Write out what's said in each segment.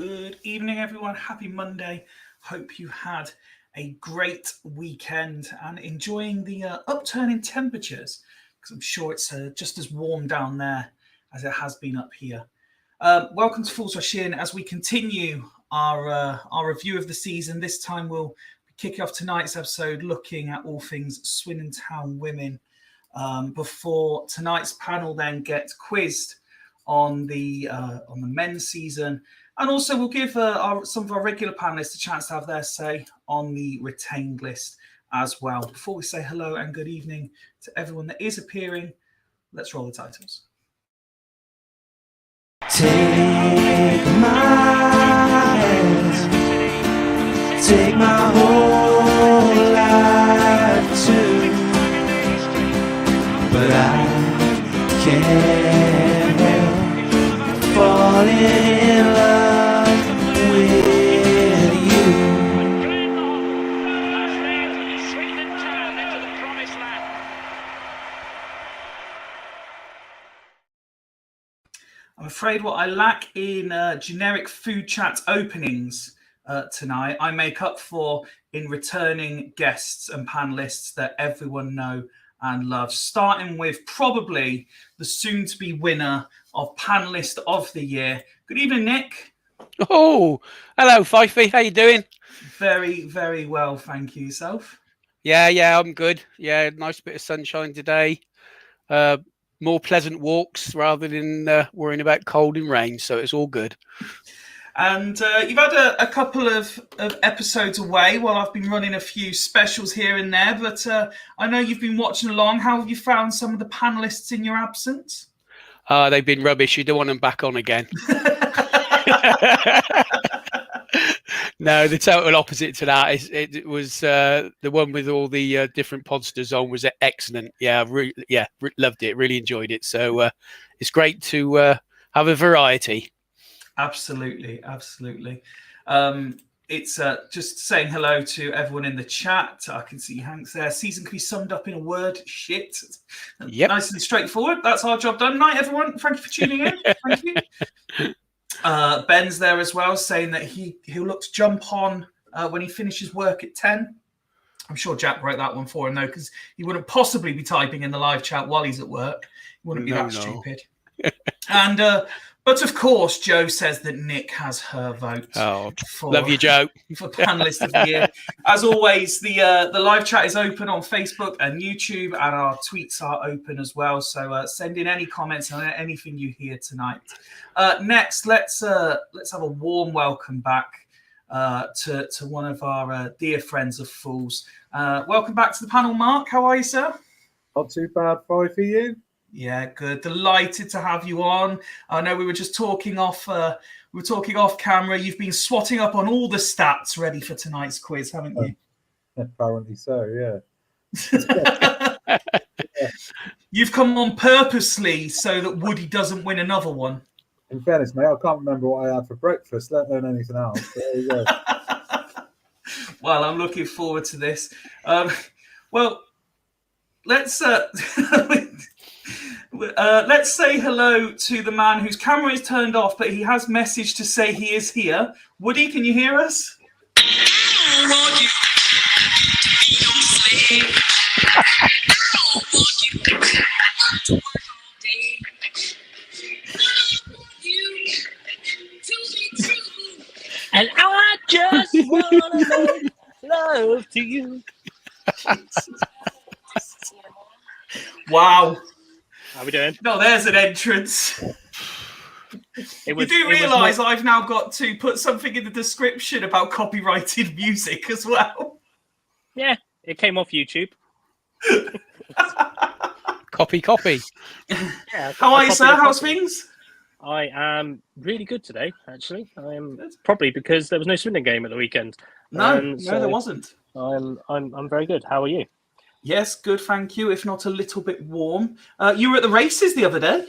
Good evening, everyone. Happy Monday. Hope you had a great weekend and enjoying the upturn in temperatures, because I'm sure it's just as warm down there as it has been up here. Welcome to Fools Rush In as we continue our review of the season. This time we'll kick off tonight's episode looking at all things Swindon Town women, before tonight's panel then gets quizzed on the men's season. And also we'll give some of our regular panelists a chance to have their say on the retained list as well. Before we say hello and good evening to everyone that is appearing, let's roll the titles. Take my hand, take my whole life too, but I can't help falling in love with you. I'm afraid what I lack in generic food chat openings tonight, I make up for in returning guests and panelists that everyone know and love. Starting with probably the soon-to-be winner of Panelist of the Year. Good evening, Nick. Oh, hello, Fifey. How you doing? Very, very well, thank you. Yourself? Yeah, I'm good. Yeah, nice bit of sunshine today. More pleasant walks rather than worrying about cold and rain, so it's all good. And you've had a couple of episodes away while I've been running a few specials here and there, but I know you've been watching along. How have you found some of the panellists in your absence? They've been rubbish. You don't want them back on again. No, the total opposite to that is it was the one with all the different podsters on was excellent. Yeah, loved it. Really enjoyed it. So it's great to have a variety. Absolutely. It's just saying hello to everyone in the chat. I can see Hank's there. Season can be summed up in a word: shit. Yep. Nice and straightforward. That's our job done. Night, everyone. Thank you for tuning in. Thank you. Ben's there as well, saying that he'll look to jump on when he finishes work at 10. I'm sure Jack wrote that one for him, though, because he wouldn't possibly be typing in the live chat while he's at work. He wouldn't be that stupid. And but of course, Joe says that Nick has her vote. Oh, love you, Joe. For Panelist of the Year. As always, the live chat is open on Facebook and YouTube, and our tweets are open as well. So send in any comments on anything you hear tonight. Next, let's have a warm welcome back to one of our dear friends of Fools. Welcome back to the panel, Mark. How are you, sir? Not too bad, for you. Yeah, good. Delighted to have you on. I know we were just talking off. We were talking off camera. You've been swatting up on all the stats ready for tonight's quiz, haven't you? Apparently so. Yeah. You've come on purposely so that Woody doesn't win another one. In fairness, mate, I can't remember what I had for breakfast, let alone anything else. But there you go. Well, I'm looking forward to this. Well, let's say hello to the man whose camera is turned off, but he has messaged to say he is here. Woody, can you hear us? I want you to be your slave. I don't want you to work all day. I want you to be true. And I just want to make love to you. Wow. How are we doing? No, there's an entrance. You do realise I've now got to put something in the description about copyrighted music as well. Yeah, it came off YouTube. Copy. Yeah, How are you, sir? How's things? I am really good today, actually. I am probably because there was no Swindon game at the weekend. No, there wasn't. I'm very good. How are you? Yes, good, thank you. If not a little bit warm. You were at the races the other day.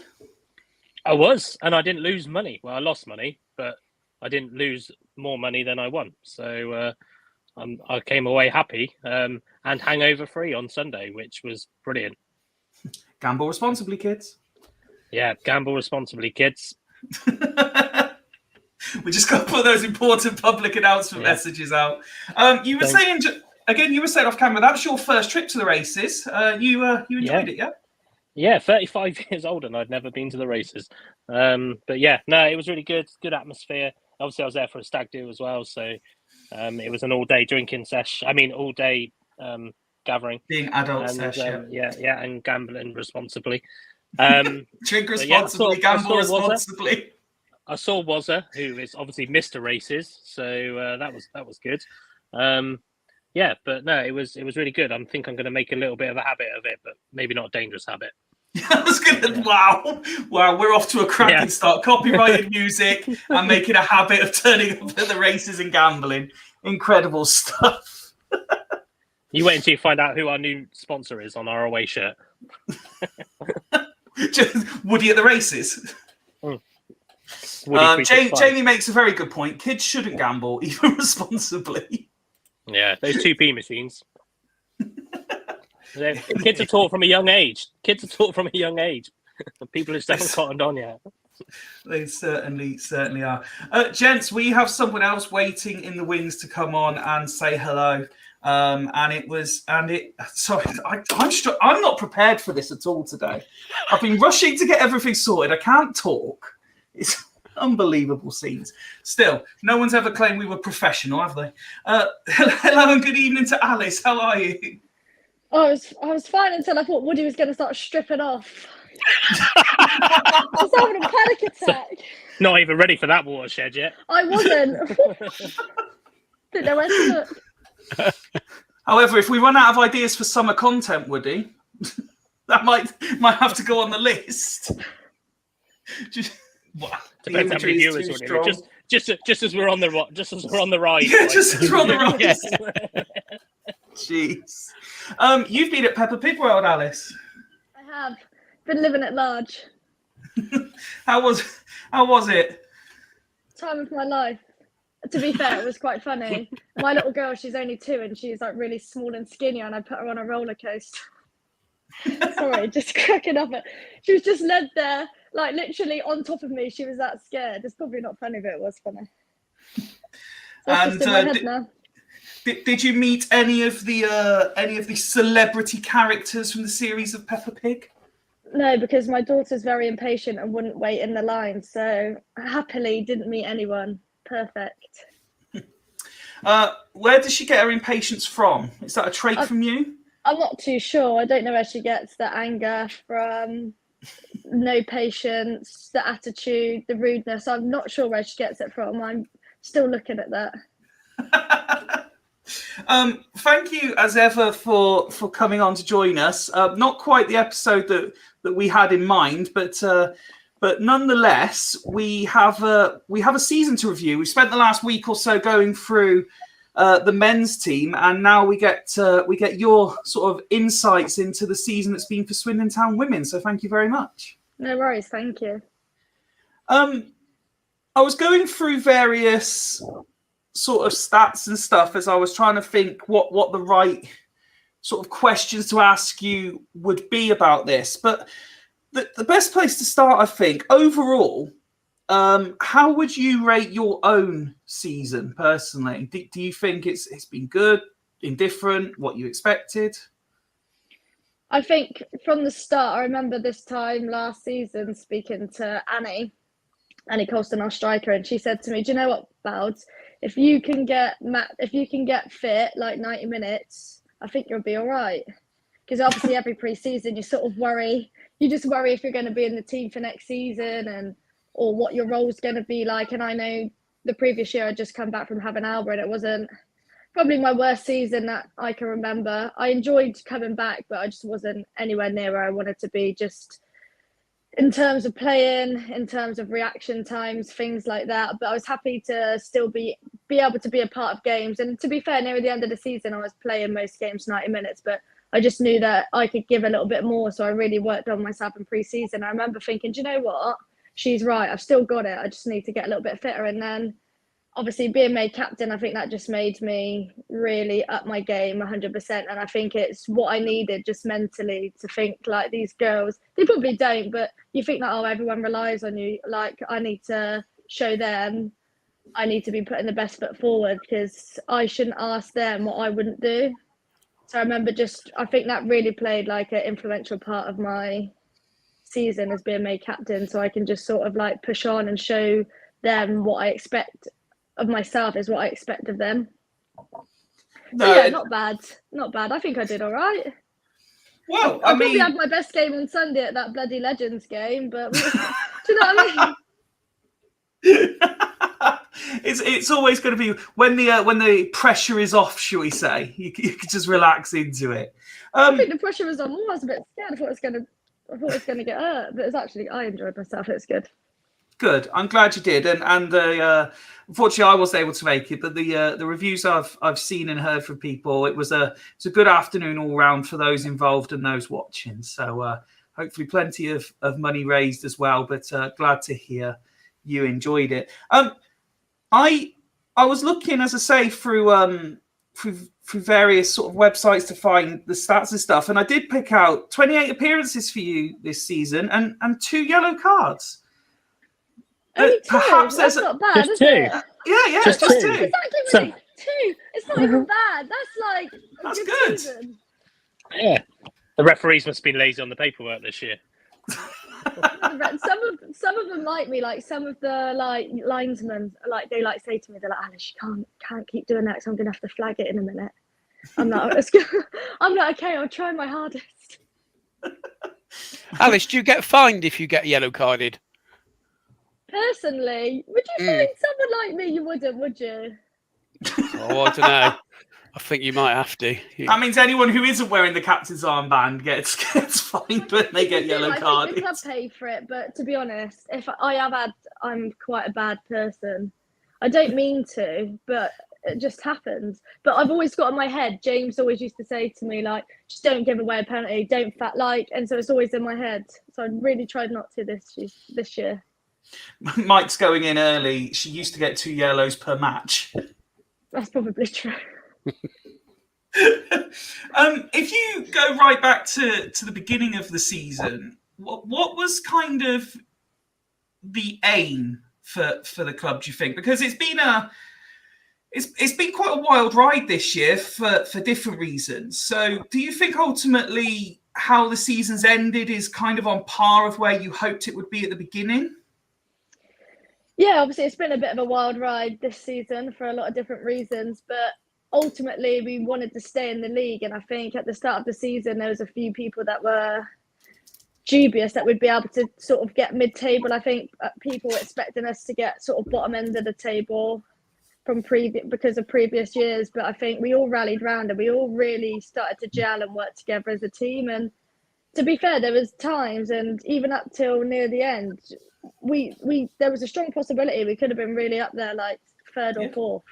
I was, and I didn't lose money. Well, I lost money, but I didn't lose more money than I won. So I came away happy and hangover free on Sunday, which was brilliant. Gamble responsibly, kids. Yeah, gamble responsibly, kids. We just got to put those important public announcement messages out. You were saying again. You were saying off camera. That's your first trip to the races. You enjoyed it, yeah? Yeah, 35 years old and I'd never been to the races. But yeah, no, it was really good. Good atmosphere. Obviously, I was there for a stag do as well, so it was an all-day drinking session. I mean, all-day gathering. Being adult session. Yeah, and gambling responsibly. Drink responsibly, gamble responsibly. I saw Wazza, who is obviously Mr. Races, so that was good. Yeah, but no, it was really good. I think I'm going to make a little bit of a habit of it, but maybe not a dangerous habit. I was gonna. Wow, we're off to a cracking start. Copyrighted music and making a habit of turning up at the races and gambling. Incredible stuff. You wait until you find out who our new sponsor is on our away shirt. Just Woody at the races. Jamie makes a very good point. Kids shouldn't gamble, even responsibly. Yeah, those 2p machines. Kids are taught from a young age. People who still haven't cottoned on yet. They certainly are. Gents, we have someone else waiting in the wings to come on and say hello. I'm not prepared for this at all today. I've been rushing to get everything sorted. I can't talk. It's unbelievable scenes. Still, no one's ever claimed we were professional, have they? Hello and good evening to Alice. How are you? I was fine until I thought Woody was going to start stripping off. I was having a panic attack. Not even ready for that watershed yet. I wasn't. Didn't know where to look. However, if we run out of ideas for summer content, Woody, that might have to go on the list. Depends how many viewers we're in. Just as we're on the ride. Yeah, just as we're on the ride. Jeez. You've been at Peppa Pig World, Alice. I have been living at large. How was it? Time of my life. To be fair, it was quite funny. My little girl, she's only 2 and she's like really small and skinny, and I put her on a roller coaster. Sorry, just cracking up. She was just led there, like literally on top of me. She was that scared. It's probably not funny, but it was funny. So and did you meet any of the celebrity characters from the series of Peppa Pig? No, because my daughter's very impatient and wouldn't wait in the line. So I happily didn't meet anyone. Perfect. Where does she get her impatience from? Is that a trait from you? I'm not too sure. I don't know where she gets the anger from, no patience, the attitude, the rudeness. I'm not sure where she gets it from. I'm still looking at that. Thank you as ever for coming on to join us. Not quite the episode that we had in mind, but nonetheless, we have a season to review. We spent the last week or so going through the men's team, and now we get your sort of insights into the season that's been for Swindon Town women. So thank you very much. No worries, thank you. I was going through various sort of stats and stuff as I was trying to think what the right sort of questions to ask you would be about this, but the best place to start, I think, overall, how would you rate your own season personally? Do you think it's been good, indifferent, what you expected? I think from the start, I remember this time last season speaking to Annie Colston, our striker, and she said to me, "Do you know what, Bouds? If you can get fit like 90 minutes, I think you'll be all right." Because obviously every pre-season you sort of worry. You just worry if you're going to be in the team for next season or what your role's going to be like. And I know the previous year I'd just come back from having Alba, and it wasn't probably my worst season that I can remember. I enjoyed coming back, but I just wasn't anywhere near where I wanted to be, just in terms of playing, in terms of reaction times, things like that. But I was happy to still be able to be a part of games. And to be fair, near the end of the season, I was playing most games 90 minutes, but I just knew that I could give a little bit more. So I really worked on myself in pre-season. I remember thinking, do you know what? She's right. I've still got it. I just need to get a little bit fitter. And then obviously being made captain, I think that just made me really up my game 100%. And I think it's what I needed just mentally to think like these girls, they probably don't, but you think like, oh, everyone relies on you. Like I need to show them I need to be putting the best foot forward because I shouldn't ask them what I wouldn't do. So I remember I think that really played like an influential part of my season as being made captain. So I can just sort of like push on and show them what I expect of myself is what I expect of them. No, So yeah, not bad. Not bad. I think I did all right. Well, I I probably mean, had my best game on Sunday at that bloody Legends game, but do you know what I mean? it's always going to be when the pressure is off, shall we say? You can just relax into it. I think the pressure was on more. I was a bit scared. I thought it was gonna get hurt, but it's actually I enjoyed myself. It's good. Good. I'm glad you did, and unfortunately I wasn't able to make it, but the reviews I've seen and heard from people, it's a good afternoon all round for those involved and those watching. So hopefully plenty of money raised as well. But glad to hear you enjoyed it. I was looking, as I say, through various sort of websites to find the stats and stuff, and I did pick out 28 appearances for you this season and 2 yellow cards. Only 2. Perhaps That's there's not bad, Just is 2. it? Yeah, Just just 2. Exactly, really. 2. It's not even bad. That's like a That's good good. season. Yeah. The referees must have been lazy on the paperwork this year. Some of them like me, like some of the like linesmen, like they like say to me, they're like, Alice, you can't keep doing that, so I'm gonna have to flag it in a minute. I'm like, okay, I'll try my hardest. Alice, do you get fined if you get yellow carded? Personally, would you find someone like me? You wouldn't, would you? Oh, I don't know. I think you might have to. That means anyone who isn't wearing the captain's armband gets fined when they get yellow I think carded. the club pay for it, but to be honest, I'm quite a bad person. I don't mean to, but it just happens. But I've always got in my head, James always used to say to me, like, just don't give away a penalty, don't and so it's always in my head. So I really tried not to this year. Mike's going in early. She used to get 2 yellows per match. That's probably true. If you go right back to the beginning of the season, what was kind of the aim for the club, do you think? Because it's been quite a wild ride this year for different reasons. So do you think ultimately how the season's ended is kind of on par of where you hoped it would be at the beginning? Yeah, obviously it's been a bit of a wild ride this season for a lot of different reasons, but ultimately we wanted to stay in the league, and I think at the start of the season there was a few people that were dubious that we'd be able to sort of get mid-table. I think people were expecting us to get sort of bottom end of the table because of previous years, but I think we all rallied round and we all really started to gel and work together as a team. And to be fair, there was times, and even up till near the end, there was a strong possibility we could have been really up there, like 3rd or 4th,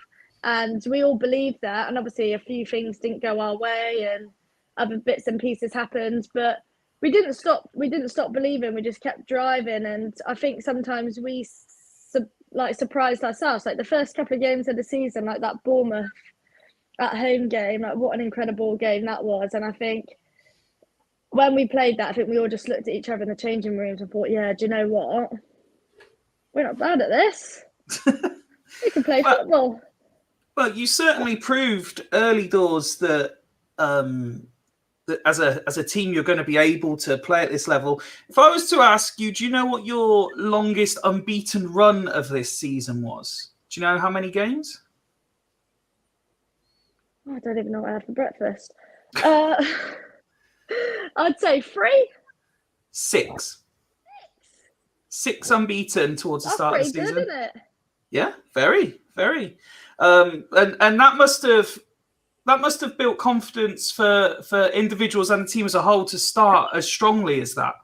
and we all believed that. And obviously a few things didn't go our way and other bits and pieces happened, but we didn't stop believing. We just kept driving, and I think sometimes we surprised ourselves, like the first couple of games of the season, like that Bournemouth at home game, like what an incredible game that was. And I think when we played that, I think we all just looked at each other in the changing rooms and thought, yeah, do you know what? We're not bad at this. We can play football. Well, you certainly proved early doors that that as a team you're going to be able to play at this level. If I was to ask you, do you know what your longest unbeaten run of this season was? Do you know how many games? I don't even know what I had for breakfast. I'd say 3. 6. 6 unbeaten towards the start of the season. That's pretty good, isn't it? Yeah, very, very. And that must have built confidence for individuals and the team as a whole to start as strongly as that.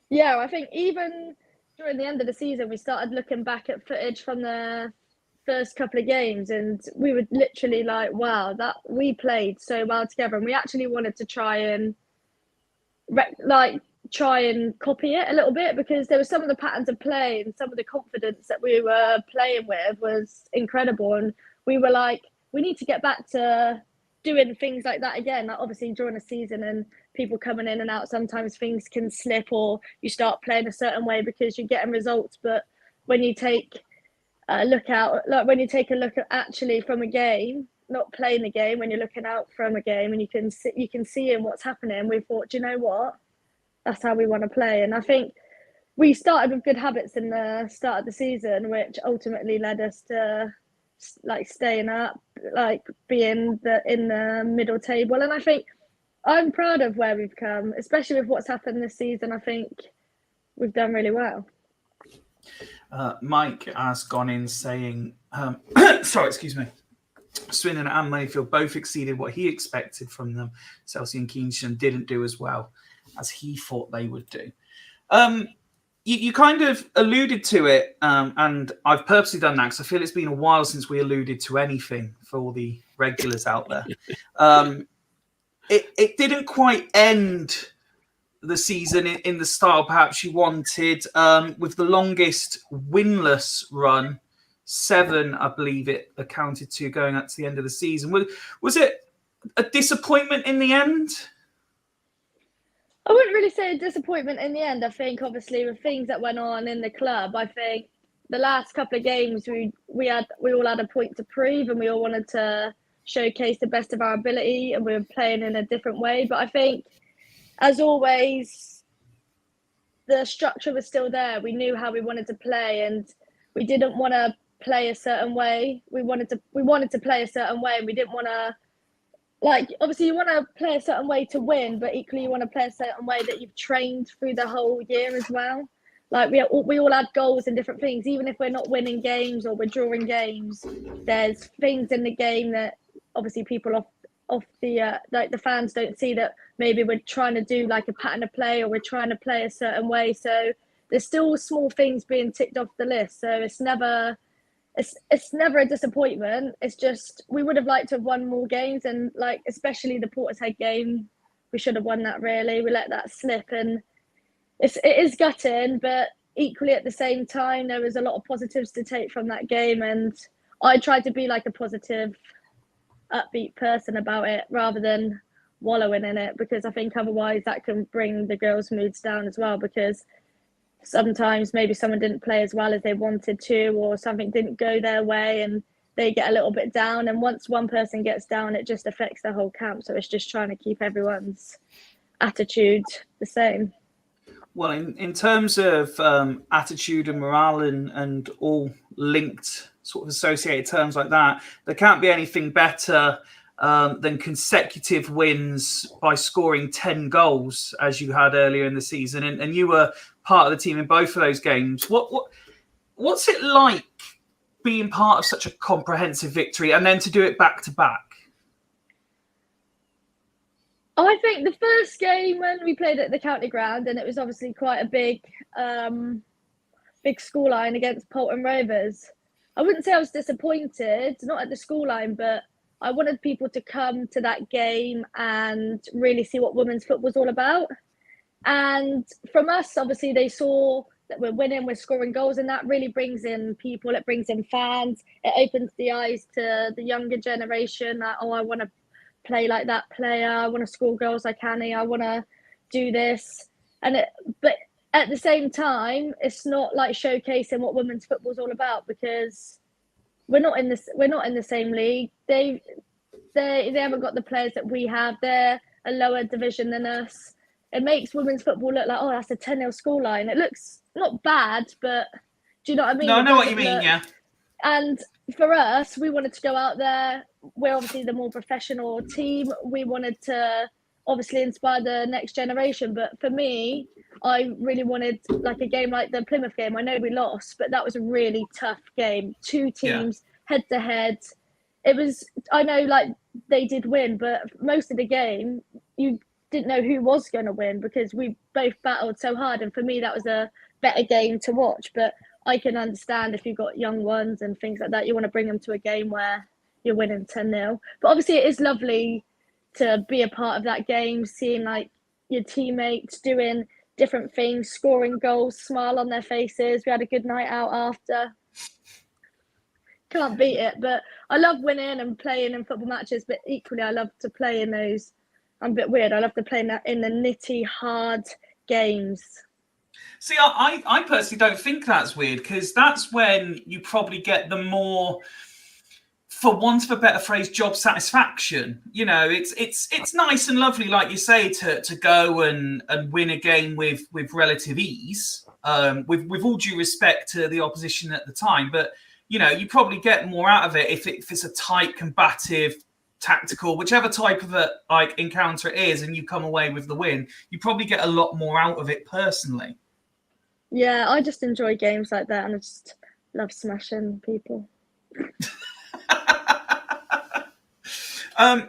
Yeah, I think even during the end of the season, we started looking back at footage from the first couple of games, and we were literally like, wow, that we played so well together. And we actually wanted to try and copy it a little bit, because there were some of the patterns of play and some of the confidence that we were playing with was incredible. And we were like, we need to get back to doing things like that again. Like obviously during a season and people coming in and out, sometimes things can slip, or you start playing a certain way because you're getting results. But when you take look out, like when you take a look at actually from a game, not playing the game, when you're looking out from a game and you can see in what's happening. We thought, do you know what? That's how we want to play. And I think we started with good habits in the start of the season, which ultimately led us to like staying up, like being in the middle table. And I think I'm proud of where we've come, especially with what's happened this season. I think we've done really well. Mike has gone in saying, sorry, excuse me. Swindon and Mayfield both exceeded what he expected from them. Chelsea and Keynsham didn't do as well as he thought they would do. You kind of alluded to it, and I've purposely done that because I feel it's been a while since we alluded to anything for all the regulars out there. It didn't quite end the season in the style perhaps you wanted, with the longest winless run, 7, I believe it accounted to, going up to the end of the season. Was it a disappointment in the end? I wouldn't really say a disappointment in the end. I think obviously with things that went on in the club, I think the last couple of games we all had a point to prove, and we all wanted to showcase the best of our ability, and we were playing in a different way. But I think, as always, the structure was still there. We knew how we wanted to play, and we didn't want to play a certain way. We wanted to play a certain way, and we didn't want to, like, obviously you want to play a certain way to win, but equally you want to play a certain way that you've trained through the whole year as well. Like we all had goals and different things. Even if we're not winning games or we're drawing games, there's things in the game that obviously people off the like the fans don't see, that maybe we're trying to do like a pattern of play, or we're trying to play a certain way. So there's still small things being ticked off the list. So it's never a disappointment. It's just we would have liked to have won more games, and like especially the Portishead game, we should have won that. Really, we let that slip, and it is gutting. But equally at the same time, there was a lot of positives to take from that game, and I tried to be like a positive, upbeat person about it rather than wallowing in it, because I think otherwise that can bring the girls' moods down as well, because sometimes maybe someone didn't play as well as they wanted to, or something didn't go their way and they get a little bit down. And once one person gets down, it just affects the whole camp. So it's just trying to keep everyone's attitude the same. Well, in terms of attitude and morale and all linked sort of associated terms like that, there can't be anything better than consecutive wins by scoring 10 goals as you had earlier in the season. And you were part of the team in both of those games. What's it like being part of such a comprehensive victory and then to do it back to back? I think the first game when we played at the county ground, and it was obviously quite a big scoreline against Polton Rovers, I wouldn't say I was disappointed, not at the scoreline, but I wanted people to come to that game and really see what women's football was all about. And from us, obviously, they saw that we're winning, we're scoring goals, and that really brings in people, it brings in fans, it opens the eyes to the younger generation that, oh, I want to play like that player, I want to score goals like Annie, I want to do this. But at the same time, it's not like showcasing what women's football is all about, because we're not in the same league. They haven't got the players that we have. They're a lower division than us. It makes women's football look like, oh, that's a 10-0 scoreline. It looks not bad, but do you know what I mean? No, I know what you mean, yeah. And for us, we wanted to go out there. We're obviously the more professional team. We wanted to obviously inspire the next generation. But for me, I really wanted like a game like the Plymouth game. I know we lost, but that was a really tough game. Two teams head to head. It was, I know like they did win, but most of the game, you didn't know who was going to win because we both battled so hard. And for me, that was a better game to watch. But I can understand if you've got young ones and things like that, you want to bring them to a game where you're winning 10-0. But obviously it is lovely to be a part of that game, seeing like your teammates doing different things, scoring goals, smile on their faces. We had a good night out after. Can't beat it. But I love winning and playing in football matches, but equally I love to play in those, I'm a bit weird, I love to play in the nitty, hard games. See, I personally don't think that's weird, because that's when you probably get the more, for want of a better phrase, job satisfaction. You know, it's nice and lovely, like you say, to go and win a game with relative ease, with all due respect to the opposition at the time. But you know, you probably get more out of it if it's a tight, combative, tactical, whichever type of a like encounter it is, and you come away with the win. You probably get a lot more out of it personally. Yeah, I just enjoy games like that, and I just love smashing people.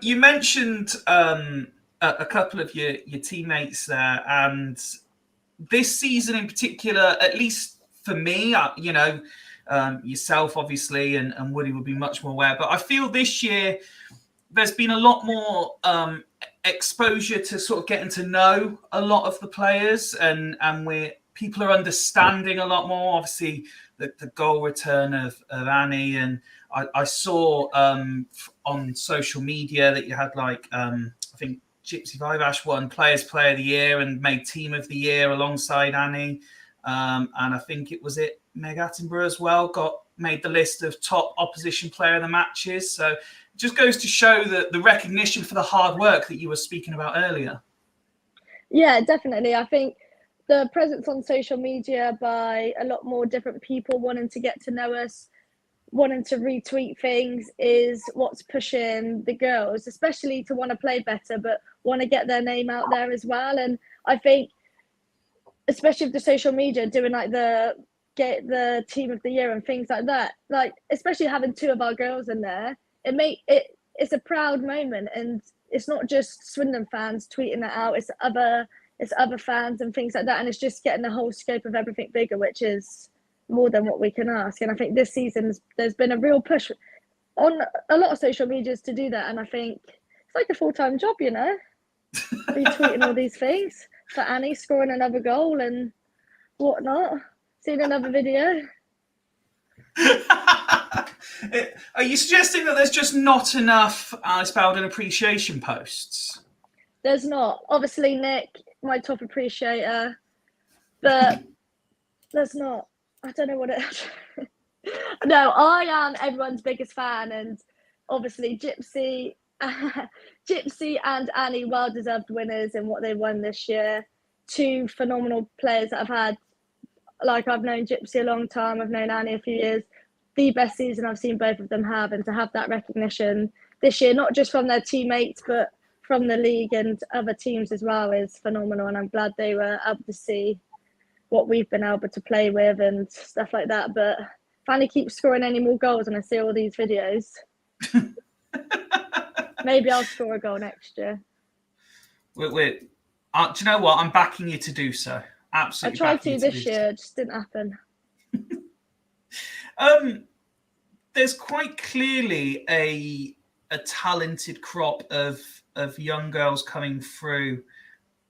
You mentioned a couple of your teammates there, and this season in particular, at least for me, you know, yourself obviously, and Woody would be much more aware, but I feel this year there's been a lot more exposure to sort of getting to know a lot of the players, and people are understanding a lot more. Obviously, the goal return of Annie, and I saw on social media that you had like I think Gypsy Vivash won Players Player of the Year and made Team of the Year alongside Annie, and I think it was Meg Attenborough as well made the list of top opposition player of the matches. So it just goes to show that the recognition for the hard work that you were speaking about earlier. Yeah, definitely. I think the presence on social media by a lot more different people wanting to get to know us, wanting to retweet things, is what's pushing the girls, especially to want to play better, but want to get their name out there as well. And I think, especially with the social media, doing like get the Team of the Year and things like that, like especially having two of our girls in there, it's a proud moment, and it's not just Swindon fans tweeting it out, it's other fans and things like that, and it's just getting the whole scope of everything bigger, which is more than what we can ask. And I think this season there's been a real push on a lot of social medias to do that, and I think it's like a full-time job, you know, retweeting all these things for Annie scoring another goal and whatnot, seeing another video. Are you suggesting that there's just not enough Alice Bowden appreciation posts? There's not. Obviously, Nick, my top appreciator, but there's not. I don't know what it is. No, I am everyone's biggest fan, and obviously Gypsy and Annie, well-deserved winners in what they won this year. Two phenomenal players that I've had. Like, I've known Gypsy a long time, I've known Annie a few years. The best season I've seen both of them have, and to have that recognition this year, not just from their teammates, but from the league and other teams as well, is phenomenal. And I'm glad they were able to see what we've been able to play with and stuff like that. But if Annie keeps scoring any more goals and I see all these videos, maybe I'll score a goal next year. Do you know what? I'm backing you to do so. Absolutely. I tried to this year, it just didn't happen. There's quite clearly a talented crop of young girls coming through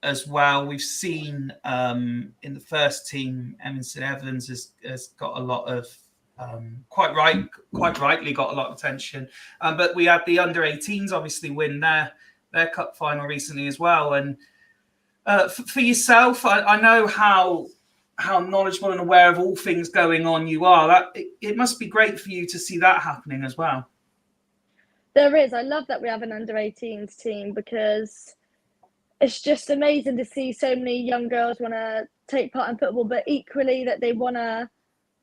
as well. We've seen in the first team, Emerson Evans has got a lot of quite rightly got a lot of attention. But we had the under-18s obviously win their cup final recently as well. And for yourself, I know how knowledgeable and aware of all things going on you are. It must be great for you to see that happening as well. There is. I love that we have an under-18s team, because it's just amazing to see so many young girls want to take part in football, but equally that they want to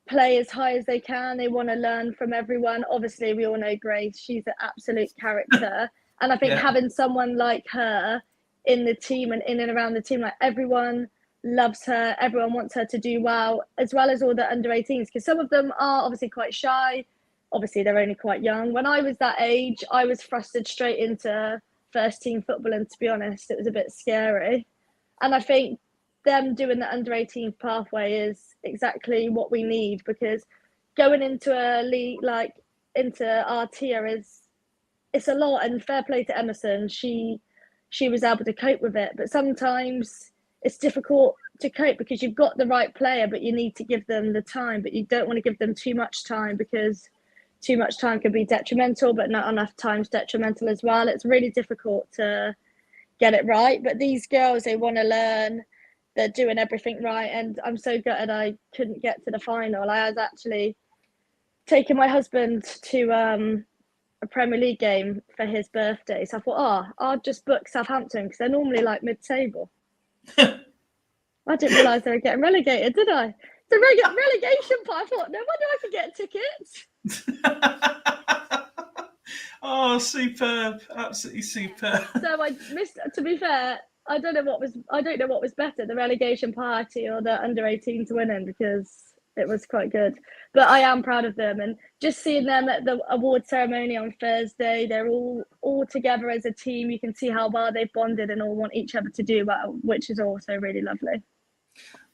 play as high as they can. They want to learn from everyone. Obviously, we all know Grace. She's an absolute character. And I think having someone like her in the team and in and around the team, like, everyone loves her. Everyone wants her to do well as all the under-18s, because some of them are obviously quite shy. Obviously, they're only quite young. When I was that age, I was thrusted straight into first team football, and to be honest, it was a bit scary. And I think them doing the under-18 pathway is exactly what we need, because going into a league, like into our tier, it's a lot. And fair play to Emerson, she was able to cope with it. But sometimes it's difficult to cope because you've got the right player, but you need to give them the time. But you don't want to give them too much time, because too much time can be detrimental, but not enough time's detrimental as well. It's really difficult to get it right. But these girls, they want to learn. they're doing everything right, and I'm so gutted I couldn't get to the final. I was actually taking my husband to a Premier League game for his birthday, so I thought, I'll just book Southampton because they're normally like mid-table. I didn't realise they were getting relegated, did I? The relegation part. I thought, no wonder I could get tickets. Oh, superb! Absolutely superb. So I missed. To be fair, I don't know what was better, the relegation party or the under-18s winning, because it was quite good. But I am proud of them, and just seeing them at the award ceremony on Thursday, they're all together as a team. You can see how well they've bonded and all want each other to do well, which is also really lovely.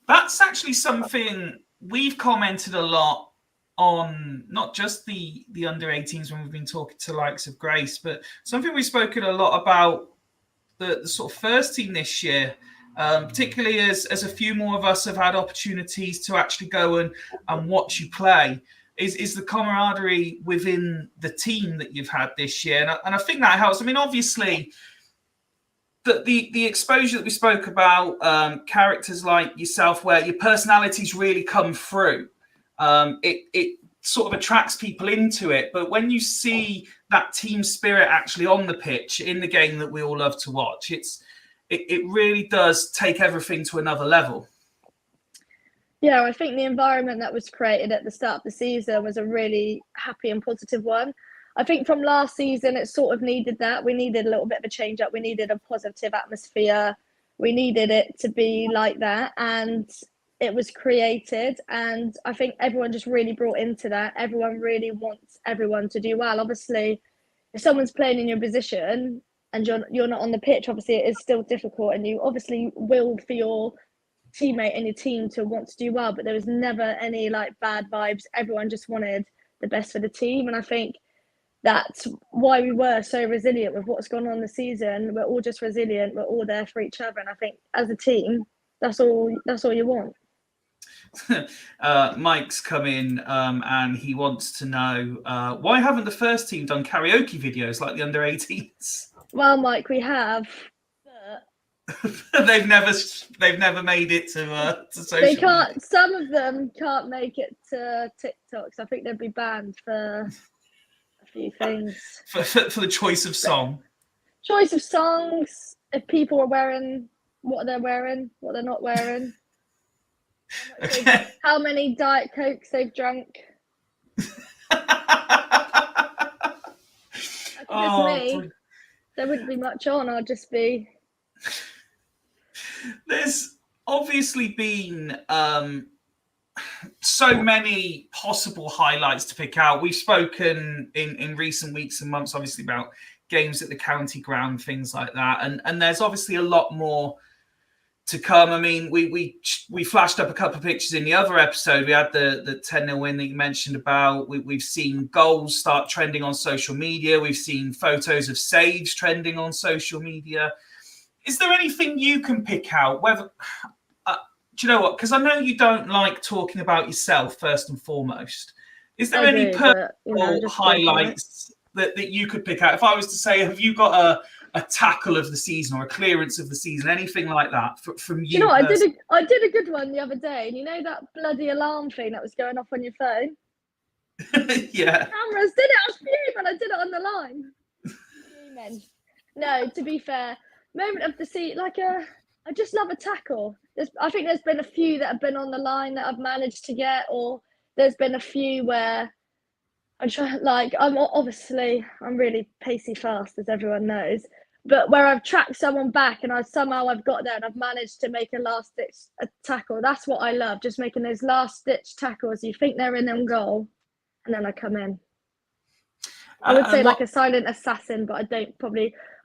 That's actually something we've commented a lot on, not just the under-18s when we've been talking to likes of Grace, but something we've spoken a lot about the sort of first team this year, particularly as a few more of us have had opportunities to actually go and watch you play, is the camaraderie within the team that you've had this year. And I think that helps. I mean, obviously, the exposure that we spoke about, characters like yourself, where your personalities really come through, it sort of attracts people into it. But when you see that team spirit actually on the pitch in the game that we all love to watch, it really does take everything to another level. Yeah, I think the environment that was created at the start of the season was a really happy and positive one. I think from last season, it sort of needed that. We needed a little bit of a change up. We needed a positive atmosphere. We needed it to be like that. And it was created. And I think everyone just really brought into that. Everyone really wants everyone to do well. Obviously, if someone's playing in your position and you're not on the pitch, obviously it is still difficult. And you obviously will for your teammate and your team to want to do well. But there was never any like bad vibes. Everyone just wanted the best for the team. And I think that's why we were so resilient with what's gone on this season. We're all just resilient. We're all there for each other. And I think as a team, that's all you want. Mike's come in and he wants to know why haven't the first team done karaoke videos like the under-18s? Well, Mike, we have. But they've never made it to social they can't. media. Some of them can't make it to TikTok. So I think they'd be banned for a few things. For the choice of song. Choice of songs. If people are wearing what they're wearing, what they're not wearing. Okay. How many Diet Cokes they've drunk. Me, there wouldn't be much on. I'll just be. There's obviously been so many possible highlights to pick out. We've spoken in recent weeks and months, obviously, about games at the county ground, things like that. And there's obviously a lot more to come. I mean, we flashed up a couple of pictures in the other episode. We had the 10-0 win that you mentioned about. We've seen goals start trending on social media. We've seen photos of saves trending on social media. Is there anything you can pick out? Whether do you know what? Because I know you don't like talking about yourself first and foremost. Is there any personal highlights that you could pick out? If I was to say, have you got a tackle of the season or a clearance of the season, anything like that from you? You know, I did a good one the other day, and you know that bloody alarm thing that was going off on your phone? Yeah. Cameras did it. I was fuming when I did it on the line. No, to be fair, moment of the season, I just love a tackle. I think there's been a few that have been on the line that I've managed to get, or there's been a few where I'm trying. I'm really pacey fast, as everyone knows. But where I've tracked someone back and I've got there and I've managed to make a last-ditch tackle. That's what I love, just making those last-ditch tackles. You think they're in on goal, and then I come in. I would say like a silent assassin, but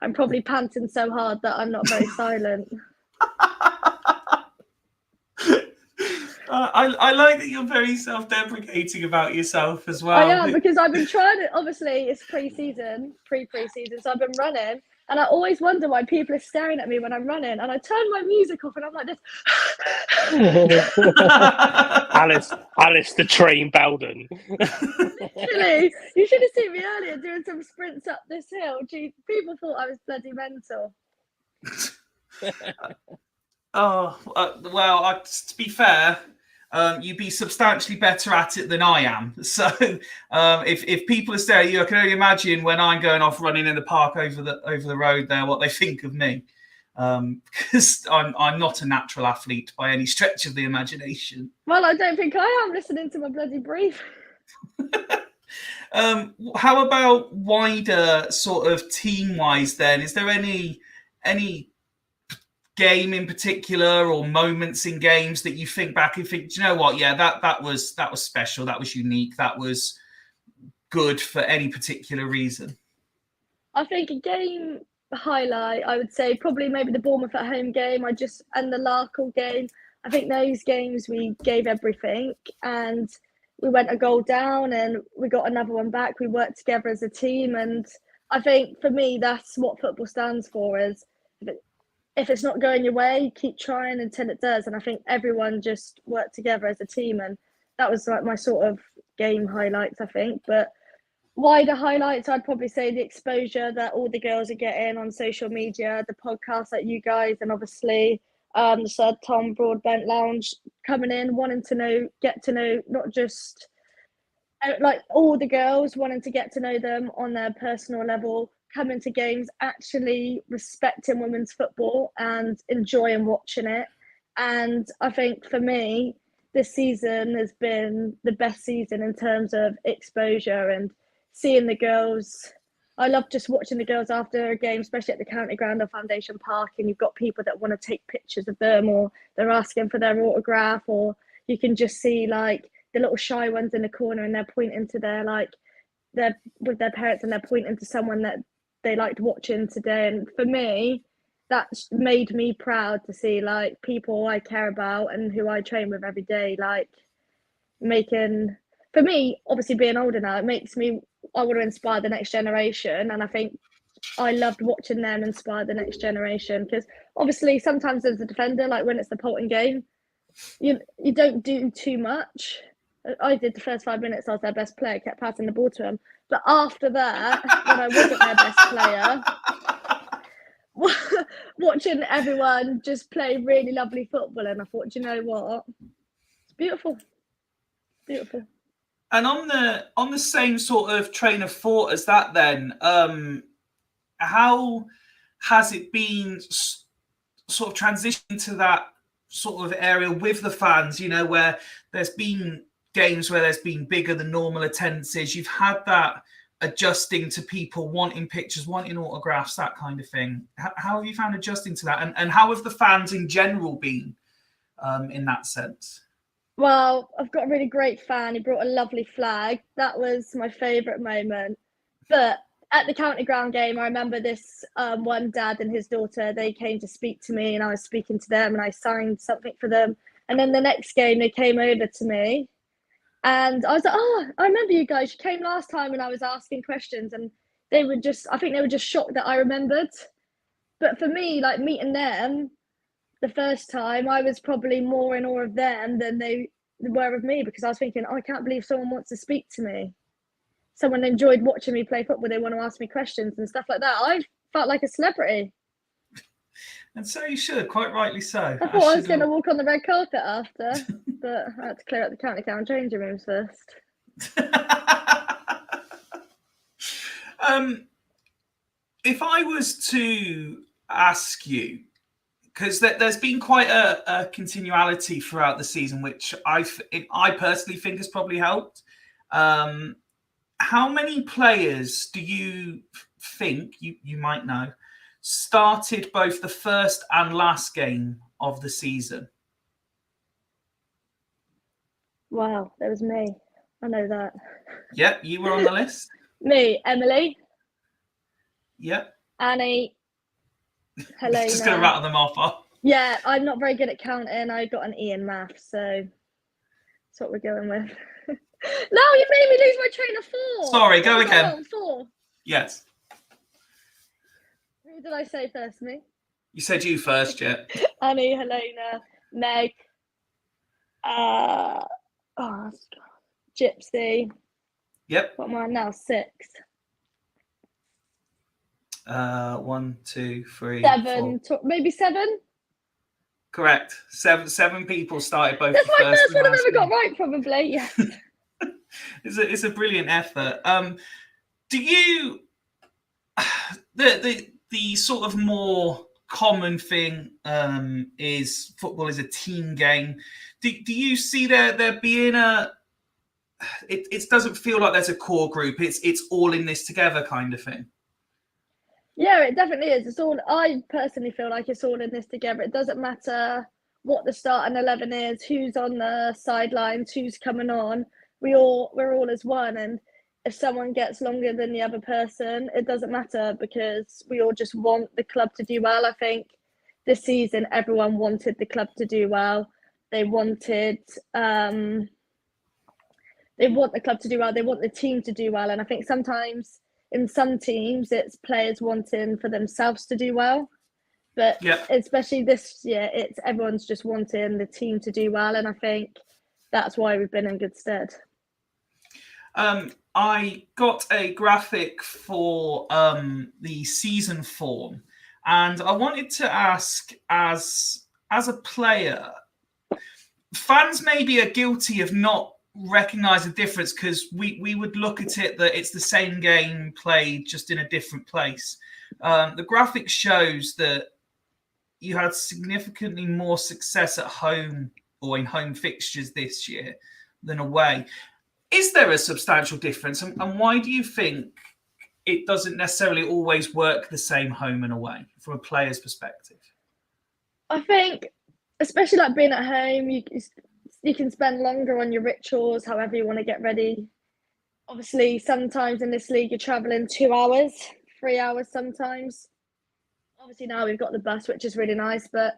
I'm probably panting so hard that I'm not very silent. I like that you're very self-deprecating about yourself as well. I am, because I've been trying to, obviously it's pre-season, so I've been running, and I always wonder why people are staring at me when I'm running, and I turn my music off and I'm like this. Alice the Train Bowden. Literally, you should have seen me earlier doing some sprints up this hill. Gee, people thought I was bloody mental. Oh, well, to be fair, you'd be substantially better at it than I am. So if people are staring at you, I can only imagine when I'm going off running in the park over the road there, what they think of me. Because I'm not a natural athlete by any stretch of the imagination. Well, I don't think I am, listening to my bloody brief. How about wider sort of team-wise then? Is there any game in particular or moments in games that you think back and think, do you know what? Yeah, that was special. That was unique. That was good for any particular reason. I think a game highlight, I would say probably maybe the Bournemouth at home game. And the Larkhall game. I think those games we gave everything, and we went a goal down and we got another one back. We worked together as a team, and I think for me that's what football stands for. Is if it's not going your way, keep trying until it does. And I think everyone just worked together as a team, and that was like my sort of game highlights, I think. But wider highlights, I'd probably say the exposure that all the girls are getting on social media, the podcasts that you guys, and obviously the Sir Tom Broadbent Lounge coming in, wanting to get to know not just like all the girls, wanting to get to know them on their personal level, coming to games, actually respecting women's football and enjoying watching it. And I think for me, this season has been the best season in terms of exposure and seeing the girls. I love just watching the girls after a game, especially at the County Ground or Foundation Park, and you've got people that want to take pictures of them, or they're asking for their autograph, or you can just see like the little shy ones in the corner and they're pointing to they're with their parents and they're pointing to someone that they liked watching today. And for me, that's made me proud to see like people I care about and who I train with every day, like making, for me, obviously being older now, it makes me, I want to inspire the next generation. And I think I loved watching them inspire the next generation, because obviously sometimes as a defender, like when it's the Bolton game, you don't do too much. I did the first 5 minutes, I was their best player, kept passing the ball to them. But after that, when I wasn't their best player, watching everyone just play really lovely football, and I thought, do you know what? It's beautiful. Beautiful. And on the same sort of train of thought as that then, how has it been sort of transitioning to that sort of area with the fans, you know, where there's been games where there's been bigger than normal attendances, you've had that adjusting to people wanting pictures, wanting autographs, that kind of thing. How have you found adjusting to that? And how have the fans in general been in that sense? Well, I've got a really great fan. He brought a lovely flag. That was my favourite moment. But at the County Ground game, I remember this one dad and his daughter, they came to speak to me and I was speaking to them and I signed something for them. And then the next game, they came over to me and I was like, oh, I remember you guys. You came last time and I was asking questions, and they were just, I think they were just shocked that I remembered. But for me, like meeting them the first time, I was probably more in awe of them than they were of me, because I was thinking, oh, I can't believe someone wants to speak to me. Someone enjoyed watching me play football. They want to ask me questions and stuff like that. I felt like a celebrity. And so you should, quite rightly so. I thought I was going to walk on the red carpet after, but I had to clear out the County Ground changing rooms first. If I was to ask you, because there's been quite a continuality throughout the season, which I personally think has probably helped. How many players do you think, you might know, started both the first and last game of the season? Wow, that was me. I know that. Yeah, you were on the list. Me, Emily. Yeah. Annie. Helena. Just going to rattle them off. Yeah, I'm not very good at counting. I got an E in maths, so that's what we're going with. No, you made me lose my train of thought. Sorry, go again. 4. Yes. Who did I say first? Me? You said you first, yeah. Annie, Helena, Meg, Gypsy. Yep. What am I now? 6. 1, 2, 3, 7. 4. Maybe 7. Correct. Seven people started both. That's the my first one I've and ever got last right, probably. Yes. It's a brilliant effort. Do you the sort of more common thing is football is a team game. Do you see there being a it doesn't feel like there's a core group. It's all in this together kind of thing. Yeah, it definitely is. It's all. I personally feel like it's all in this together. It doesn't matter what the starting 11 is, who's on the sidelines, who's coming on. We're all as one. And if someone gets longer than the other person, it doesn't matter because we all just want the club to do well. I think this season everyone wanted the club to do well. They wanted they want the club to do well. They want the team to do well. And I think sometimes in some teams, it's players wanting for themselves to do well. But especially this year, it's everyone's just wanting the team to do well. And I think that's why we've been in good stead. I got a graphic for the season form. And I wanted to ask, as a player, fans maybe are guilty of not recognize the difference because we would look at it that it's the same game played just in a different place. The graphic shows that you had significantly more success at home or in home fixtures this year than away. Is there a substantial difference, and why do you think it doesn't necessarily always work the same home and away from a player's perspective? I think, especially like being at home, you can spend longer on your rituals, however you want to get ready. Obviously, sometimes in this league, you're travelling 2 hours, 3 hours sometimes. Obviously, now we've got the bus, which is really nice, but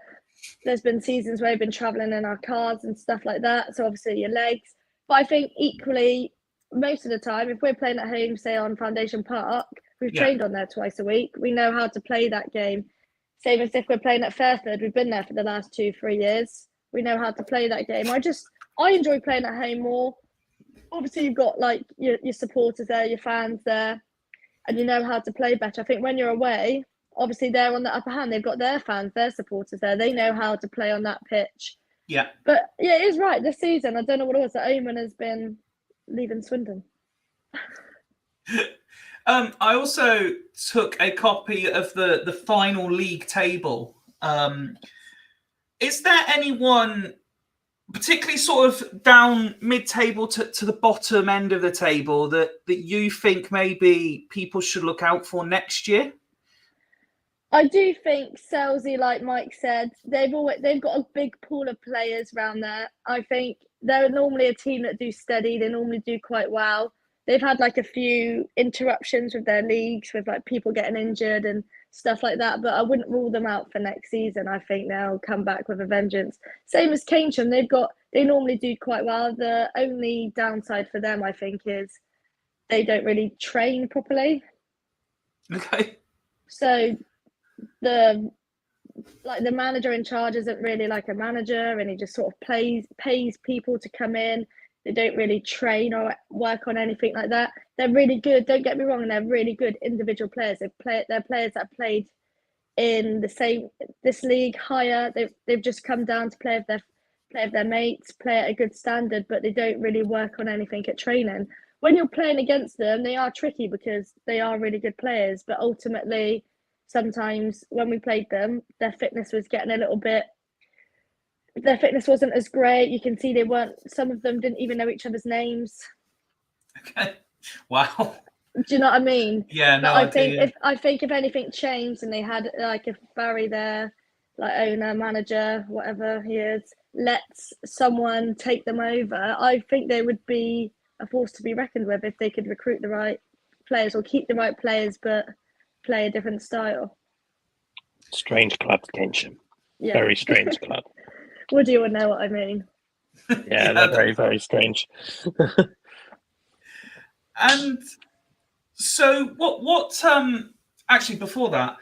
there's been seasons where we've been travelling in our cars and stuff like that. So obviously your legs. But I think equally, most of the time, if we're playing at home, say on Foundation Park, we've trained on there twice a week. We know how to play that game. Same as if we're playing at Fairford, we've been there for the last 2-3 years. We know how to play that game. I enjoy playing at home more. Obviously, you've got like your supporters there, your fans there, and you know how to play better. I think when you're away, obviously they're on the upper hand. They've got their fans, their supporters there. They know how to play on that pitch. Yeah. But yeah, it is right. This season, I don't know what it was. The omen has been leaving Swindon. I also took a copy of the final league table. Is there anyone, particularly sort of down mid-table to the bottom end of the table, that you think maybe people should look out for next year? I do think Selsey, like Mike said, they've got a big pool of players around there. I think they're normally a team that do steady. They normally do quite well. They've had like a few interruptions with their leagues, with like people getting injured and stuff like that. But I wouldn't rule them out for next season. I think they'll come back with a vengeance. Same as Keynsham, they normally do quite well. The only downside for them, I think, is they don't really train properly. Okay. So the manager in charge isn't really like a manager, and he just sort of pays people to come in. They don't really train or work on anything like that. They're really good, don't get me wrong, and they're really good individual players. They're players that have played in this league higher. They've just come down to play with their mates, play at a good standard, but they don't really work on anything at training. When you're playing against them, they are tricky because they are really good players, but ultimately sometimes when we played them, their fitness was getting a little bit. Their fitness wasn't as great. You can see some of them didn't even know each other's names. Okay. Wow. Do you know what I mean? Yeah, no, I think if anything changed and they had like if Barry there, like owner, manager, whatever he is, lets someone take them over, I think they would be a force to be reckoned with if they could recruit the right players or keep the right players but play a different style. Strange club, Keynsham. Yeah. Very strange club. Would you know what I mean? Yeah, they're very, very strange. And so what actually before that,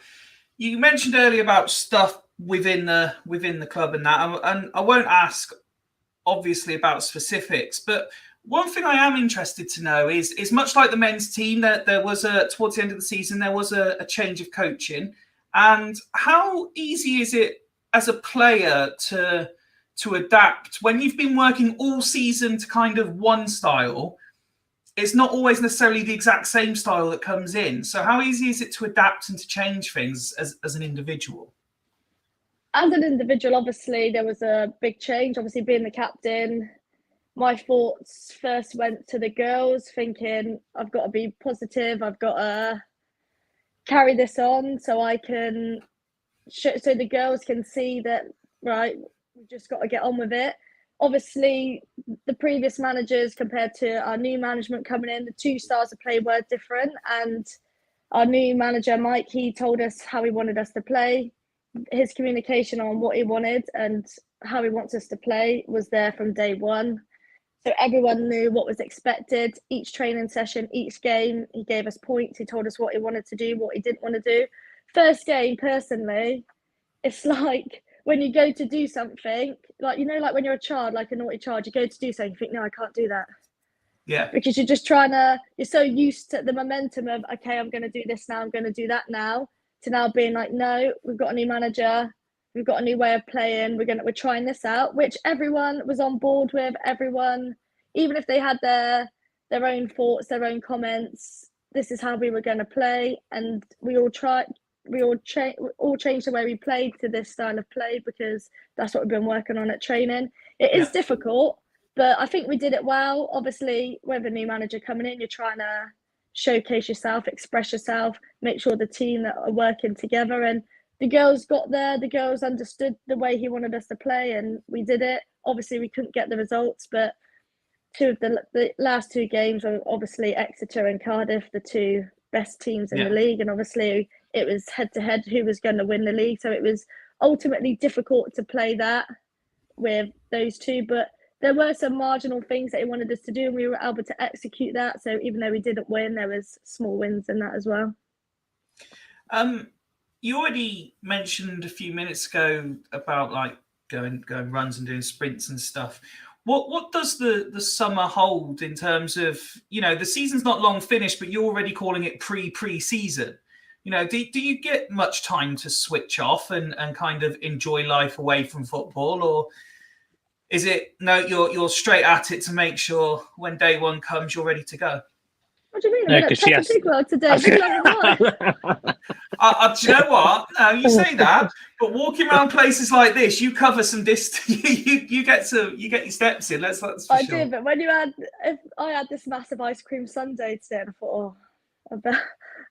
you mentioned earlier about stuff within the club and that, and I won't ask obviously about specifics, but one thing I am interested to know is much like the men's team, that there was towards the end of the season there was a change of coaching, and how easy is it as a player to adapt when you've been working all season to kind of one style? It's not always necessarily the exact same style that comes in. So how easy is it to adapt and to change things as an individual? As an individual, obviously, there was a big change. Obviously, being the captain, my thoughts first went to the girls, thinking I've got to be positive. I've got to carry this on so I can, so the girls can see that, right, we've just got to get on with it. Obviously, the previous managers compared to our new management coming in, the two styles of play were different. And our new manager, Mike, he told us how he wanted us to play. His communication on what he wanted and how he wants us to play was there from day one. So everyone knew what was expected. Each training session, each game, he gave us points. He told us what he wanted to do, what he didn't want to do. First game, personally, it's like when you go to do something, like, you know, like when you're a child, like a naughty child, you go to do something, you think, no, I can't do that. Yeah. Because you're so used to the momentum of, okay, I'm going to do this now, I'm going to do that now, to now being like, no, we've got a new manager, we've got a new way of playing, we're trying this out, which everyone was on board with. Everyone, even if they had their own thoughts, their own comments, this is how we were going to play. And we all changed the way we played to this style of play because that's what we've been working on at training. It is difficult, but I think we did it well. Obviously, with a new manager coming in, you're trying to showcase yourself, express yourself, make sure the team that are working together. And the girls got there. The girls understood the way he wanted us to play, and we did it. Obviously, we couldn't get the results, but two of the last two games were obviously Exeter and Cardiff, the two best teams in the league. And obviously, it was head-to-head who was going to win the league. So it was ultimately difficult to play that with those two. But there were some marginal things that he wanted us to do, and we were able to execute that. So even though we didn't win, there was small wins in that as well. You already mentioned a few minutes ago about like going runs and doing sprints and stuff. What does the summer hold in terms of, you know, the season's not long finished, but you're already calling it pre-season. You know, do you get much time to switch off and kind of enjoy life away from football, or is it no, you're straight at it to make sure when day one comes you're ready to go? What do you mean? No, I'm at Peppa Pig World today. Big love of mine. Do you know what? No, you say that, but walking around places like this, you cover some distance. you get your steps in. That's for I sure. did, but when I had this massive ice cream sundae today, and I thought, oh,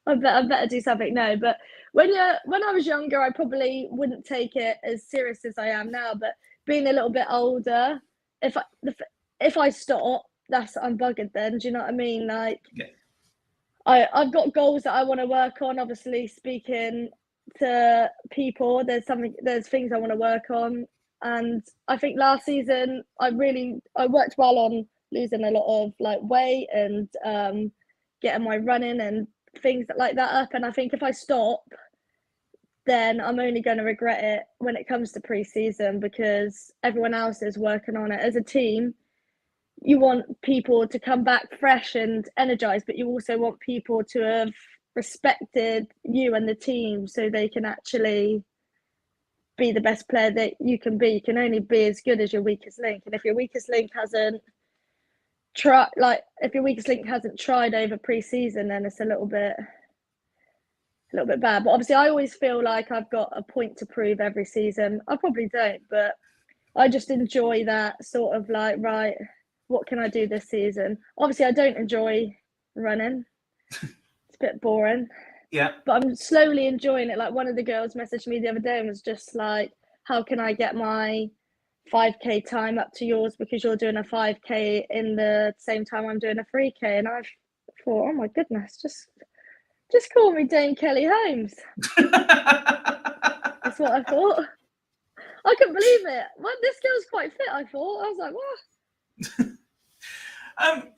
I better do something. No, but when I was younger, I probably wouldn't take it as serious as I am now. But being a little bit older, if I stop, I'm buggered then. Do you know what I mean? Like, yeah. I've got goals that I want to work on. Obviously, speaking to people, there's things I want to work on. And I think last season I worked well on losing a lot of like weight and getting my running and things like that up. And I think if I stop, then I'm only going to regret it when it comes to pre-season, because everyone else is working on it. As a team, you want people to come back fresh and energized, but you also want people to have respected you and the team so they can actually be the best player that you can be. You can only be as good as your weakest link. And if your weakest link hasn't tried over pre-season, then it's a little bit bad. But obviously I always feel like I've got a point to prove every season. I probably don't, but I just enjoy that sort of like, right, what can I do this season? Obviously I don't enjoy running. It's a bit boring. Yeah. But I'm slowly enjoying it. Like, one of the girls messaged me the other day and was just like, how can I get my 5K time up to yours, because you're doing a 5K in the same time I'm doing a 3K? And I thought, oh my goodness, just call me Dame Kelly Holmes. That's what I thought. I couldn't believe it. Well, this girl's quite fit, I thought. I was like, what?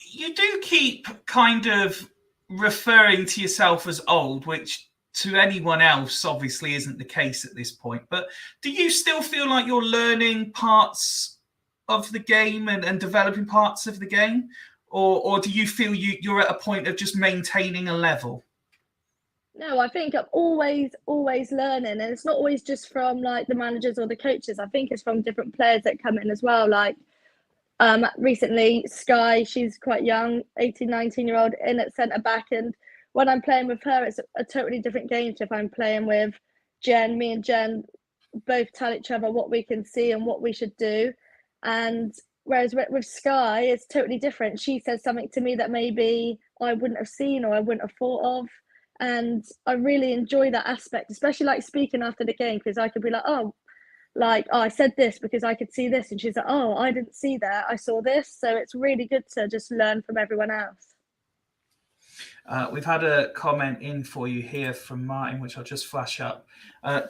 You do keep kind of referring to yourself as old, which to anyone else obviously isn't the case at this point. But do you still feel like you're learning parts of the game and developing parts of the game? Or do you feel you're at a point of just maintaining a level? No, I think I'm always learning, and it's not always just from like the managers or the coaches. I think it's from different players that come in as well. Like recently, Sky, she's quite young, 18, 19-year-old in at centre back, and when I'm playing with her, it's a totally different game to if I'm playing with Jen. Me and Jen both tell each other what we can see and what we should do, and whereas with Sky, it's totally different. She says something to me that maybe I wouldn't have seen or I wouldn't have thought of. And I really enjoy that aspect, especially like speaking after the game, because I could be like, oh, I said this because I could see this. And she's like, oh, I didn't see that. I saw this. So it's really good to just learn from everyone else. We've had a comment in for you here from Martin, which I'll just flash up.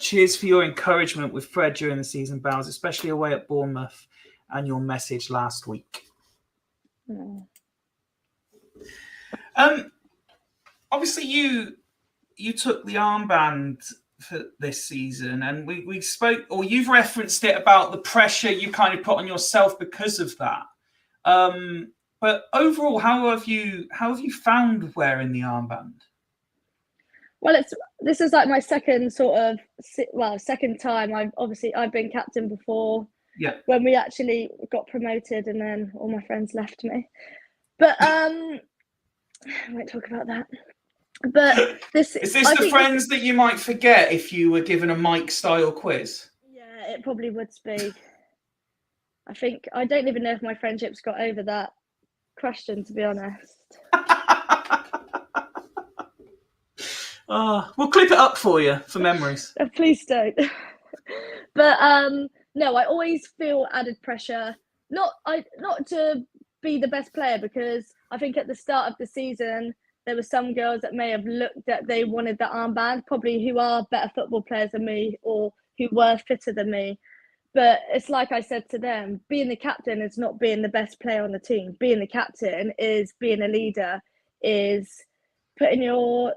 Cheers for your encouragement with Fred during the season, Bowles, especially away at Bournemouth, and your message last week. Mm. Obviously, you took the armband for this season, and we spoke, or you've referenced it about the pressure you kind of put on yourself because of that. But overall, how have you found wearing the armband? Well, this is like my second second time. I've been captain before. Yeah. When we actually got promoted, and then all my friends left me. But I won't talk about that. But is this the friends that you might forget if you were given a Mike style quiz? Yeah, it probably would be. I don't even know if my friendships got over that question, to be honest. We'll clip it up for you for memories. Please don't. But no, I always feel added pressure. Not to be the best player, because I think at the start of the season there were some girls that may have looked that they wanted the armband, probably who are better football players than me or who were fitter than me. But it's like I said to them, being the captain is not being the best player on the team. Being the captain is being a leader, is putting your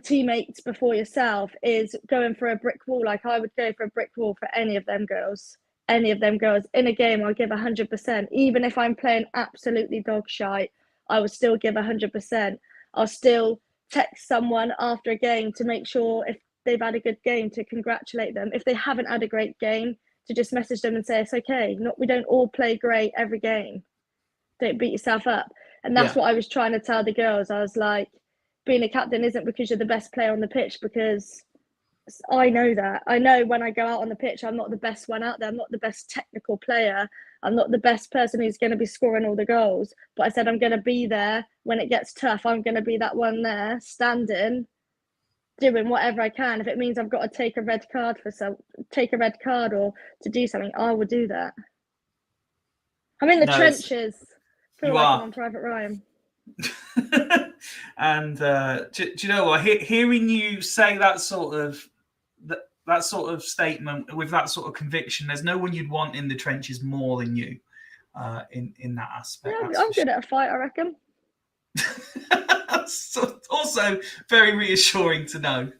teammates before yourself, is going for a brick wall. Like I would go for a brick wall for any of them girls. In a game, I'll give 100%. Even if I'm playing absolutely dog shite, I would still give 100%. I'll still text someone after a game to make sure if they've had a good game, to congratulate them. If they haven't had a great game, to just message them and say it's okay. We don't all play great every game. Don't beat yourself up. And that's what I was trying to tell the girls. I was like, being a captain isn't because you're the best player on the pitch, because I know that. I know when I go out on the pitch, I'm not the best one out there. I'm not the best technical player. I'm not the best person who's going to be scoring all the goals. But I said I'm going to be there when it gets tough. I'm going to be that one there, standing, doing whatever I can. If it means I've got to take a red card or to do something, I will do that. I'm in the trenches. Feel like I'm on Private Ryan. And do you know what? Hearing you say that sort of statement with that sort of conviction, there's no one you'd want in the trenches more than you in that aspect. Yeah, I'm good at a fight, I reckon. That's also very reassuring to know.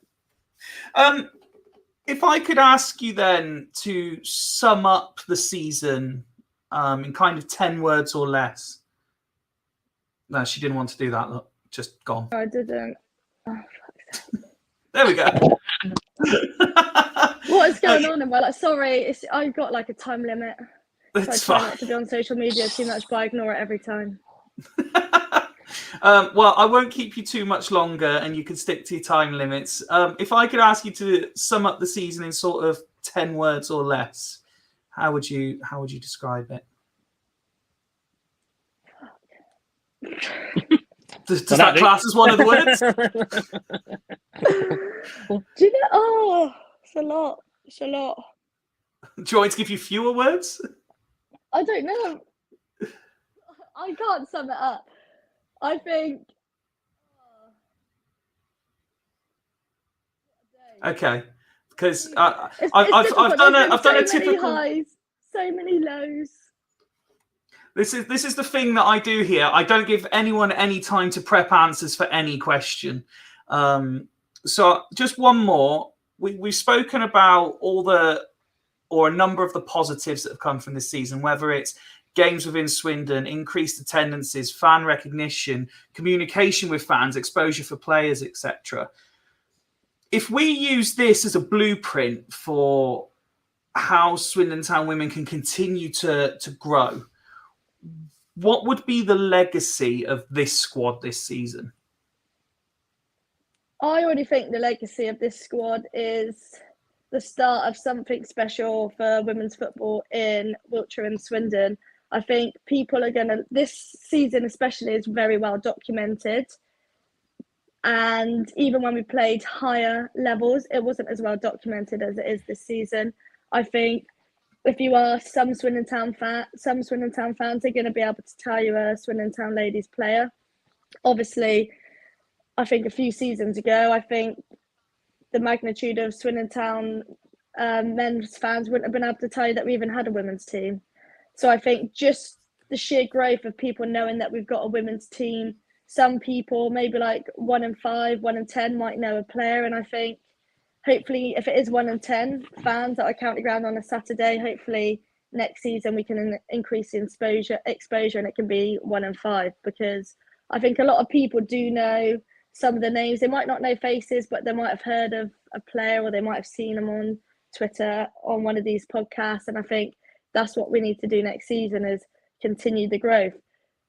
If I could ask you then to sum up the season in kind of 10 words or less. No, she didn't want to do that. Look, just gone. I didn't. Oh, fuck's sake. There we go. What is going on in my life? Sorry, I've got like a time limit. That's so I try fine. not to be on social media too much, but I ignore it every time. Well, I won't keep you too much longer, and you can stick to your time limits. If I could ask you to sum up the season in sort of 10 words or less, how would you describe it? Does that class as one of the words? Do you know? Oh, it's a lot. It's a lot. Do you want me to give you fewer words? I don't know. I can't sum it up. I think. Okay, because I've done a typical. Highs, so many lows. This is the thing that I do here. I don't give anyone any time to prep answers for any question. So just one more. We've spoken about a number of the positives that have come from this season, whether it's games within Swindon, increased attendances, fan recognition, communication with fans, exposure for players, etc. if we use this as a blueprint for how Swindon Town women can continue to grow, what would be the legacy of this squad this season? I already think the legacy of this squad is the start of something special for women's football in Wiltshire and Swindon. I think people are this season especially is very well documented. And even when we played higher levels, it wasn't as well documented as it is this season. I think if you ask some Swindon Town fans are going to be able to tell you a Swindon Town ladies player. Obviously, I think a few seasons ago, I think the magnitude of Swindon Town men's fans wouldn't have been able to tell you that we even had a women's team. So I think just the sheer growth of people knowing that we've got a women's team. Some people, maybe like 1 in 5, 1 in 10 might know a player. And I think hopefully if it is 1 in 10 fans at our county ground on a Saturday, hopefully next season we can increase the exposure and it can be 1 in 5, because I think a lot of people do know some of the names. They might not know faces, but they might have heard of a player, or they might have seen them on Twitter on one of these podcasts. And I think that's what we need to do next season, is continue the growth.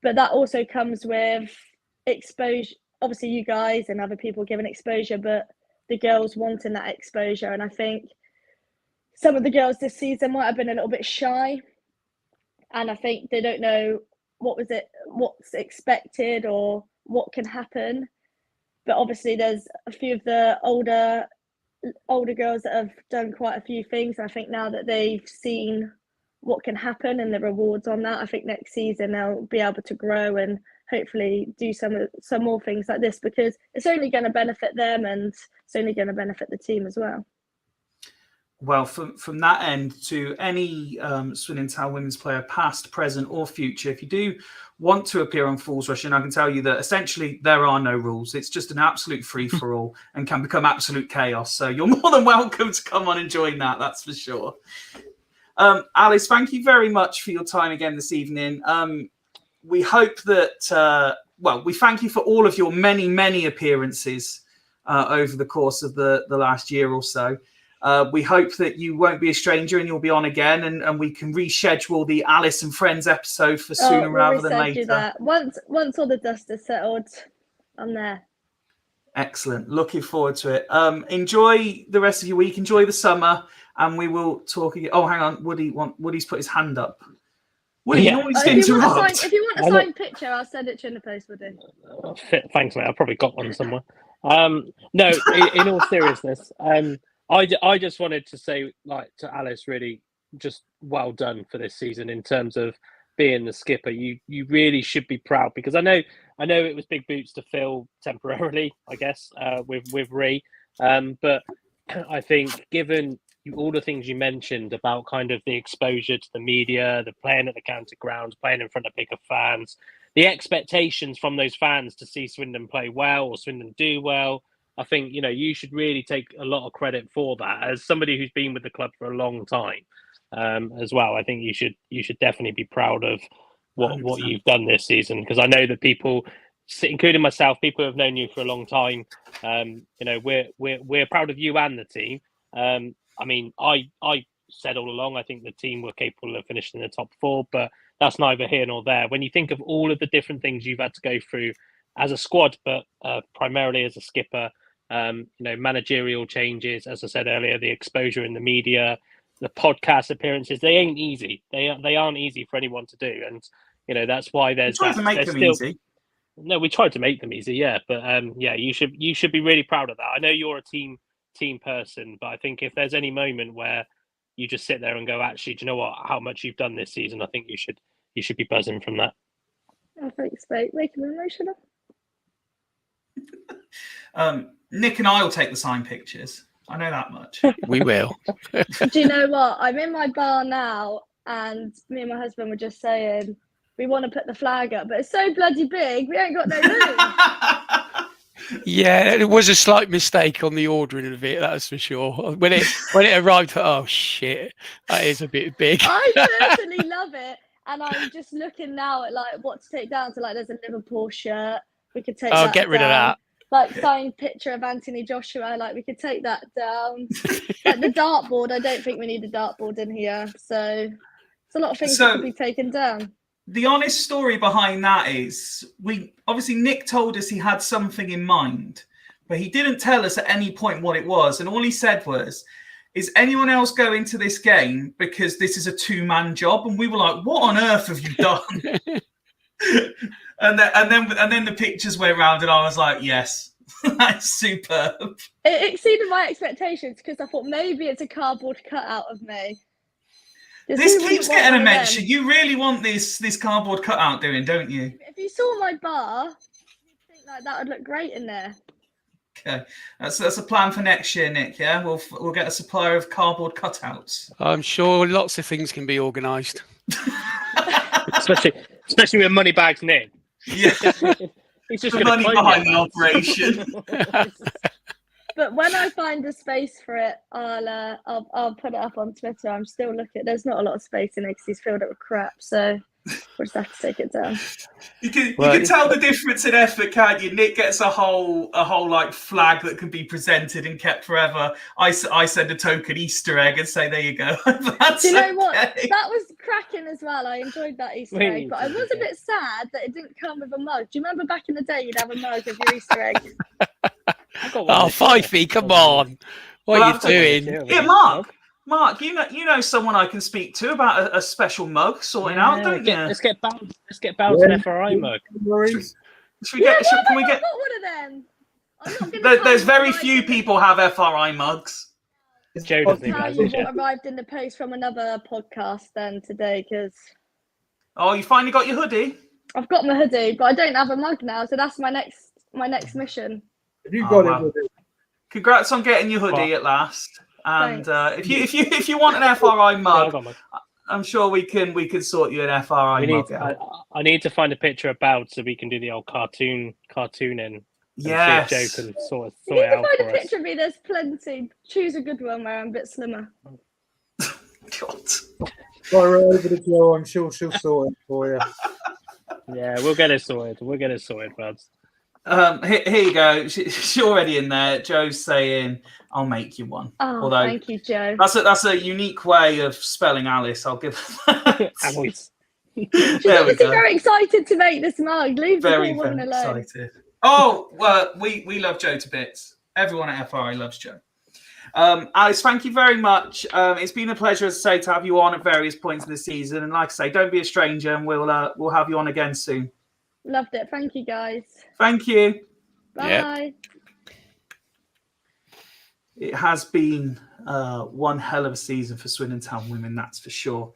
But that also comes with exposure. Obviously you guys and other people giving exposure, but the girls wanting that exposure. And I think some of the girls this season might have been a little bit shy, and I think they don't know what's expected or what can happen. But obviously there's a few of the older girls that have done quite a few things, and I think now that they've seen what can happen and the rewards on that, I think next season they'll be able to grow and hopefully do some more things like this, because it's only going to benefit them and it's only going to benefit the team as well. Well, from that end, to any Swindon Town women's player, past, present or future, if you do want to appear on Fools Rush, and I can tell you that essentially there are no rules. It's just an absolute free-for-all and can become absolute chaos. So you're more than welcome to come on and join that, that's for sure. Alice, thank you very much for your time again this evening. We hope that, we thank you for all of your many, many appearances over the course of the last year or so. We hope that you won't be a stranger and you'll be on again, and we can reschedule the Alice and Friends episode for sooner rather than later. That. Once all the dust is settled, I'm there. Excellent. Looking forward to it. Enjoy the rest of your week. Enjoy the summer, and we will talk again. Oh, hang on. Woody's put his hand up. Woody, you always interrupt. If you want a signed picture, I'll send it to you in the post, Woody. Thanks, mate. I've probably got one somewhere. No, in all seriousness, I just wanted to say, to Alice, really, just well done for this season in terms of being the skipper. You really should be proud, because I know it was big boots to fill temporarily, I guess, with Ree. But I think given all the things you mentioned about kind of the exposure to the media, the playing at the county grounds, playing in front of bigger fans, the expectations from those fans to see Swindon play well or Swindon do well, I think, you should really take a lot of credit for that as somebody who's been with the club for a long time as well. I think you should definitely be proud of what you've done this season, because I know that people, including myself, people who have known you for a long time, we're proud of you and the team. I mean, I said all along, I think the team were capable of finishing in the top 4, but that's neither here nor there. When you think of all of the different things you've had to go through as a squad, but primarily as a skipper, managerial changes, as I said earlier, the exposure in the media, the podcast appearances, they ain't easy. They aren't easy for anyone to do. And, that's why there's We tried to make them easy. No, we tried to make them easy. Yeah. But you should be really proud of that. I know you're a team person, but I think if there's any moment where you just sit there and go, actually, do you know what, how much you've done this season, I think you should be buzzing from that. Oh, thanks, mate. Making me emotional. Nick and I will take the signed pictures. I know that much. We will. Do you know what? I'm in my bar now, and me and my husband were just saying we want to put the flag up, but it's so bloody big, we ain't got no room. Yeah, it was a slight mistake on the ordering of it, that's for sure. When it arrived, oh shit, that is a bit big. I personally love it, and I'm just looking now at what to take down. So there's a Liverpool shirt. We could take. Oh, get rid of that. like signed picture of Anthony Joshua. Like we could take that down. Like the dartboard, I don't think we need a dartboard in here. So it's a lot of things that could be taken down. The honest story behind that is Nick told us he had something in mind, but he didn't tell us at any point what it was. And all he said was, is anyone else going to this game because this is a 2-man job? And we were like, what on earth have you done? and then the pictures went round and I was like, yes, that's superb. It exceeded my expectations because I thought maybe it's a cardboard cutout of me. This keeps getting a mention. You really want this cardboard cutout doing, don't you? If you saw my bar, you'd think like that would look great in there. Okay, that's a plan for next year, Nick. Yeah, we'll get a supplier of cardboard cutouts. I'm sure lots of things can be organised. especially with Moneybags Nick. Yeah, he's just the money behind the operation. But when I find a space for it, I'll put it up on Twitter. I'm still looking. There's not a lot of space in it because he's filled it with crap. So we'll just have to take it down. You can tell the difference in effort, can't you? Nick gets a whole like flag that can be presented and kept forever. I send a token Easter egg and say, there you go. Do you know what? That was cracking as well. I enjoyed that Easter egg, but I was a bit sad that it didn't come with a mug. Do you remember back in the day you'd have a mug of your Easter egg? Oh, Fifey, come on. What are you doing? Yeah, Mark, you know someone I can speak to about a special mug sorting out, don't you? Let's get Bounce an FRI mug. Can we get? I've got one of them. There's very few people have FRI mugs. Joe doesn't even have what arrived in the post from another podcast then today because. Oh, you finally got your hoodie? I've got my hoodie, but I don't have a mug now, so that's my next mission. If you got it, congrats on getting your hoodie at last. And if you want an FRI mug, I'm sure we can sort you an FRI mug out. I need to find a picture of Boud so we can do the old cartooning. Yes. See if Joe can sort you need it out to find for a picture of me. There's plenty. Choose a good one where I'm a bit slimmer. God. Go over to Joe. I'm sure she'll sort it for you. Yeah, we'll get it sorted. Buds. Here you go. She's already in there. Joe's saying, "I'll make you one." Oh, thank you, Joe. That's a unique way of spelling Alice. I'll give her that. Alice. There we go. Very excited to make this mug. Leave the very, poor woman very alone. excited. Oh, well, we love Joe to bits. Everyone at FRI loves Joe. Alice, thank you very much. It's been a pleasure, as I say, to have you on at various points in the season. And like I say, don't be a stranger, and we'll have you on again soon. Loved it. Thank you, guys. Thank you. Bye. Yep. It has been one hell of a season for Swindon Town women, that's for sure.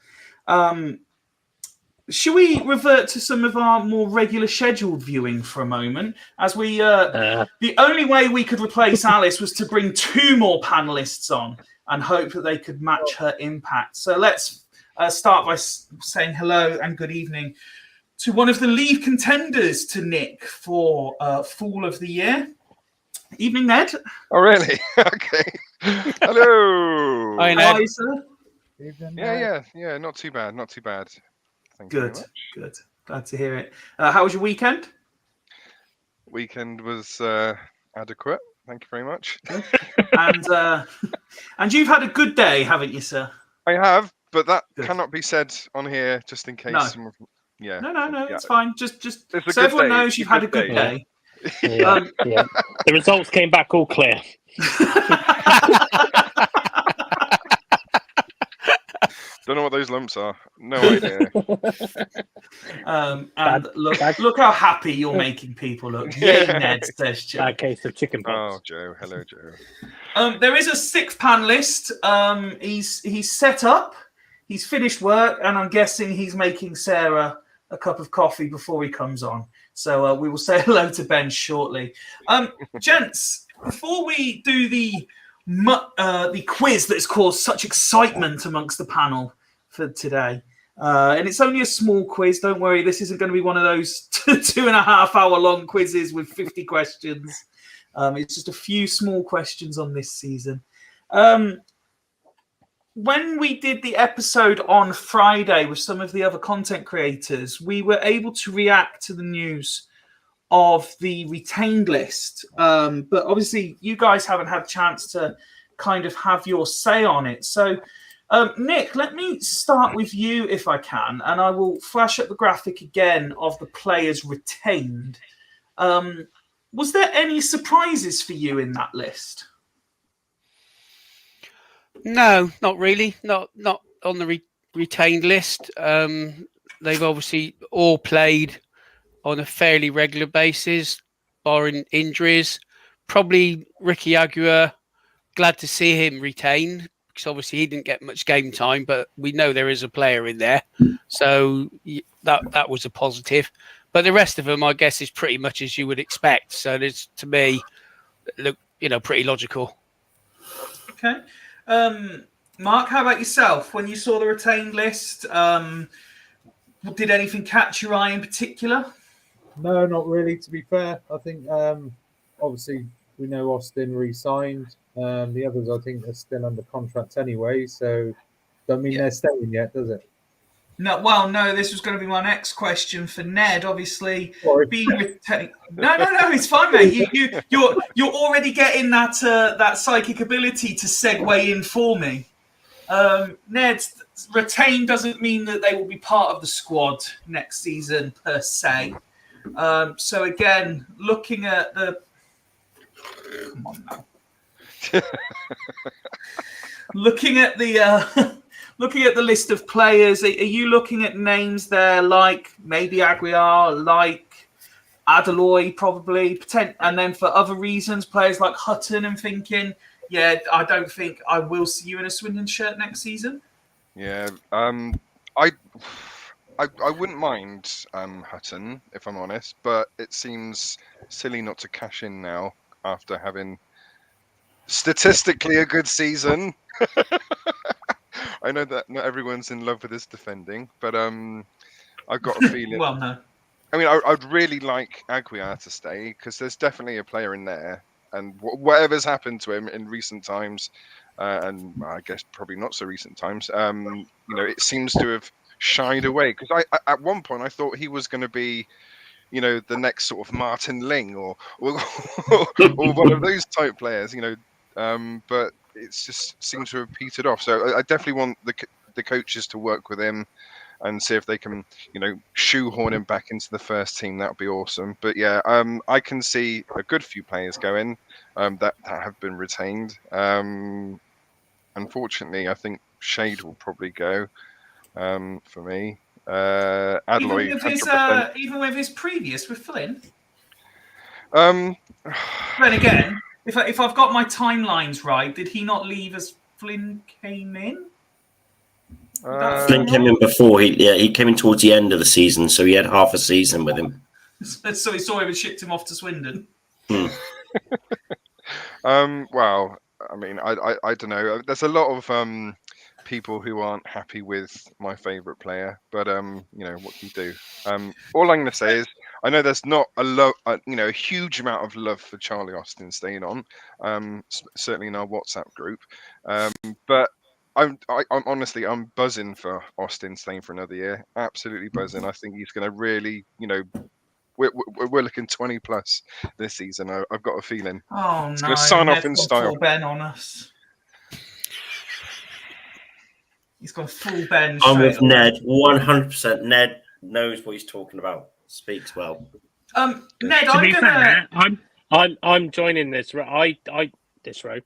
Should we revert to some of our more regular scheduled viewing for a moment? As we, the only way we could replace Alice was to bring 2 more panelists on and hope that they could match her impact. So let's start by saying hello and good evening to one of the lead contenders to Nick for Fool of the Year. Evening, Ned. Oh, really? Okay. Hello. Hi, Ned. Hi, sir. Evening, Yeah. Not too bad. Thank you very Good, much. good. Glad to hear it. How was your weekend? Weekend was adequate. Thank you very much. And you've had a good day, haven't you, sir? I have, but that Good. cannot be said on here just in case. No. Yeah. No, Yeah. it's fine. Just It's a so good everyone day. knows It's a you've had a good good day. day. Yeah. The results came back all clear. Don't know what those lumps are. No idea. And look how happy you're making people look. Yay, Ned, says Joe. Bad case of chicken Oh, pox. Joe. Hello, Joe. There is a 6th panelist. He's set up. He's finished work, and I'm guessing he's making Sarah a cup of coffee before he comes on. So we will say hello to Ben shortly. Gents, before we do the quiz that's caused such excitement amongst the panel for today, and it's only a small quiz. Don't worry, this isn't going to be one of those 2.5 hour long quizzes with 50 questions. It's just a few small questions on this season. When we did the episode on Friday with some of the other content creators, we were able to react to the news of the retained list, but obviously you guys haven't had a chance to kind of have your say on it. So, Nick, let me start with you if I can, and I will flash up the graphic again of the players retained. Was there any surprises for you in that list? No, not really. Not on the retained list. They've obviously all played on a fairly regular basis, barring injuries. Probably Ricky Aguirre, glad to see him retained, because obviously he didn't get much game time, but we know there is a player in there. So that was a positive. But the rest of them, I guess, is pretty much as you would expect. So there's, to me, look, pretty logical. Okay. Mark, how about yourself? When you saw the retained list, did anything catch your eye in particular? No, not really, to be fair. I think obviously we know Austin re-signed. The others, I think, are still under contract anyway, so don't mean they're staying yet, does it? No, well, no. This was going to be my next question for Ned. Obviously, Sorry. being retained. No, it's fine, mate. You're already getting that psychic ability to segue in for me. Ned, retained doesn't mean that they will be part of the squad next season per se. So again, looking at the. Come on now. Looking at the. Looking at the list of players, are you looking at names there like maybe Aguiar, like Adeloy, probably, and then for other reasons, players like Hutton, and thinking, yeah, I don't think I will see you in a Swindon shirt next season? Yeah, I wouldn't mind Hutton, if I'm honest, but it seems silly not to cash in now after having statistically a good season. I know that not everyone's in love with his defending, but I've got a feeling. Well, no. I mean, I'd really like Aguiar to stay, because there's definitely a player in there, and whatever's happened to him in recent times, and I guess probably not so recent times, it seems to have shied away. Because at one point I thought he was going to be, the next sort of Martin Ling or one of those type players, but it's just seems to have petered off. So I definitely want the coaches to work with him and see if they can, shoehorn him back into the first team. That would be awesome. But yeah, I can see a good few players going that have been retained. Unfortunately, I think Shade will probably go for me. Adeloy, even with his previous with Flynn. Then again, if I've got my timelines right, did he not leave as Flynn came in? Flynn came in before. He came in towards the end of the season, so he had half a season with him. So he saw him and shipped him off to Swindon. Well, I mean, I don't know. There's a lot of people who aren't happy with my favourite player, but what can you do? All I'm going to say is, I know there's not a huge amount of love for Charlie Austin staying on, certainly in our WhatsApp group, but I'm honestly, I'm buzzing for Austin staying for another year. Absolutely buzzing. I think he's going to really, we're looking 20 plus this season. I've got a feeling. Oh he's no! going to sign off in style. Full Ben on us. He's gone full Ben. I'm with Ned, 100%. Ned knows what he's talking about. Speaks well. Ned, I'm joining this. This row.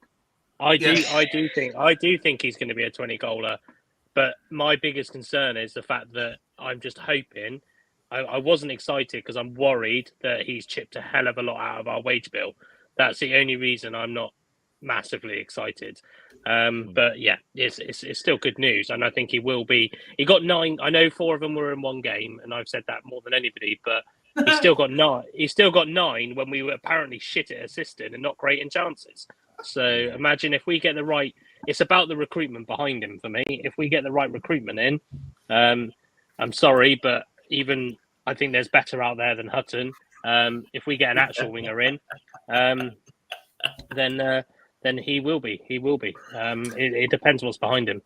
I do think he's going to be a 20 goaler, but my biggest concern is the fact that I'm just hoping. I wasn't excited because I'm worried that he's chipped a hell of a lot out of our wage bill. That's the only reason I'm not massively excited. But yeah, it's still good news, and I think he will be. He got 9. I know 4 of them were in one game, and I've said that more than anybody. But he still got 9. He still got 9 when we were apparently shit at assisting and not great in chances. So imagine if we get the right. It's about the recruitment behind him for me. If we get the right recruitment in, I'm sorry, but even I think there's better out there than Hutton. If we get an actual winger in, then he will be. He will be. It depends what's behind him.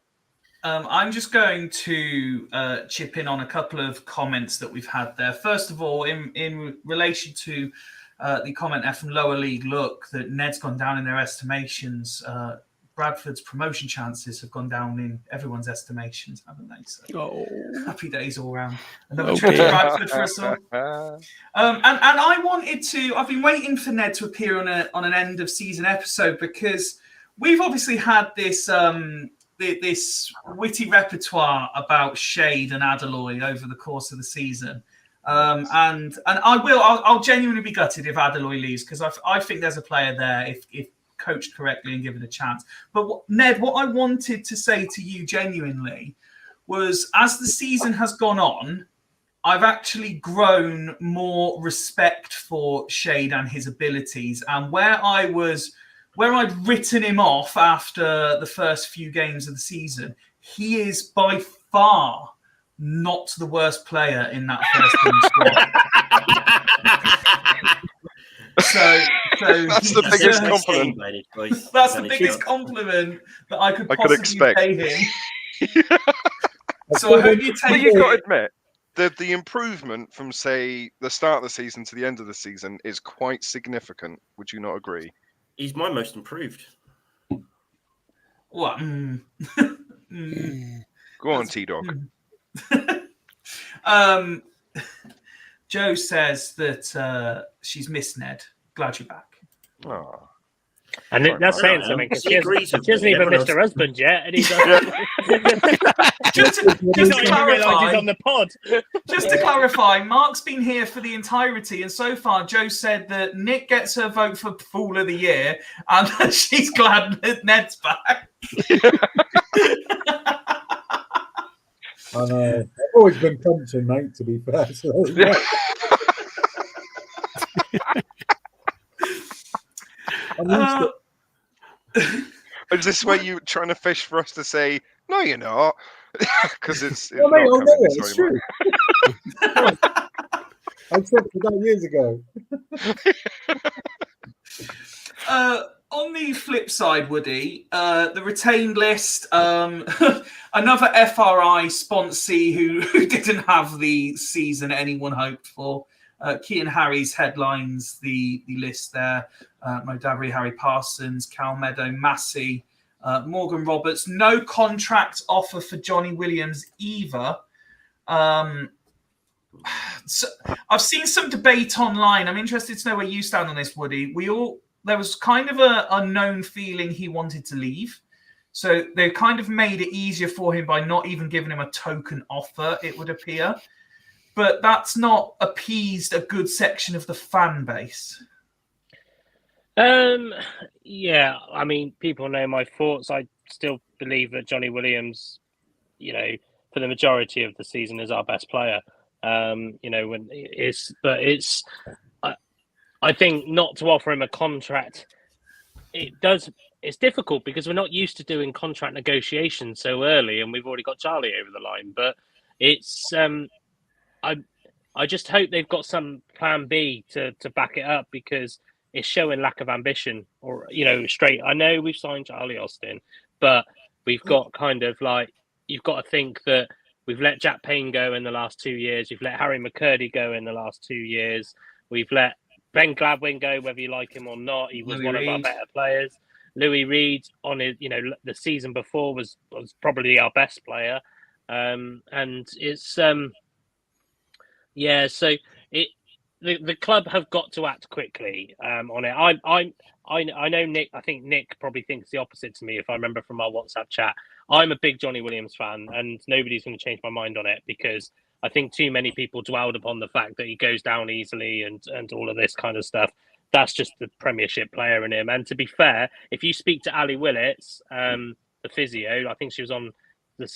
I'm just going to chip in on a couple of comments that we've had there. First of all, in relation to the comment there from Lower League, look, that Ned's gone down in their estimations. Bradford's promotion chances have gone down in everyone's estimations, haven't they? So happy days all round. Another trip to Bradford for us all. And I wanted to. I've been waiting for Ned to appear on an end of season episode because we've obviously had this this witty repertoire about Shade and Adeloy over the course of the season. And I'll genuinely be gutted if Adeloy leaves because I think there's a player there if coached correctly and given a chance. But Ned, what I wanted to say to you genuinely was, as the season has gone on, I've actually grown more respect for Shade and his abilities. And where I'd written him off after the first few games of the season, he is by far not the worst player in that first team squad. So that's the biggest compliment. That's the biggest compliment that I could possibly pay him. So I hope you take But you've got to admit, the improvement from, say, the start of the season to the end of the season is quite significant. Would you not agree? He's my most improved. What? Go on, T-Dog. Joe says that she's missed Ned. Glad you're back. Oh. And that's saying something because she hasn't even missed her husband yet, and he's just to clarify, he's on the pod. Just to clarify, Mark's been here for the entirety, and so far, Joe said that Nick gets her vote for Fool of the Year, and that she's glad that Ned's back. I know. I've always been punching, mate. To be fair, so, yeah. Is this where you trying to fish for us to say no? You're not, because it's. Well, mate, I know it's true. I said that years ago. On the flip side, Woody, the retained list, another FRI sponsee who didn't have the season anyone hoped for. Kean Harry's headlines the list there. Mo Davry, Harry Parsons, Cal Meadow, Massey, Morgan Roberts. No contract offer for Johnny Williams either. So I've seen some debate online. I'm interested to know where you stand on this, Woody. There was kind of a unknown feeling he wanted to leave. So they kind of made it easier for him by not even giving him a token offer, it would appear. But that's not appeased a good section of the fan base. Yeah, I mean, people know my thoughts. I still believe that Johnny Williams, for the majority of the season, is our best player. I think not to offer him a contract, it's difficult because we're not used to doing contract negotiations so early, and we've already got Charlie over the line. But it's I just hope they've got some plan B to back it up, because it's showing lack of ambition. Or straight. I know we've signed Charlie Austin, but we've got kind of like, you've got to think that we've let Jack Payne go in the last 2 years. We've let Harry McCurdy go in the last 2 years. We've let Ben Gladwin go, whether you like him or not. He was one of our better players. Louis Reed on his, the season before was probably our best player. And it's so the club have got to act quickly on it. I know Nick. I think Nick probably thinks the opposite to me, if I remember from our WhatsApp chat. I'm a big Johnny Williams fan, and nobody's going to change my mind on it, because I think too many people dwelled upon the fact that he goes down easily and all of this kind of stuff. That's just the Premiership player in him. And to be fair, if you speak to Ali Willits, the physio, I think she was on the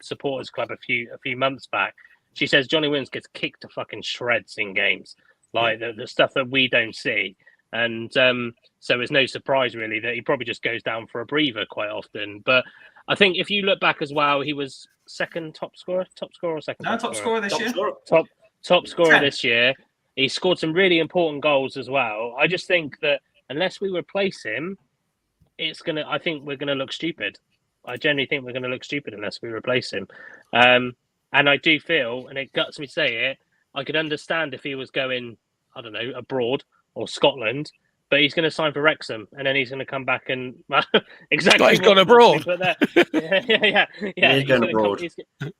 supporters club a few months back. She says Johnny Williams gets kicked to fucking shreds in games, like the stuff that we don't see. And so it's no surprise really that he probably just goes down for a breather quite often. But I think if you look back as well, he was second top scorer or second. No, top scorer this year. Top scorer this year. He scored some really important goals as well. I just think that unless we replace him, I think we're gonna look stupid. I generally think we're going to look stupid unless we replace him. And I do feel, and it guts me to say it, I could understand if he was going, I don't know, abroad or Scotland, but he's going to sign for Wrexham, and then he's going to come back and exactly. He's gone abroad. Put there. Yeah. He's going abroad.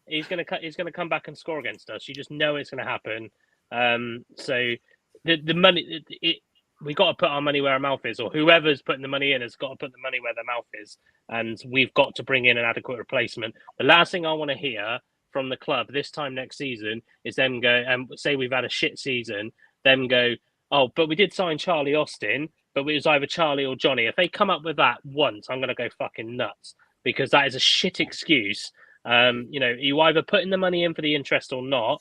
He's going to come back and score against us. You just know it's going to happen. So the money, we got to put our money where our mouth is, or whoever's putting the money in has got to put the money where their mouth is, and we've got to bring in an adequate replacement. The last thing I want to hear from the club this time next season is them go and say we've had a shit season, them go, oh, but we did sign Charlie Austin, but it was either Charlie or Johnny. If they come up with that once, I'm going to go fucking nuts, because that is a shit excuse. You either putting the money in for the interest or not.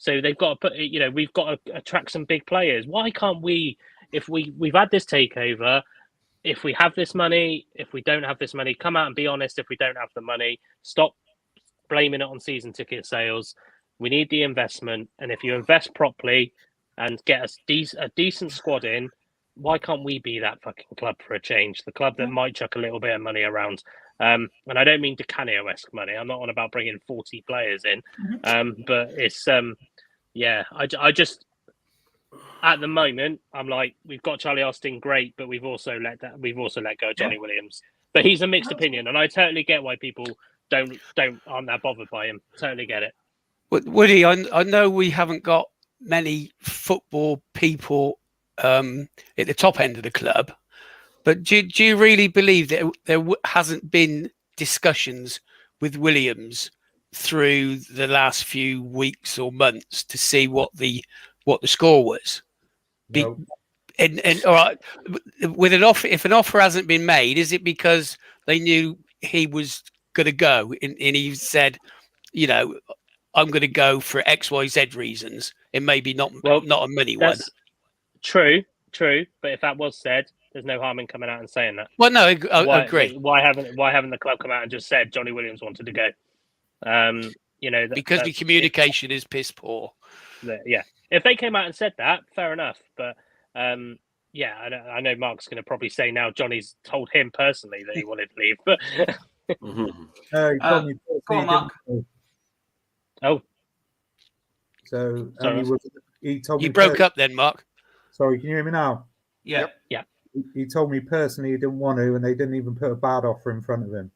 So they've got to put, we've got to attract some big players. Why can't we, if we've had this takeover, if we have this money, if we don't have this money, come out and be honest. If we don't have the money, stop blaming it on season ticket sales. We need the investment. And if you invest properly and get a decent squad in, why can't we be that fucking club for a change? The club that might chuck a little bit of money around. And I don't mean Di Canio-esque money. I'm not on about bringing 40 players in. But it's, I just, at the moment, I'm like, we've got Charlie Austin, great, but we've also let go of Johnny Williams. But he's a mixed opinion, and I totally get why people aren't that bothered by him. Totally get it. Woody, I know we haven't got many football people at the top end of the club, but do you really believe that there hasn't been discussions with Williams through the last few weeks or months to see what the score was? No. And all right, with an offer, if an offer hasn't been made, is it because they knew he was going to go and he said, I'm going to go for XYZ reasons, and maybe not a money one? True. But if that was said, there's no harm in coming out and saying that. Well, no, I agree. Why haven't the club come out and just said Johnny Williams wanted to go? Because the communication is piss poor. Yeah, if they came out and said that, fair enough. But I know Mark's going to probably say now Johnny's told him personally that he wanted to leave. But he told me go on, Mark. Oh, so he told me you broke up then, Mark. Sorry, can you hear me now? Yeah. Yeah. He told me personally he didn't want to, and they didn't even put a bad offer in front of him.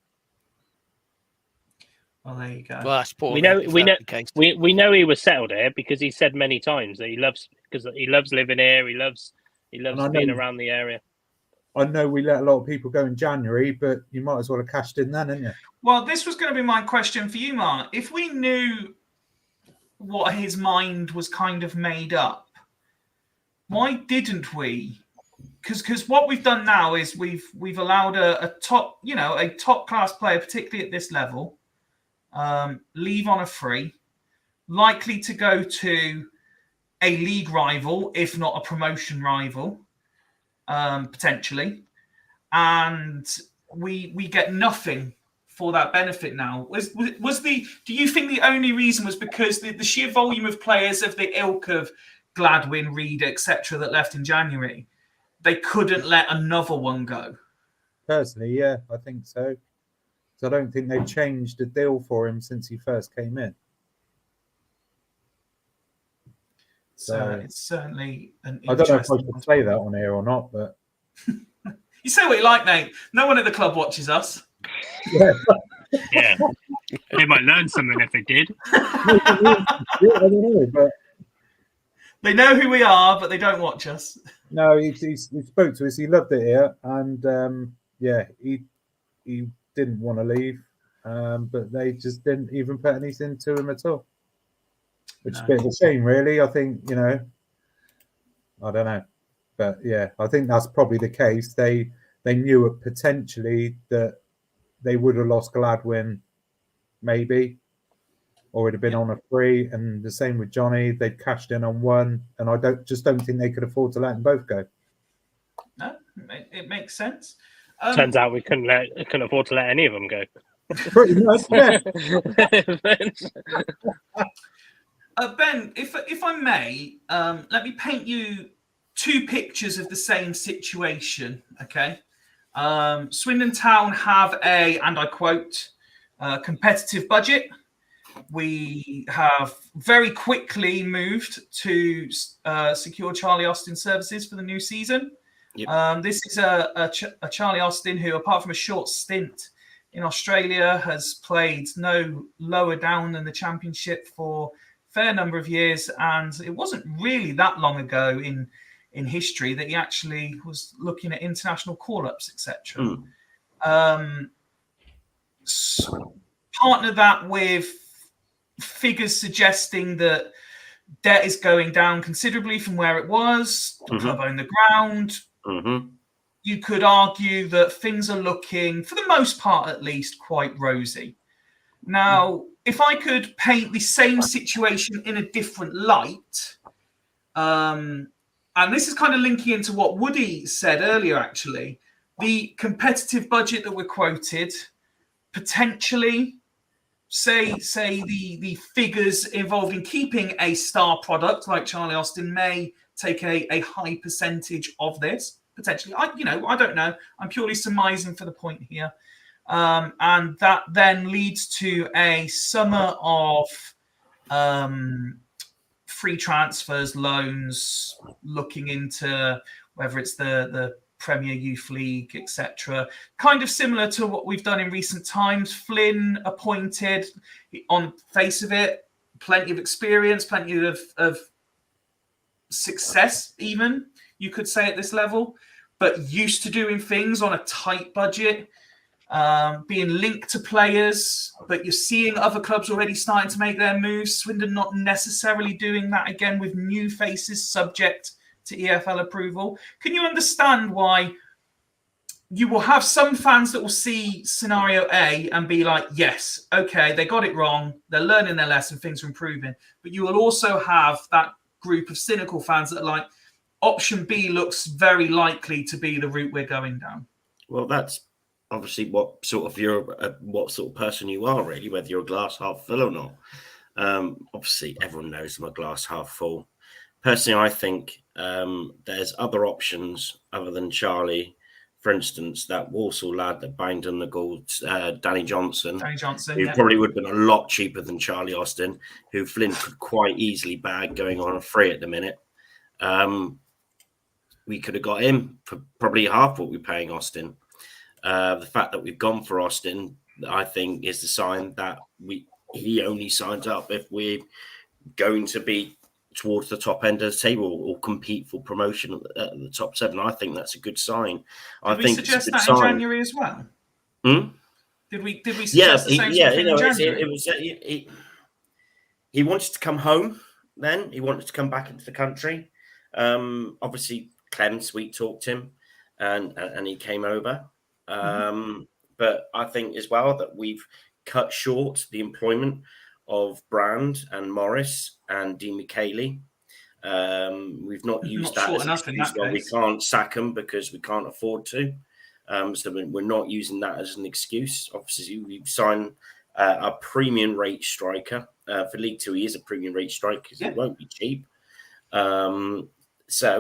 Well, there you go. Well, that's poor. We know he was settled here because he said many times that he loves living here. He loves being around the area. I know we let a lot of people go in January, but you might as well have cashed in then, didn't you? Well, this was going to be my question for you, Mark. If we knew what his mind was kind of made up, why didn't we? Because what we've done now is we've allowed a top class player, particularly at this level, leave on a free, likely to go to a league rival, if not a promotion rival, potentially, and we get nothing for that benefit now. Do you think the only reason was because the sheer volume of players of the ilk of Gladwin, Reed, etc. that left in January, they couldn't let another one go? Personally, yeah, I think so. So I don't think they've changed the deal for him since he first came in. So it's certainly an interesting... I don't know if I should say that on air or not, but... You say what you like, mate. No one at the club watches us. Yeah. Yeah. They might learn something if they did. I don't know, but... They know who we are, but they don't watch us. No, he spoke to us. He loved it here, and he didn't want to leave, but they just didn't even put anything to him at all, which is a bit of a shame, really. I think I don't know, but yeah, I think that's probably the case. They knew it potentially that they would have lost Gladwin, maybe. Or it'd have been on a free, and the same with Johnny. They cashed in on one, and I don't think they could afford to let them both go. No, it makes sense. Turns out we couldn't afford to let any of them go. Pretty much, yeah. Ben, if I may, let me paint you two pictures of the same situation. Okay, Swindon Town have and I quote, competitive budget. We have very quickly moved to secure Charlie Austin services for the new season. Yep. This is a Charlie Austin who, apart from a short stint in Australia, has played no lower down than the Championship for a fair number of years. And it wasn't really that long ago in history that he actually was looking at international call-ups, etc. Partner that with figures suggesting that debt is going down considerably from where it was, the club own the ground. You could argue that things are looking, for the most part at least, quite rosy. Now, if I could paint the same situation in a different light, and this is kind of linking into what Woody said earlier, actually, the competitive budget that we're quoted, potentially, say the figures involved in keeping a star product like Charlie Austin may take a high percentage of this, potentially. I don't know. I'm purely surmising for the point here. And that then leads to a summer of free transfers, loans, looking into whether it's the Premier Youth League, etc. Kind of similar to what we've done in recent times. Flynn appointed, on face of it, plenty of experience, plenty of success, even, you could say, at this level, but used to doing things on a tight budget, being linked to players, but you're seeing other clubs already starting to make their moves. Swindon not necessarily doing that again with new faces subject to EFL approval. Can you understand why you will have some fans that will see scenario A and be like, yes, okay, they got it wrong, they're learning their lesson, things are improving, but you will also have that group of cynical fans that are like, option B looks very likely to be the route we're going down? Well, that's obviously what sort of person you are, really, whether you're a glass half full or not. Obviously, everyone knows I'm a glass half full. Personally, I think there's other options other than Charlie. For instance, that Walsall lad that banged on the goal, Danny Johnson, who probably would have been a lot cheaper than Charlie Austin, who Flynn could quite easily bag going on a free at the minute. We could have got him for probably half what we're paying Austin. The fact that we've gone for Austin, I think, is the sign that he only signs up if we're going to be towards the top end of the table or compete for promotion at the top 7. I think that's a good sign. Did we suggest that in January as well? Did we suggest the same thing in January? He wanted to come home then. He wanted to come back into the country. Obviously, Clem sweet talked him and he came over. But I think as well that we've cut short the employment of Brand and Morris and Dean McKaylee. We've not used that as an excuse where we can't sack them because we can't afford to. So we're not using that as an excuse. Obviously, we've signed a premium rate striker. For League 2, he is a premium rate striker because it won't be cheap. So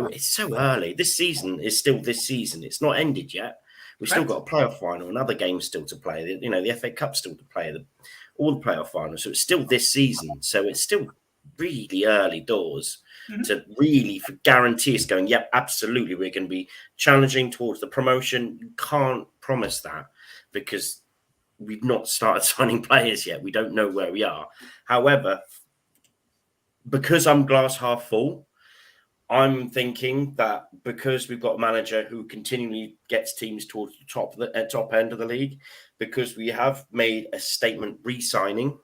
it's so early. This season is still this season. It's not ended yet. We've still got a playoff final and other games still to play. The FA Cup still to play. All the playoff finals. So it's still this season. So it's still really early doors to really guarantee us going, yep, absolutely, we're going to be challenging towards the promotion. You can't promise that because we've not started signing players yet. We don't know where we are. However, because I'm glass half full, I'm thinking that because we've got a manager who continually gets teams towards the top end of the league, because we have made a statement re-signing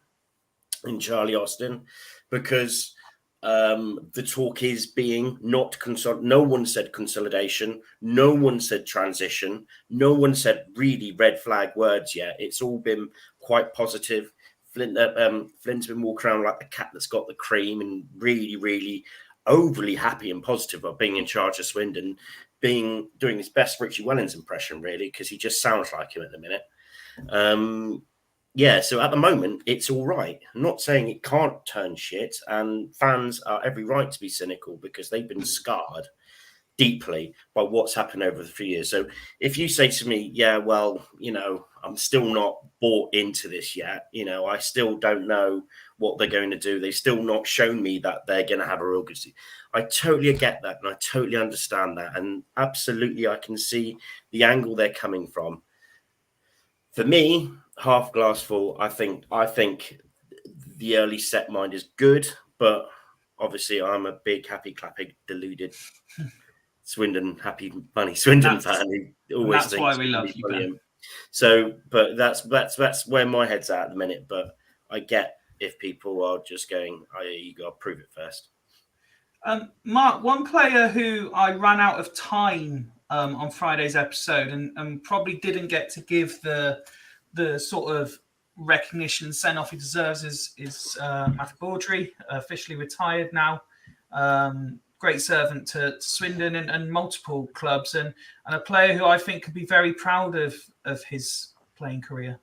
in Charlie Austin, because the talk is being not no one said consolidation, no one said transition, no one said really red flag words yet. It's all been quite positive. Flynn's been walking around like the cat that's got the cream and really, really overly happy and positive about being in charge of Swindon, doing his best Richie Wellens impression, really, because he just sounds like him at the minute. So at the moment, it's all right. I'm not saying it can't turn shit, and fans are every right to be cynical because they've been scarred. deeply by what's happened over the few years. So if you say to me, yeah, well, I'm still not bought into this yet. I still don't know what they're going to do. They've still not shown me that they're going to have a real good season. I totally get that, and I totally understand that. And absolutely, I can see the angle they're coming from. For me, half glass full, I think the early set mind is good, but obviously I'm a big, happy, clapping, deluded Swindon fan who always that's thinks why we it's love really you, brilliant. Ben. So, but that's where my head's at the minute. But I get if people are just going, "Oh, yeah, you got to prove it first." Mark, one player who I ran out of time on Friday's episode and probably didn't get to give the sort of recognition and send off he deserves is Matthew Baudry, officially retired now. Great servant to Swindon and multiple clubs, and a player who I think could be very proud of his playing career.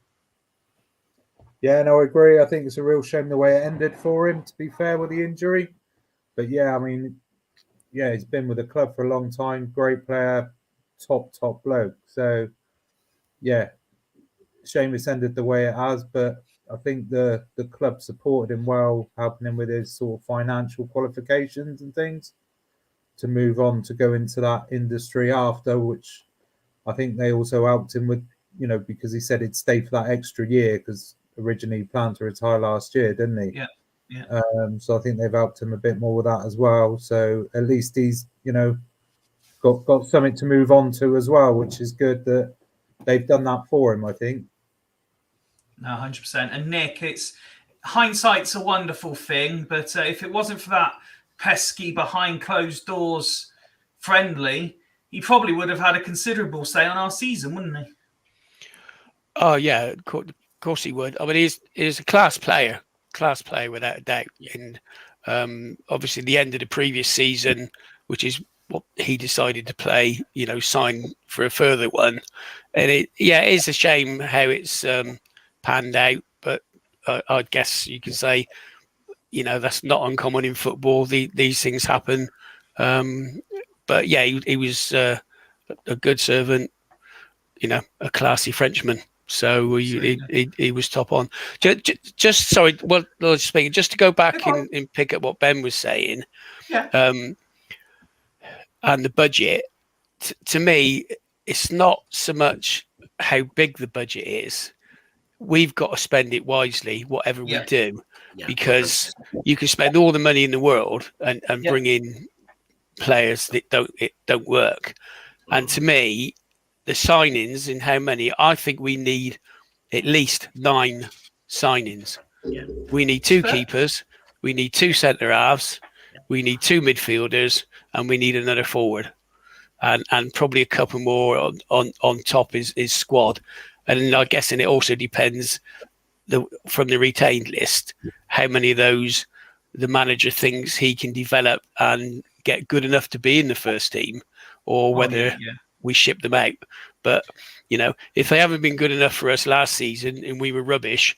Yeah, no, I agree. I think it's a real shame the way it ended for him, to be fair, with the injury. But yeah, I mean, yeah, he's been with the club for a long time. Great player, top bloke. So yeah, shame it's ended the way it has, but I think the club supported him well, helping him with his sort of financial qualifications and things to move on to go into that industry after, which I think they also helped him with, because he said he'd stay for that extra year because originally he planned to retire last year, didn't he? Yeah. So I think they've helped him a bit more with that as well. So at least he's, got something to move on to as well, which is good that they've done that for him, I think. No, 100%. And Nick, hindsight's a wonderful thing, but if it wasn't for that pesky behind closed doors friendly, he probably would have had a considerable say on our season, wouldn't he? Oh yeah, of course he would. I mean, he's a class player without a doubt. And obviously, the end of the previous season, which is what he decided to play, sign for a further one. And it is a shame how it's panned out. But I guess you can say, that's not uncommon in football. These things happen. But yeah, he was a good servant, a classy Frenchman. So he was top on. Just sorry, well, speaking, just to go back and pick up what Ben was saying. Yeah. And the budget, to me, it's not so much how big the budget is. We've got to spend it wisely, whatever we do, because you can spend all the money in the world and bring in players that don't work. And to me, the signings and how many, I think we need at least 9 signings. Yeah. We need 2 keepers, we need 2 centre halves, we need 2 midfielders, and we need another forward, and probably a couple more on top is squad. And I guess, and it also depends from the retained list how many of those the manager thinks he can develop and get good enough to be in the first team, or whether we ship them out. But if they haven't been good enough for us last season and we were rubbish,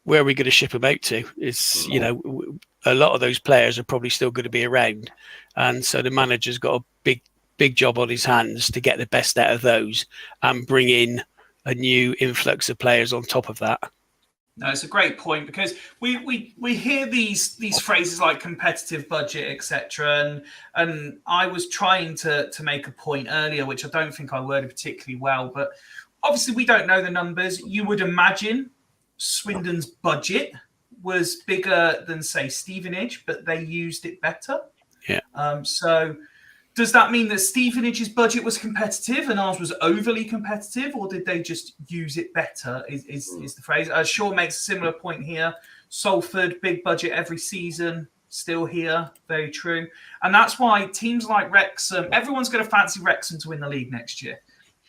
where are we going to ship them out to? It's a lot of those players are probably still going to be around, and so the manager's got a big job on his hands to get the best out of those and bring in a new influx of players on top of that. No, it's a great point, because we hear these phrases like competitive budget, etc. And I was trying to make a point earlier, which I don't think I worded particularly well, but obviously we don't know the numbers. You would imagine Swindon's budget was bigger than, say, Stevenage, but they used it better. Yeah. So does that mean that Stevenage's budget was competitive and ours was overly competitive, or did they just use it better? Is the phrase? Shaw makes a similar point here. Salford, big budget every season, still here. Very true. And that's why teams like Wrexham, everyone's going to fancy Wrexham to win the league next year.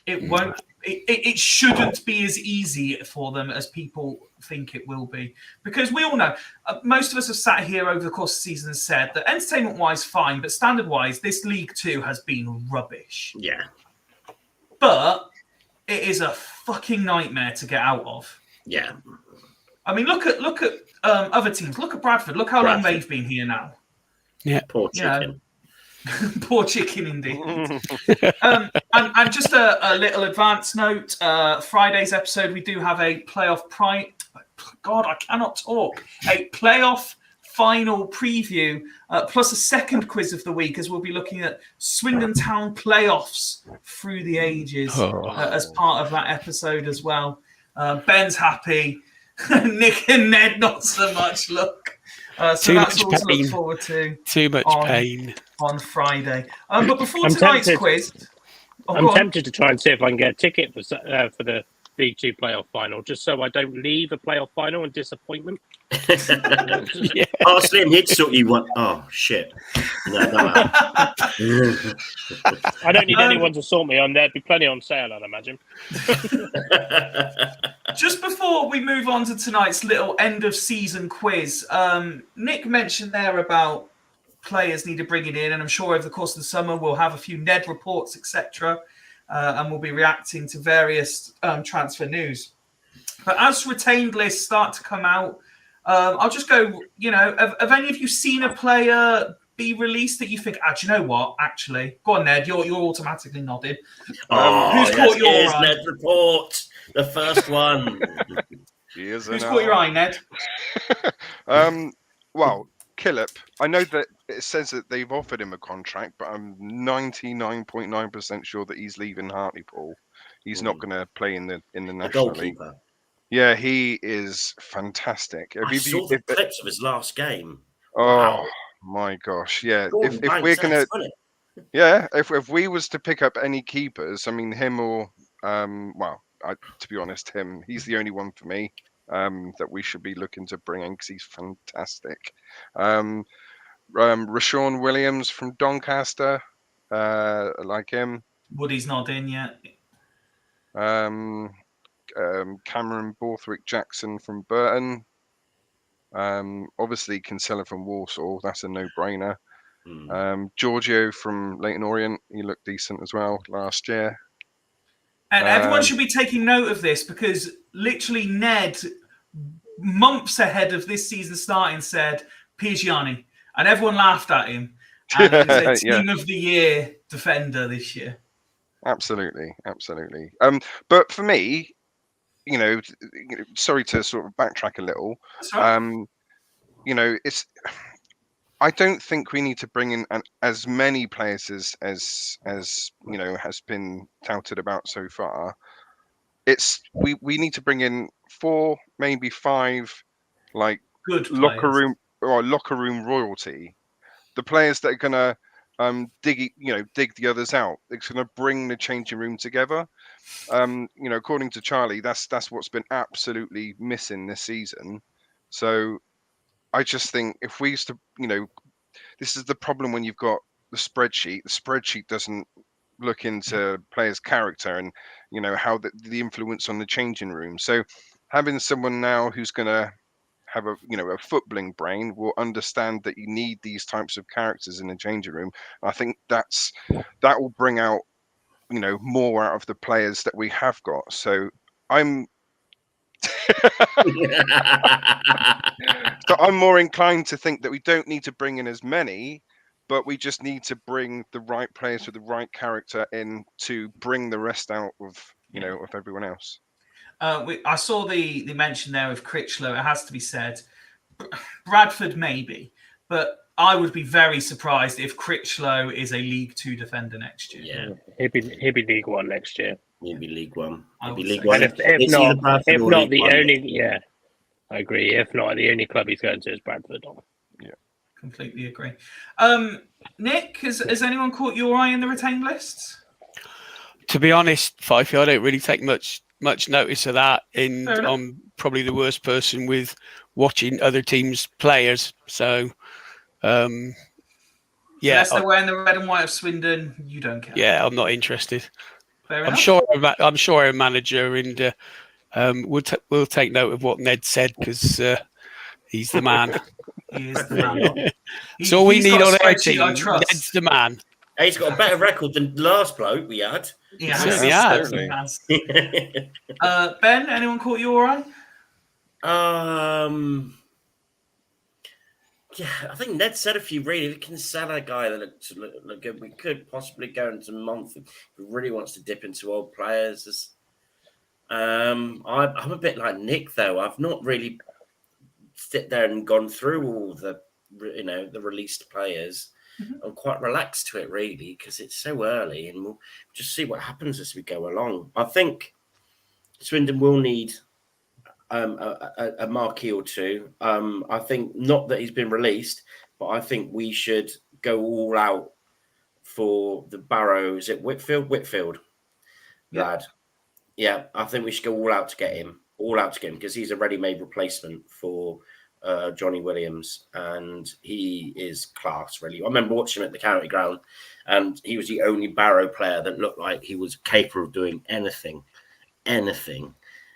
It won't. It shouldn't be as easy for them as people think it will be, because we all know, most of us have sat here over the course of the season and said that entertainment-wise, fine, but standard-wise, this League Two has been rubbish. Yeah. But it is a fucking nightmare to get out of. Yeah. I mean, look at other teams. Look at Bradford. Look how long they've been here now. Yeah. Poor chicken. Poor chicken, indeed. And just a little advance note. Friday's episode, we do have a playoff God, I cannot talk. A playoff final preview, plus a second quiz of the week, as we'll be looking at Swindon Town playoffs through the ages as part of that episode as well. Ben's happy. Nick and Ned, not so much. Look. So that's all to look forward to. Too much pain. On Friday. But before tonight's quiz... I'm tempted to try and see if I can get a ticket for the League Two playoff final, just so I don't leave a playoff final in disappointment. Yeah. Oh, Slim, he'd sort you one. Oh, shit. No. I don't need anyone to sort me on. There'd be plenty on sale, I'd imagine. Just before we move on to tonight's little end of season quiz, Nick mentioned there about players need to bring it in, and I'm sure over the course of the summer we'll have a few Ned reports, etc., and we'll be reacting to various transfer news. But as retained lists start to come out, I'll just go, have any of you seen a player be released that you think, do you know what, actually? Go on, Ned, you're automatically nodding. Who's caught your eye? Ned report, the first one. Who's caught your eye, Ned? Well, Killip, I know that it says that they've offered him a contract, but I'm 99.9% sure that he's leaving Hartlepool. He's not going to play in the National League. Yeah, he is fantastic. I saw the clips of his last game. Oh wow. My gosh, yeah. If we're gonna, if we was to pick up any keepers, I mean him or to be honest, him. He's the only one for me that we should be looking to bring in because he's fantastic. Rashawn Williams from Doncaster, like him. Woody's not in yet. Cameron Borthwick Jackson from Burton. Obviously Kinsella from Walsall, that's a no-brainer. Giorgio from Leyton Orient, he looked decent as well last year. And everyone should be taking note of this because literally Ned, months ahead of this season starting, said Pigiani, and everyone laughed at him. And he was a team of the year defender this year. Absolutely. But for me, sorry to sort of backtrack a little. It's. I don't think we need to bring in as many players as has been touted about so far. We need to bring in 4, maybe 5, like good locker room royalty. The players that are gonna dig the others out. It's gonna bring the changing room together. According to Charlie, that's what's been absolutely missing this season. So I just think if we used to, this is the problem when you've got the spreadsheet. The spreadsheet doesn't look into players' character and, how the influence on the changing room. So having someone now who's going to have a footballing brain will understand that you need these types of characters in the changing room. I think that will bring out, more out of the players that we have got. So I'm more inclined to think that we don't need to bring in as many, but we just need to bring the right players with the right character in to bring the rest out of of everyone else. I saw the mention there of Critchlow. It has to be said, Bradford maybe, but I would be very surprised if Critchlow is a League Two defender next year. Yeah, he'll be League One next year. He'll be League One. He'll be League One. One. If not the only, I agree. If not, the only club he's going to is Bradford. Yeah, completely agree. Nick, has anyone caught your eye in the retained lists? To be honest, Fifey, I don't really take much notice of that. I'm probably the worst person with watching other teams' players. So, unless they're wearing the red and white of Swindon, you don't care. Yeah, I'm not interested. Fair I'm enough. sure our manager and we'll take note of what Ned said because he's the man. He is the man. That's all we need on our team. Ned's Ned's the man. He's got a better record than the last bloke we had. He certainly has. Ben, anyone caught your eye? Yeah, I think Ned said a few really. We can sell a guy that look good. We could possibly go into a month if he really wants to dip into old players. I'm a bit like Nick though. I've not really sit there and gone through all the the released players. Mhm. I'm quite relaxed to it really because it's so early, and we'll just see what happens as we go along. I think Swindon will need a marquee or two. I think not that he's been released, but I think we should go all out for the Barrow. Is it Whitfield? Whitfield, Yeah. lad. Yeah, I think we should go all out to get him. All out to get him because he's a ready-made replacement for Johnny Williams, and he is class. Really, I remember watching him at the county ground, and he was the only Barrow player that looked like he was capable of doing anything.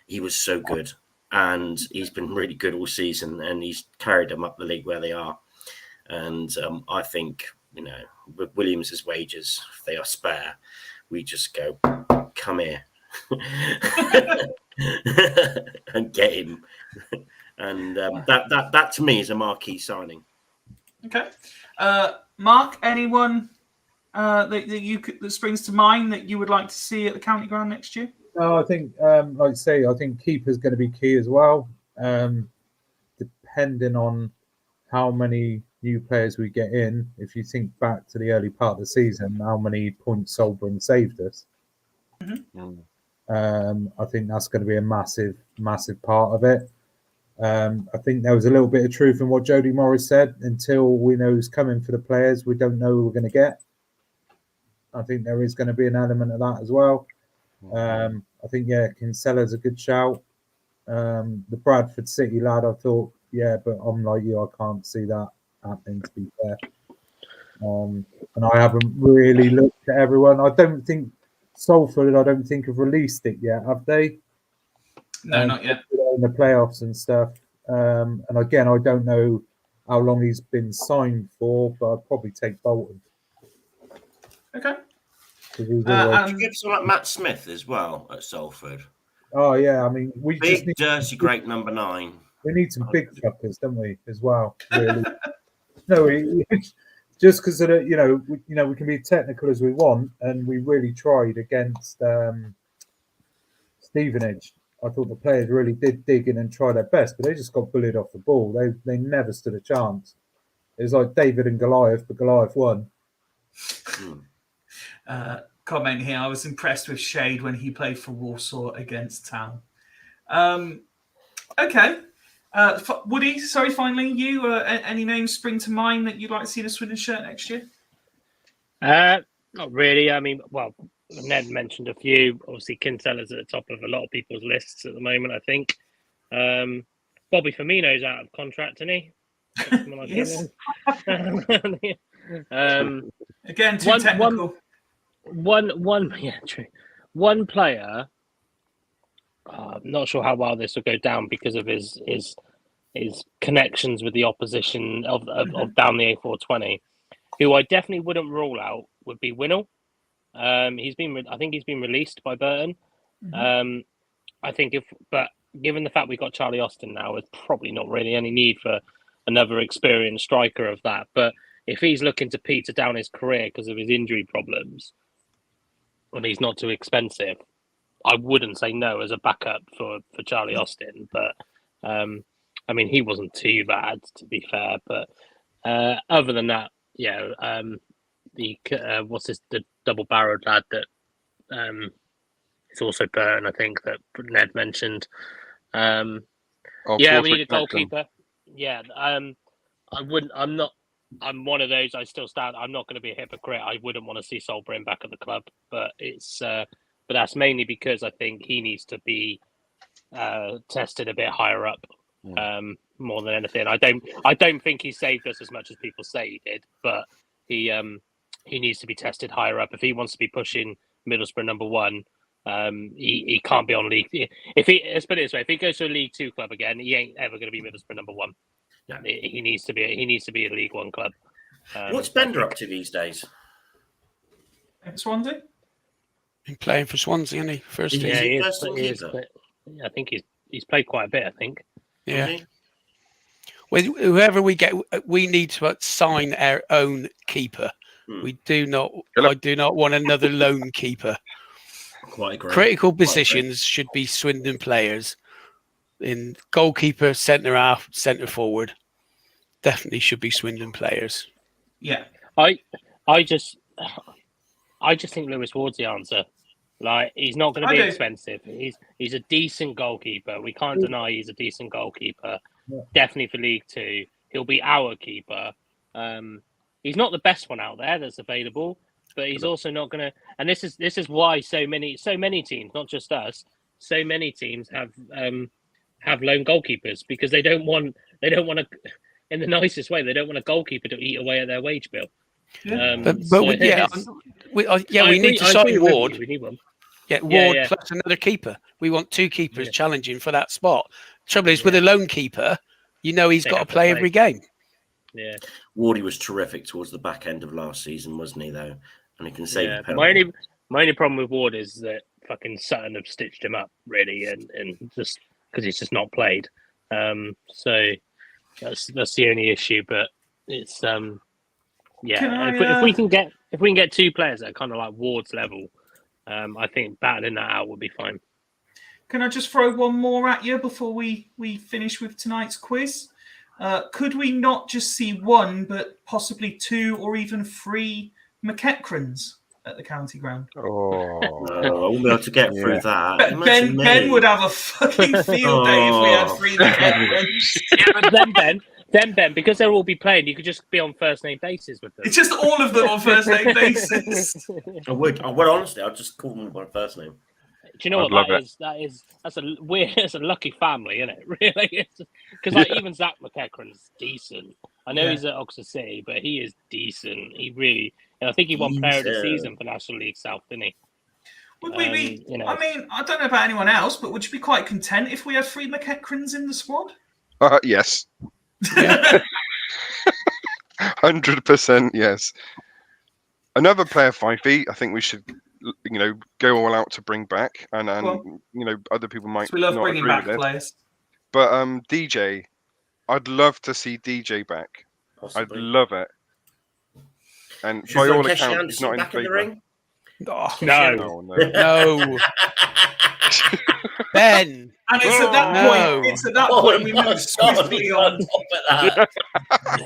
He was so good. And he's been really good all season, and he's carried them up the league where they are. And I think, with Williams's wages, if they are spare, we just go, come here and get him. And that to me is a marquee signing. Okay, Mark, anyone that springs to mind that you would like to see at the county ground next year? No, I think, like I say, I think keeper's going to be key as well. Depending on how many new players we get in, if you think back to the early part of the season, how many points Solbren saved us. Mm-hmm. I think that's going to be a massive, massive part of it. I think there was a little bit of truth in what Jody Morris said. Until we know who's coming for the players, we don't know who we're going to get. I think there is going to be an element of that as well. I think, Kinsella's a good shout. The Bradford City lad, I thought, but I'm like you, I can't see that happening, to be fair. And I haven't really looked at everyone. I don't think Salford, have released it yet, have they? No, not yet. In the playoffs and stuff. And again, I don't know how long he's been signed for, but I'd probably take Bolton. Okay. Did you give someone like Matt Smith as well at Salford? Oh yeah, I mean, we big, just need dirty, great number 9. We need some big fuckers, don't we? As well, really. No, just because of the, we can be technical as we want, and we really tried against Stevenage. I thought the players really did dig in and try their best, but they just got bullied off the ball. They never stood a chance. It was like David and Goliath, but Goliath won. Comment here. I was impressed with Shade when he played for Warsaw against Town. Okay. Woody, sorry, finally, you, any names spring to mind that you'd like to see in a Swindon shirt next year? Not really. I mean, well, Ned mentioned a few. Obviously, Kinsella's at the top of a lot of people's lists at the moment, I think. Bobby Firmino's out of contract, isn't he? Yes. Again, too technical. True. One player, I'm not sure how well this will go down because of his connections with the opposition of down the A420, who I definitely wouldn't rule out would be Winnell. I think he's been released by Burton. Mm-hmm. But given the fact we've got Charlie Austin now, there's probably not really any need for another experienced striker of that. But if he's looking to peter down his career because of his injury problems, and he's not too expensive, I wouldn't say no as a backup for Charlie Austin. But I mean, he wasn't too bad, to be fair. But other than that, the double-barreled lad that it's also Burton, I think, that Ned mentioned. We need a goalkeeper. Yeah, I wouldn't. I'm one of those. I still stand. I'm not going to be a hypocrite. I wouldn't want to see Solbren back at the club, but it's. But that's mainly because I think he needs to be tested a bit higher up, more than anything. I don't think he saved us as much as people say he did, but he needs to be tested higher up if he wants to be pushing Middlesbrough number 1. He can't be on league. Let's put it this way: if he goes to a League 2 club again, he ain't ever going to be Middlesbrough number 1. Yeah. He needs to be a League 1 club. What's Bender up to these days? Swansea. Been playing for Swansea, hasn't he? First team. Yeah, he is. I think he's played quite a bit. I think. Yeah. Whoever we get, we need to sign our own keeper. We do not. I do not want another lone keeper. Quite agree. Critical positions should be Swindon players. In goalkeeper, centre half, centre forward, definitely should be Swindon players. Yeah. I just think Lewis Ward's the answer. Like, he's not going to be expensive. He's a decent goalkeeper. We can't deny he's a decent goalkeeper. Yeah. Definitely for League Two. He'll be our keeper. He's not the best one out there that's available, but he's also not going to. And this is why so many teams, not just us, so many teams have lone goalkeepers, because they don't want to, in the nicest way, they don't want a goalkeeper to eat away at their wage bill. Yeah. We need to sign Ward. We need one. Yeah, Ward plus another keeper. We want two keepers challenging for that spot. Trouble is, with a lone keeper, he's got to play every game. Yeah, Wardy was terrific towards the back end of last season, wasn't he? Though, and he can save a my penalty. only problem with Ward is that fucking Sutton have stitched him up really, and just because he's just not played. So that's the only issue. But it's if we can get two players that are kind of like Ward's level, I think battling that out would be fine. Can I just throw one more at you before we finish with tonight's quiz? Could we not just see one, but possibly two or even three McEachrons at the county ground? Oh, I won't be able to get through that. Ben would have a fucking field day if we had three McEachrons. But then Ben, because they'll all be playing, you could just be on first name basis with them. It's just all of them on first name basis. I would honestly, I'd just call them by first name. Do you know what that is? That's a lucky family, isn't it? Really, because like even Zach McEachran's decent. I know he's at Oxford City, but he is decent. He really, I think he won Player of the Season for National League South, didn't he? Would we be? I mean, I don't know about anyone else, but would you be quite content if we had three McEachrons in the squad? Yes. 100% yes. Another player 5 feet. I think we should, go all out to bring back, and other people might. We love not bringing agree back with it. players. But DJ, I'd love to see DJ back. Possibly. I'd love it. And Should by all Keshi accounts, he's Anderson not in back in the favour. ring. Oh, No. no. Ben. And it's at that point we move swiftly on.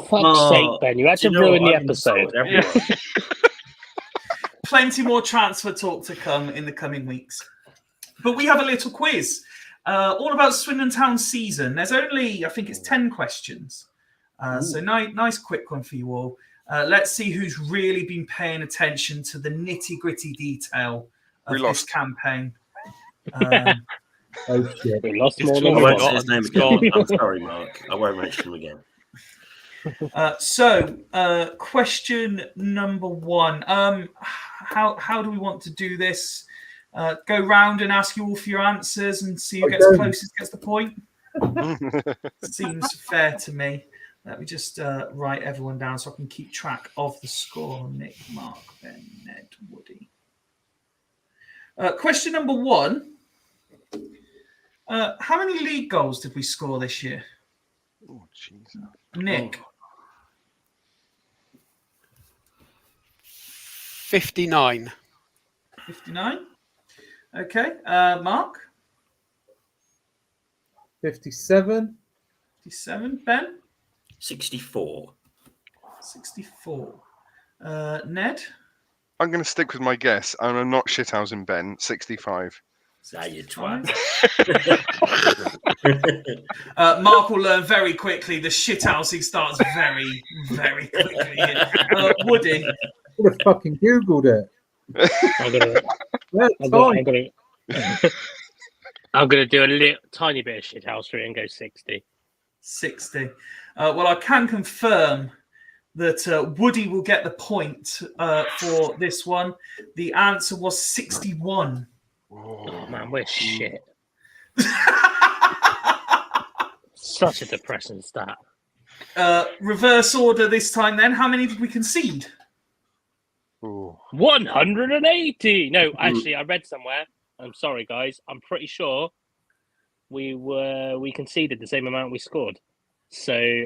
Fuck's sake, Ben! You had to ruin the episode. Plenty more transfer talk to come in the coming weeks. But we have a little quiz all about Swindon Town's season. There's only, I think it's 10 questions. So nice quick one for you all. Let's see who's really been paying attention to the nitty-gritty detail of this campaign. Oh shit! We lost more I than won't we say got. his name again. I'm sorry, Mark. I won't mention him again. Question number one. How do we want to do this? Go round and ask you all for your answers and see who gets closest gets the point? Seems fair to me. Let me just write everyone down so I can keep track of the score. Nick, Mark, Ben, Ned, Woody. Question number one. How many league goals did we score this year? Oh, Jesus. Nick. 59. 59. Okay. Mark. 57. 57. Ben. 64. 64. Ned. I'm going to stick with my guess. I'm not shithousing Ben. 65. Now you twat. Mark will learn very quickly. The shithousing starts very, very quickly. Woody. I would have fucking googled it. I'm gonna do a tiny bit of shithousery and go 60. 60. Well, I can confirm that Woody will get the point for this one. The answer was 61. Oh man, we're shit. Such a depressing stat. Reverse order this time then. How many did we concede? 180. No, actually, I read somewhere. I'm sorry, guys. I'm pretty sure we conceded the same amount we scored. So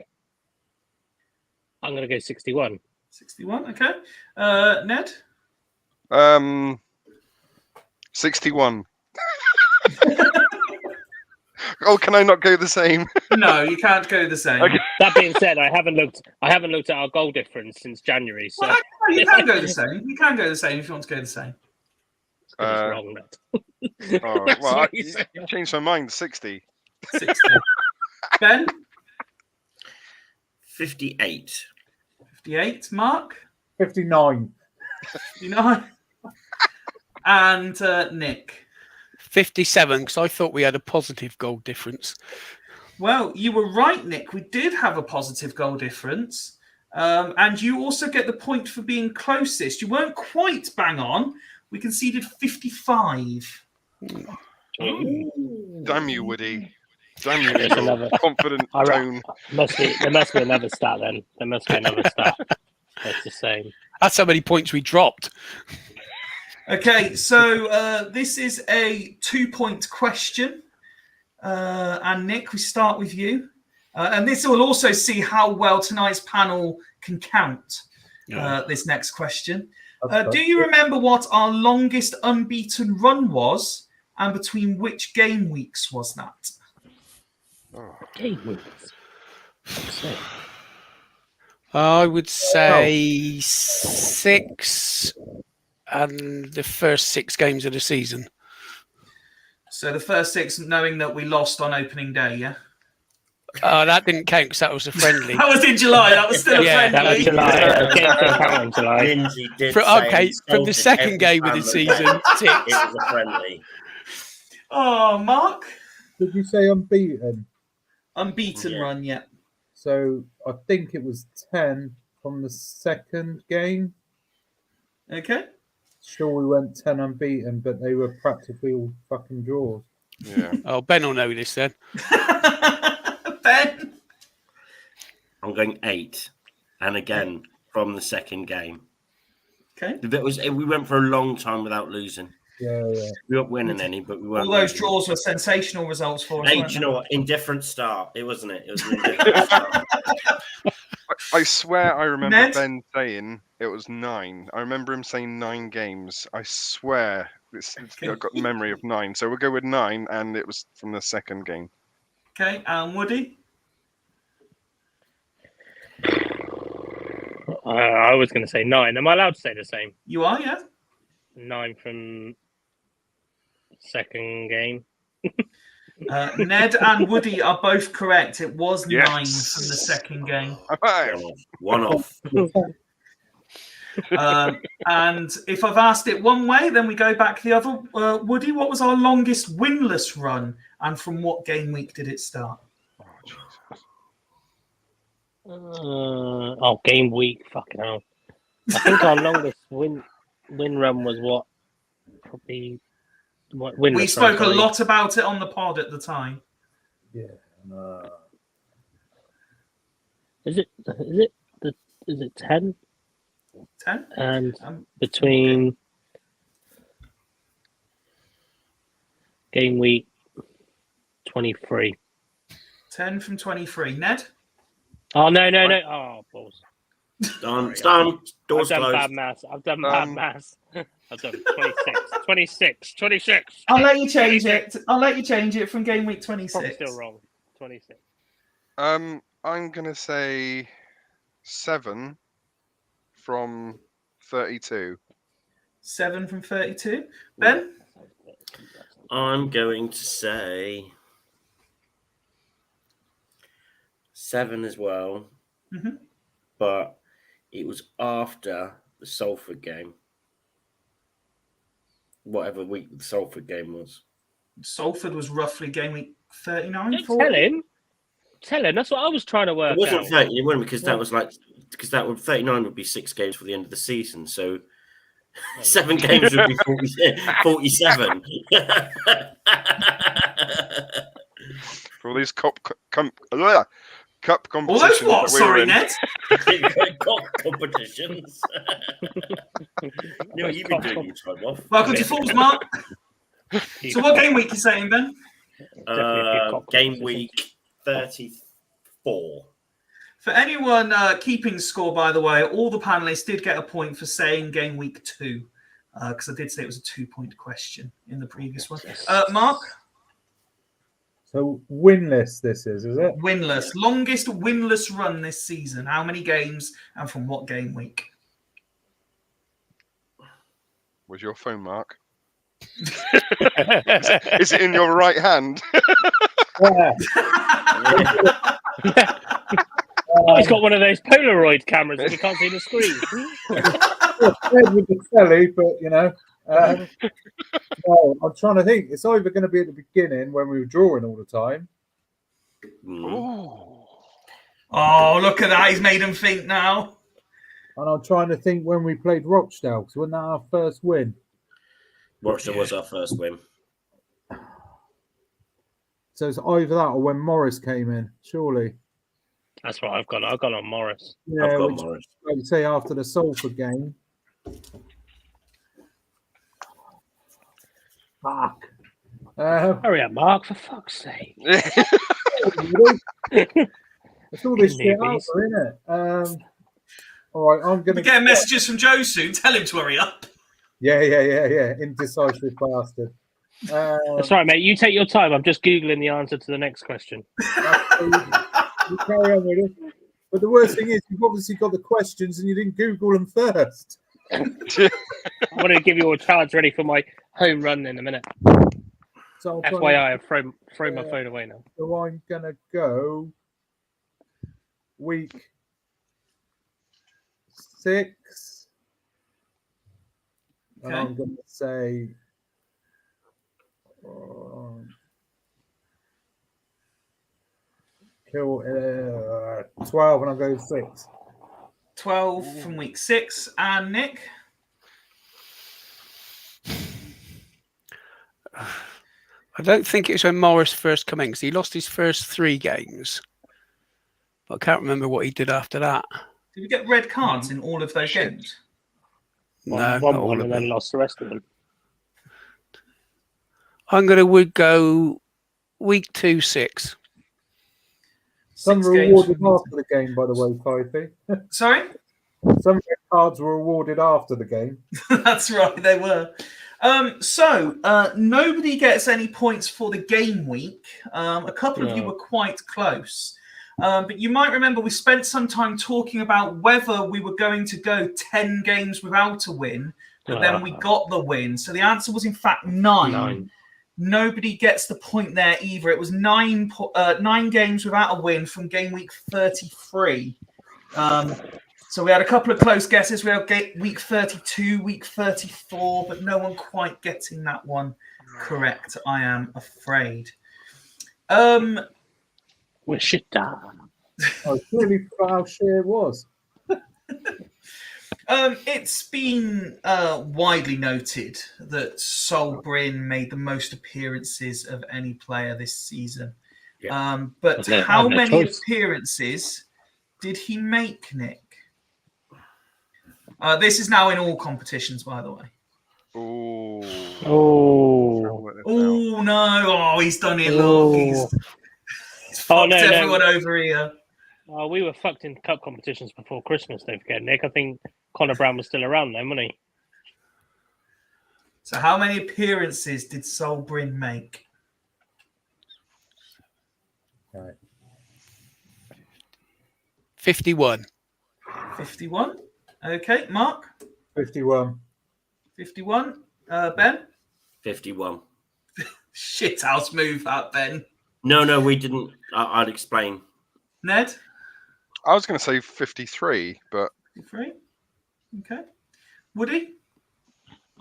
I'm going to go 61. 61. Okay. Ned. 61. Oh, can I not go the same? No, you can't go the same. Okay. That being said, I haven't looked at our goal difference since January. So Well, no, you can go the same. You can go the same if you want to go the same. it's wrong. Ned. Oh, That's well, what you you said. changed my mind. 60. 60. Ben. 58. 58. Mark. 59. 59. And Nick. 57, because I thought we had a positive goal difference. Well, you were right, Nick. We did have a positive goal difference. And you also get the point for being closest. You weren't quite bang on. We conceded 55. Damn you, Woody. Damn you, There's your another- confident All right. tone. There must be another stat then. There must be another stat. That's the same. That's how many points we dropped. Okay, so this is a 2-point question. And Nick, we start with you. And this will also see how well tonight's panel can count this next question. Do you remember what our longest unbeaten run was, and between which game weeks was that? Game weeks. I would say 6 and the first 6 games of the season. So the first 6, knowing that we lost on opening day, yeah? That didn't count because that was a friendly. That was in July. That was still a Yeah, friendly. That was July. Games don't count in July. Lindsay did Okay, say from the insulted second every game of the fan season, that 6. it was a friendly. Oh, Mark? Did you say unbeaten? Unbeaten Yeah. run, yeah. So I think it was 10 from the second game. Okay. Sure, we went 10 unbeaten, but they were practically all fucking draws. Yeah. Oh, Ben will know this then. Ben? I'm going 8. And again, from the second game. Okay. We went for a long time without losing. Yeah. We weren't winning any, but we weren't. All those losing. draws were sensational results for us. Hey, weren't do you they? know what? Indifferent start. It wasn't it? It was an indifferent start. I swear I remember Ned? Ben saying it was 9. I remember him saying 9 games. I swear. I've got the memory of 9. So we'll go with 9, and it was from the second game. Okay, Woody? I was going to say 9. Am I allowed to say the same? You are, yeah? 9 from second game. Ned and Woody are both correct. It was 9 Yes. from the second game. One off. And if I've asked it one way, then we go back the other. Woody, what was our longest winless run, and from what game week did it start? Game week. Fucking hell. I think our longest win run was what? Probably. What winless We spoke a run, lot about it on the pod at the time. Yeah. Is it 10? 10? And between game week 23. 10 from 23. Ned? Oh, no. Oh, balls. Done. Doors I've done closed. bad maths. I've done 26. 26. I'll let you change it. I'll let you change it from game week 26. Probably still wrong. 26. I'm gonna say 7 from 32. 7 from 32. Ben? I'm going to say 7 as well. Mm-hmm. But it was after the Salford game. Whatever week the Salford game was. Salford was roughly game week 39. Don't 40. tell him. That's what I was trying to work It wasn't out. 30, it wasn't, because that was like, because that would 39 would be 6 games for the end of the season. So 7 games would be 47. For all these cup competitions. All those what? that we were Sorry, in. Ned? Cock competitions. You know what you've been doing your time off? Welcome to Falls, Mark. So what game week are you saying, Ben? Game week 34. For anyone keeping score, by the way, all the panelists did get a point for saying game week 2, because I did say it was a 2-point question in the previous one. Mark? So winless this is it? Winless. Longest winless run this season. How many games and from what game week? Was your phone, Mark? Is it in your right hand? Yeah. Oh, he's got one of those Polaroid cameras that you can't see the screen. With the telly, but you know. No, I'm trying to think. It's either going to be at the beginning when we were drawing all the time. Oh, look at that. He's made him think now. And I'm trying to think when we played Rochdale, because wasn't that our first win? Rochdale was our first win. So it's either that or when Morris came in, surely. That's what I've got. I've got on Morris. Yeah, I've got which, Morris. like you say, after the Salford game. Fuck. Hurry up, Mark, for fuck's sake. It's all this shit out there, isn't it? All right, I'm going to... We're getting messages from Joe soon. Tell him to hurry up. Yeah. Indecisive bastard. That's right, mate. You take your time. I'm just Googling the answer to the next question. You carry on with it. But the worst thing is, you've obviously got the questions and you didn't Google them first. I'm going to give you a chance ready for my home run in a minute. So FYI, I've thrown my phone away now. So I'm going to go week 6. And I'm going to say... kill 12 and I'll go 6. 12 from week 6. And Nick? I don't think it's when Morris first came in, because he lost his first 3 games. But I can't remember what he did after that. Did we get red cards in all of those games? No, Won not all one of and them. then lost the rest of them. I'm going to go week 2, 6. Some 6 were games awarded from- after the game, by the way, Fyfey. Sorry? Some red cards were awarded after the game. That's right, they were. So nobody gets any points for the game week. A couple of you were quite close. But you might remember we spent some time talking about whether we were going to go 10 games without a win, but then we got the win. So the answer was, in fact, 9. Nobody gets the point there either. It was 9 games without a win from game week 33. So we had a couple of close guesses. We had week 32, week 34, but no one quite getting that one correct, I am afraid. We're shit down. I clearly forgot how shit it was. It's been widely noted that Sol Bryn made the most appearances of any player this season. Yeah. But I've how no many choice. appearances did he make, Nick? This is now in all competitions, by the way. Oh. Oh, no. Oh, he's done it. Look, he's fucked everyone over here. Oh, we were fucked in cup competitions before Christmas, don't forget, Nick. I think Connor Brown was still around then, wasn't he? So how many appearances did Sol Bryn make? Right. 51. 51. Okay, Mark? 51. 51. Ben? 51. Shit house move that, Ben. No, we didn't. I'll explain. Ned? I was going to say 53, but 53. Okay. Woody?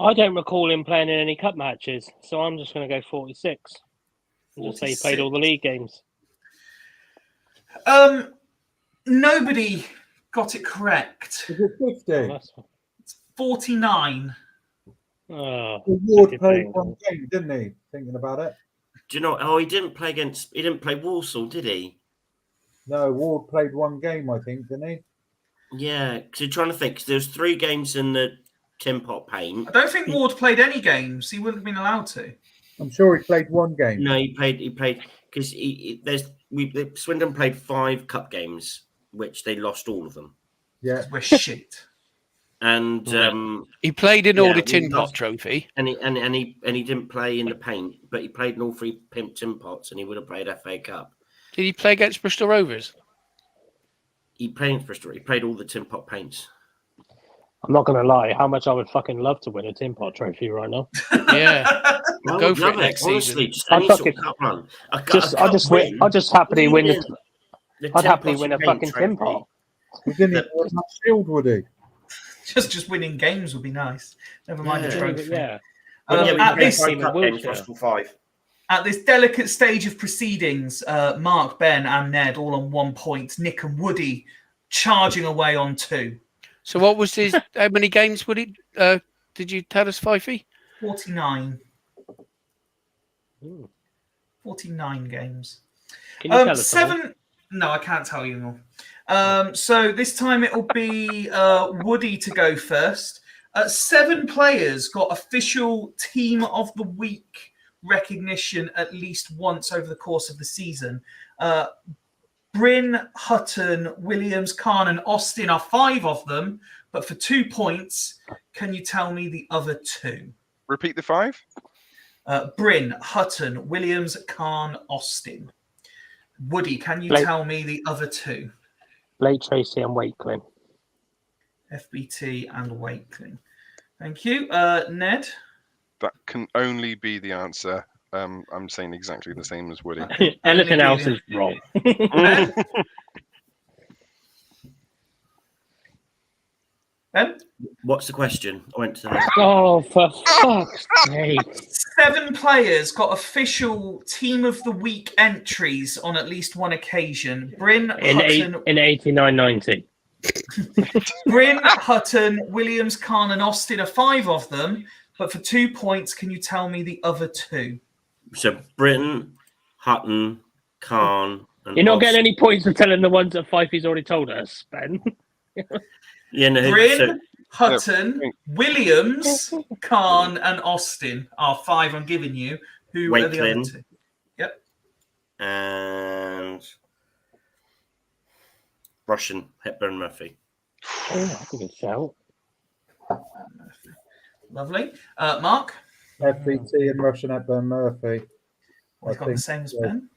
I don't recall him playing in any cup matches, so I'm just going to go 46. And just say he played all the league games. Nobody got it correct. Is it 50? That's 49. Ward played one game, didn't he? Thinking about it. Do you know? Oh, he didn't play Walsall, did he? No, Ward played one game, I think, didn't he? Yeah, because you're trying to think. 'Cause there's 3 games in the tin pot paint. I don't think Ward played any games. He wouldn't have been allowed to. I'm sure he played one game. No, he played because Swindon played 5 cup games which they lost all of them. Yeah. We're shit. And He played in all the we Tin Pot lost- Trophy. and he didn't play in the paint, but he played in all 3 tin pots, and he would have played FA Cup. Did he play against Bristol Rovers? He played in Bristol. He played all the tin pot paints. I'm not going to lie. How much I would fucking love to win a Tin Pot trophy right now. Yeah. I Go would for it love next honestly, season. just I'd any sort fucking- of cup run. I'll just happily win. I'd happily win a fucking Tin Pot. He didn't even have that shield, would he? Just winning games would be nice. Never mind the Yeah. trophy. Yeah. At this cup games cost them 5. At this delicate stage of proceedings, Mark, Ben, and Ned all on 1 point. Nick and Woody charging away on 2. So what was his? How many games would he? Did you tell us, Fifey? 49. Ooh. 49 games. Can you tell us 7. No, I can't tell you more. So this time it will be Woody to go first. 7 players got official Team of the Week recognition at least once over the course of the season. Bryn, Hutton, Williams, Khan, and Austin are 5 of them. But for 2 points, can you tell me the other 2? Repeat the 5. Bryn, Hutton, Williams, Khan, Austin. Woody, can you Blake. tell me the other 2? Blake Tracy and Wakeling. FBT and Wakeling. Thank you. Ned? That can only be the answer. I'm saying exactly the same as Woody. Anything else is wrong. Ben? What's the question? I went to the... Oh, for fuck's sake. 7 players got official Team of the Week entries on at least one occasion. Bryn, In Hutton, 89-90. Bryn, Hutton, Williams, Khan, and Austin are 5 of them. But for 2 points, can you tell me the other 2? So Britain, Hutton, Khan, and You're not Austin. getting any points for telling the ones that Fifey's already told us, Ben. Yeah, no, Bryn, so Hutton, Williams, Khan, and Austin are 5 I'm giving you. Who are the other Wakeling. 2? Yep. and Russian Hepburn Murphy. Oh, that's a good shout. Lovely. Mark? FBT and Russian Hepburn Murphy. We've got the same as yeah. Ben.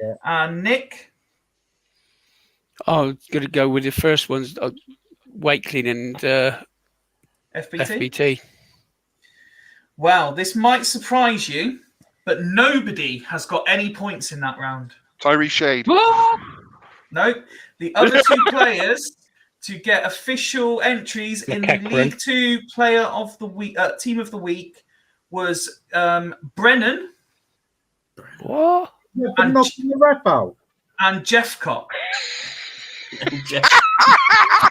Yeah. And Nick? Oh, I'm going to go with the first ones, Wakeling and FBT? FBT. Well, this might surprise you, but nobody has got any points in that round. Tyree Shade. No, the other 2 players to get official entries in the McEachran. League 2 Player of the Week, Team of the Week was Brennan What? Yeah, but knocking the ref out. and Jeff Cock.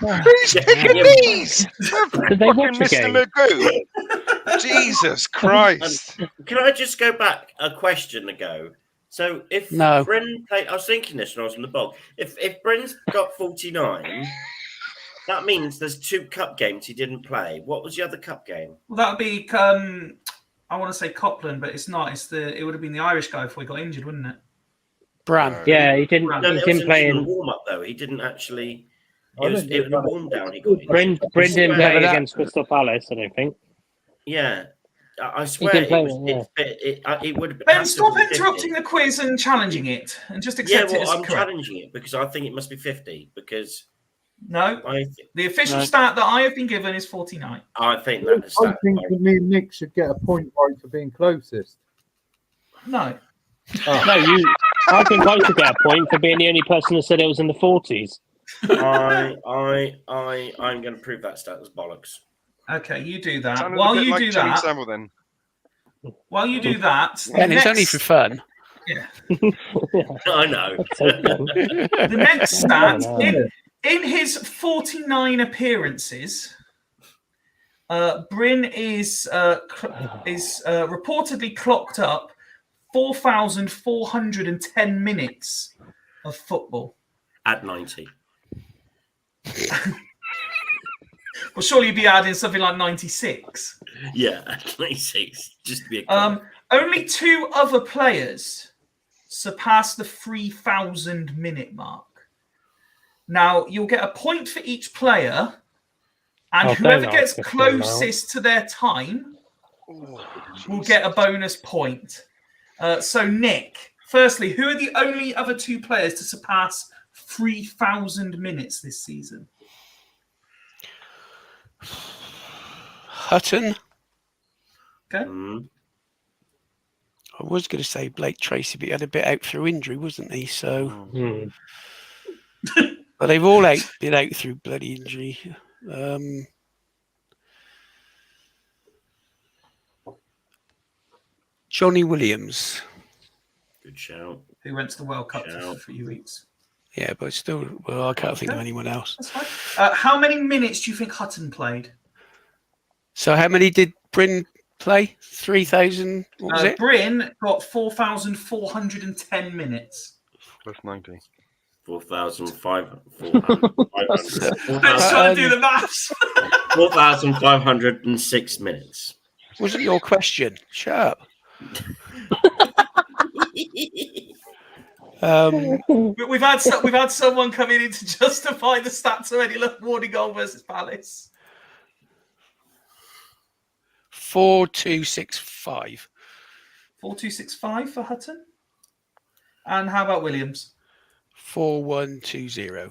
Who's picking these? Did they watch the Fucking game? Mr. Magoo. Jesus Christ. Can I just go back a question ago? So if No. Bryn played, I was thinking this when I was in the bog. If Bryn's got 49, that means there's 2 cup games he didn't play. What was the other cup game? Well, that would be, I want to say Copland, but it's not. It would have been the Irish guy before he got injured, wouldn't it? Bran. Yeah, he didn't. No, No, He it was didn't play in the in. warm up though. He didn't actually. I It was didn't a know warm down. He got injured. Bryn didn't Yeah, play but that- against Crystal Palace, I don't think. Yeah, I swear didn't it, play was, them, it would have been. Ben, stop interrupting the quiz and challenging it, and just Yeah, accept it well, as I'm correct. challenging it because I think it must be 50 because No, I the official No. stat that I have been given is 49. think that is I that. think that me and Nick should get a point right for being closest. No. Oh. No, I think I should get a point for being the only person that said it was in the 40s. I'm going to prove that stat as bollocks. Okay, you do that. Sounded a While bit you like do Jimmy that, Savile then. while you do that, And it's only for fun. I know. the next stat Oh, no. in his 49 appearances, Bryn is reportedly clocked up 4,410 minutes of football. At 90. Well, surely you'd be adding something like 96. Yeah, at 96. Just to be a Only 2 other players surpassed the 3,000 minute mark. Now, you'll get a point for each player, and Oh, whoever don't gets ask us for closest to their time Oh, will jeez. get a bonus point. So, Nick, firstly, who are the only other two players to surpass 3,000 minutes this season? Hutton. Okay. Mm. I was going to say Blake Tracy, but he had a bit out through injury, wasn't he? So, Mm. but they've all been out through bloody injury. Johnny Williams. Good shout. Who went to the World Cup for Shout. 3 weeks? Yeah, but still, well, I can't think of Okay. anyone else. That's fine. How many minutes do you think Hutton played? So, how many did Bryn play? 3,000. What was it? Bryn got 4,410 minutes. Plus 90. 4,500. Let's try and do the maths. 4,506 minutes. Wasn't your question? Shut up. We've had someone coming in to justify the stats already. Look, Wardy goal versus Palace. 4,265. 4,265 for Hutton. And how about Williams? 4,120.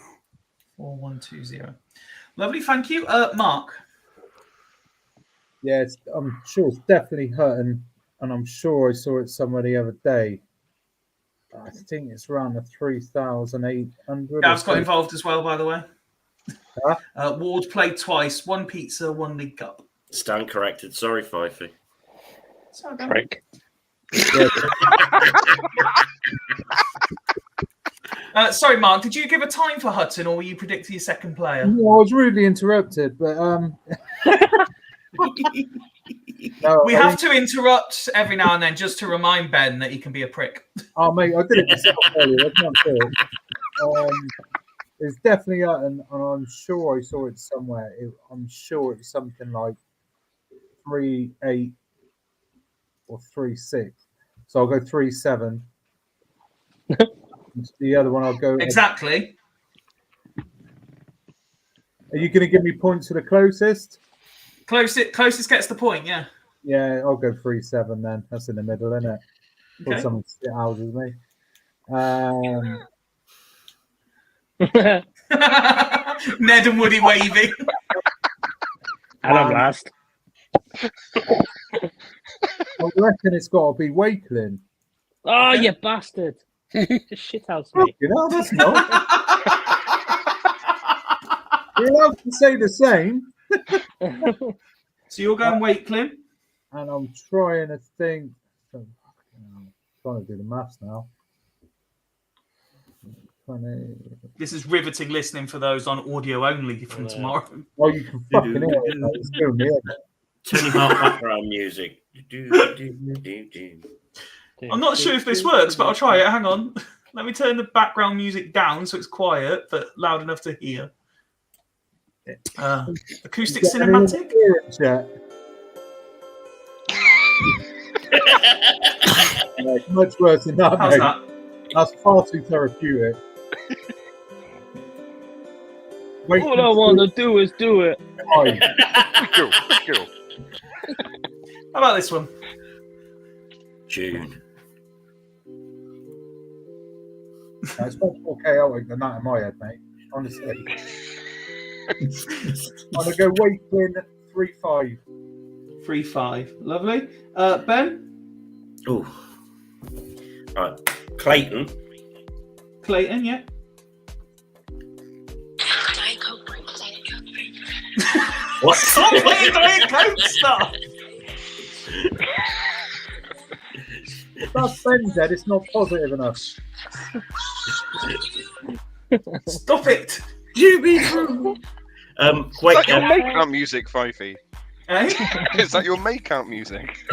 4,120. Lovely, thank you. Mark. Yeah, I'm sure it's definitely Hutton, and I'm sure I saw it somewhere the other day. I think it's around the 3,800. Gav's got involved as well, by the way. Huh? Ward played twice. 1 pizza, 1 League Cup. Stand corrected. Sorry, Fifey. Sorry, Dan. Prick. Sorry, Mark, did you give a time for Hutton, or were you predicting your second player? No, I was rudely interrupted, but no, We have to interrupt every now and then just to remind Ben that he can be a prick. Oh, mate, I did it myself earlier. I can't do it. It's definitely Hutton, and I'm sure I saw it somewhere. I'm sure it's something like 3.8 or 3.6. So I'll go 3.7. The other one I'll go Exactly. Are you going to give me points for the closest? Closest gets the point, yeah. Yeah, I'll go 3.7 then. That's in the middle, isn't it? Or Okay. someone sit houses me. Ned and Woody waving. And I'm last. I reckon it's got to be Wakeling. Oh, you bastard. Just shithouse me. You know, that's not. You're allowed to say the same. So you're going Wakeling? And I'm trying to think. I'm trying to do the maths now. 20. This is riveting listening for those on audio only from tomorrow. Oh, you can fucking hear it. Mate. It's doing me in. Tony Hawk background music. I'm not sure if this works, but I'll try it. Hang on. Let me turn the background music down so it's quiet, but loud enough to hear. Acoustic Is there any cinematic? interference yet? Yeah, it's much worse than that, How's mate. that? That's far too therapeutic. Wait, All I want to do is do it. fine. Cool. How about this one? June. It's much more chaotic than that in my head, mate. Honestly. I'm going to go Wakeling 3.5. 3-5. Lovely. Ben? Oh. Right. Clayton. Clayton, yeah. What? Stop playing Diet Coke stuff! That's Ben said it's not positive enough. Stop it! You be true. Is Wait. that your make-out music, Fifey? Eh? Is that your make-out music?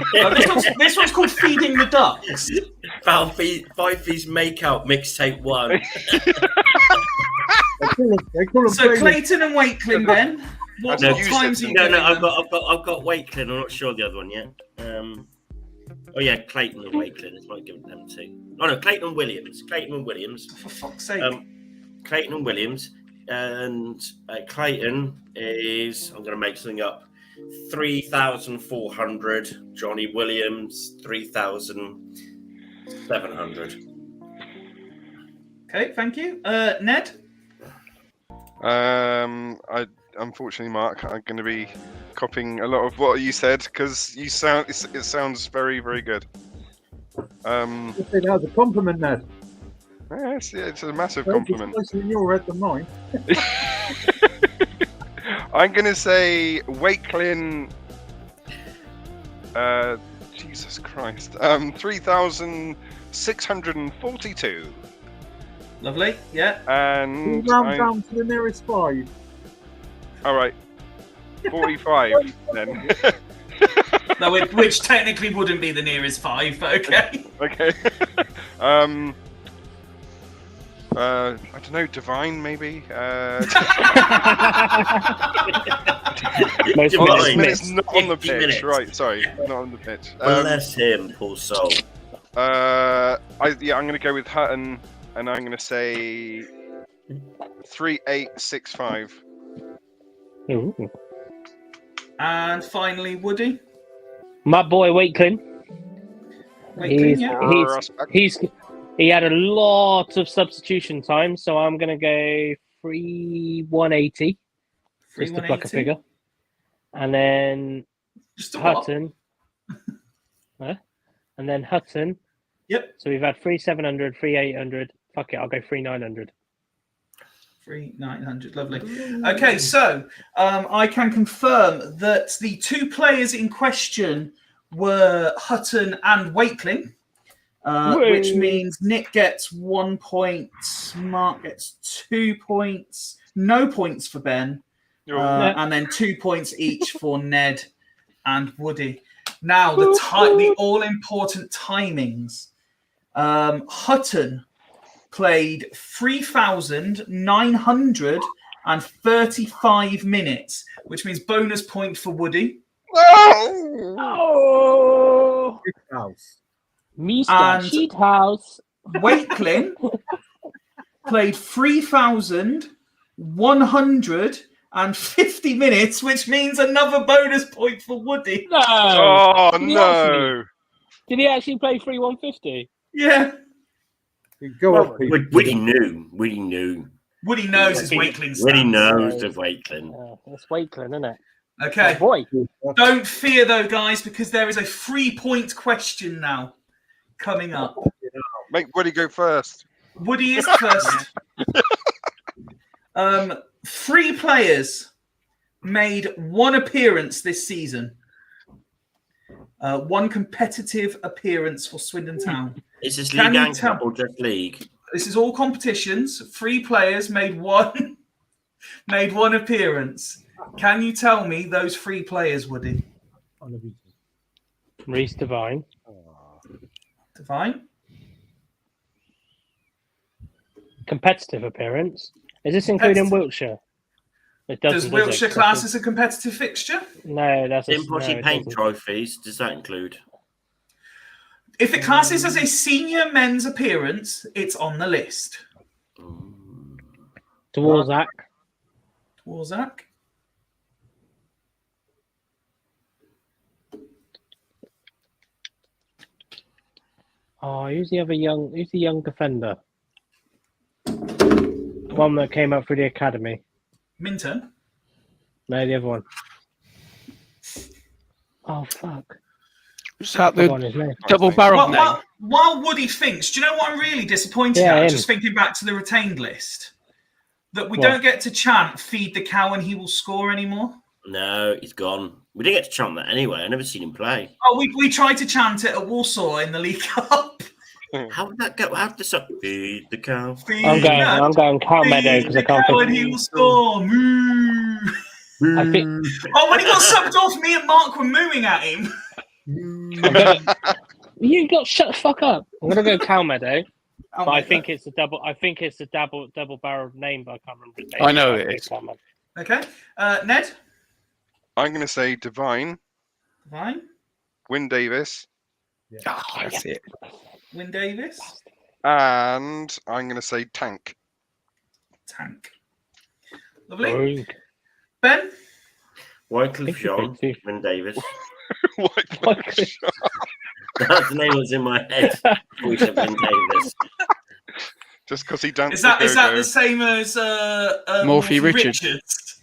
This one's called Feeding the Ducks. Fifey's Makeout Mixtape 1. They call them So playlists. Clayton and Wakeling, Ben. What No, times are you No, giving I've them? got Wakeling. I'm not sure the other one yet. Oh yeah, Clayton and Wakeling. It's like giving them two. Oh no, Clayton and Williams. For fuck's sake. Clayton and Williams. And Clayton is, I'm going to make something up, 3,400. Johnny Williams, 3,700. Okay, thank you. Ned? I unfortunately, Mark, I'm going to be copying a lot of what you said because it sounds very, very good. I think that was a compliment, Ned. Yes, yeah, it's a massive It's compliment. closer in your head than mine. I'm going to say Wakelin. Jesus Christ. 3,642. Lovely. Yeah. And Round down to the nearest 5. all right, 45 then. No, which technically wouldn't be the nearest 5, but okay. Okay. I don't know, Divine maybe. Most Divine. minutes. It's not on the 50 pitch, minutes. right? Sorry, not on the pitch. Bless him, poor soul. I'm going to go with Hutton, and I'm going to say 3,865. Ooh. And finally, Woody. My boy Wakelin. He had a lot of substitution time, so I'm going to go 3,180. Just to pluck a 3,180. figure. And then Just a what? Hutton. Huh? And then Hutton. Yep. So we've had 3,700, 3,800. Fuck it, I'll go 3,900. 3,900. Lovely. Okay, so I can confirm that the 2 players in question were Hutton and Wakeling, which means Nick gets 1 point, Mark gets 2 points, no points for Ben, and then 2 points each for Ned and Woody. Now, the all-important timings. Hutton played 3,935 minutes, which means bonus point for Woody. Oh! House. Mr. Cheat House. Wakelin played 3,150 minutes, which means another bonus point for Woody. No. Oh, no. Did he actually play 3,150? Yeah. Go on, Pete. Woody knew. Woody knew. Woody knows his Wakeling stats. Woody knows of Wakelin. It's Wakelin, isn't it? Okay. Oh, boy. Don't fear, though, guys, because there is a 3-point question now coming up. Make Woody go first. Woody is first. 3 players made 1 appearance this season. 1 competitive appearance for Swindon Town. Is this league and cup or just league? This is all competitions. 3 players made 1 appearance. Can you tell me those 3 players, Woody? Reece Devine. Devine? Competitive appearance. Is this including Wiltshire? It doesn't. Does Wiltshire class as a competitive fixture? No, that's a Impossible paint trophies. Does that include? If it classes as a senior men's appearance, it's on the list. Dworzak. Dworzak. Oh, who's the young defender? One that came up through the academy. Minton? No, the other one. Oh, fuck. Is that Come on, his name. the double barrel name? While Woody thinks, do you know what I'm really disappointed Yeah, at? him. Just thinking back to the retained list. That we What? don't get to chant, feed the cow and he will score anymore. No, he's gone. We didn't get to chant that anyway. I never seen him play. Oh, we tried to chant it at Walsall in the League Cup. How did that go? How did this feed the cow? I'm going Cal Meadow because I can't And he think. will score. Moo. I think Oh, when he got subbed off, me and Mark were mooing at him. you got shut the fuck up. I'm gonna go Cal Meadow, Oh but my I think God. it's a double. I think it's a double barreled name, but I can't remember his name. I know it is. Okay. Ned? I'm going to say Divine, Fine. Wyn Davis, Ah, that's it. Wyn Davis? and I'm going to say Tank. Tank. Lovely. Boing. Ben? Wycliffe Jean, 50-50. Wyn Davis. Wycliffe. That's the name that's in my head. We said Wyn Davis. Just because he danced Is that go-go. the same as Morphy Richards?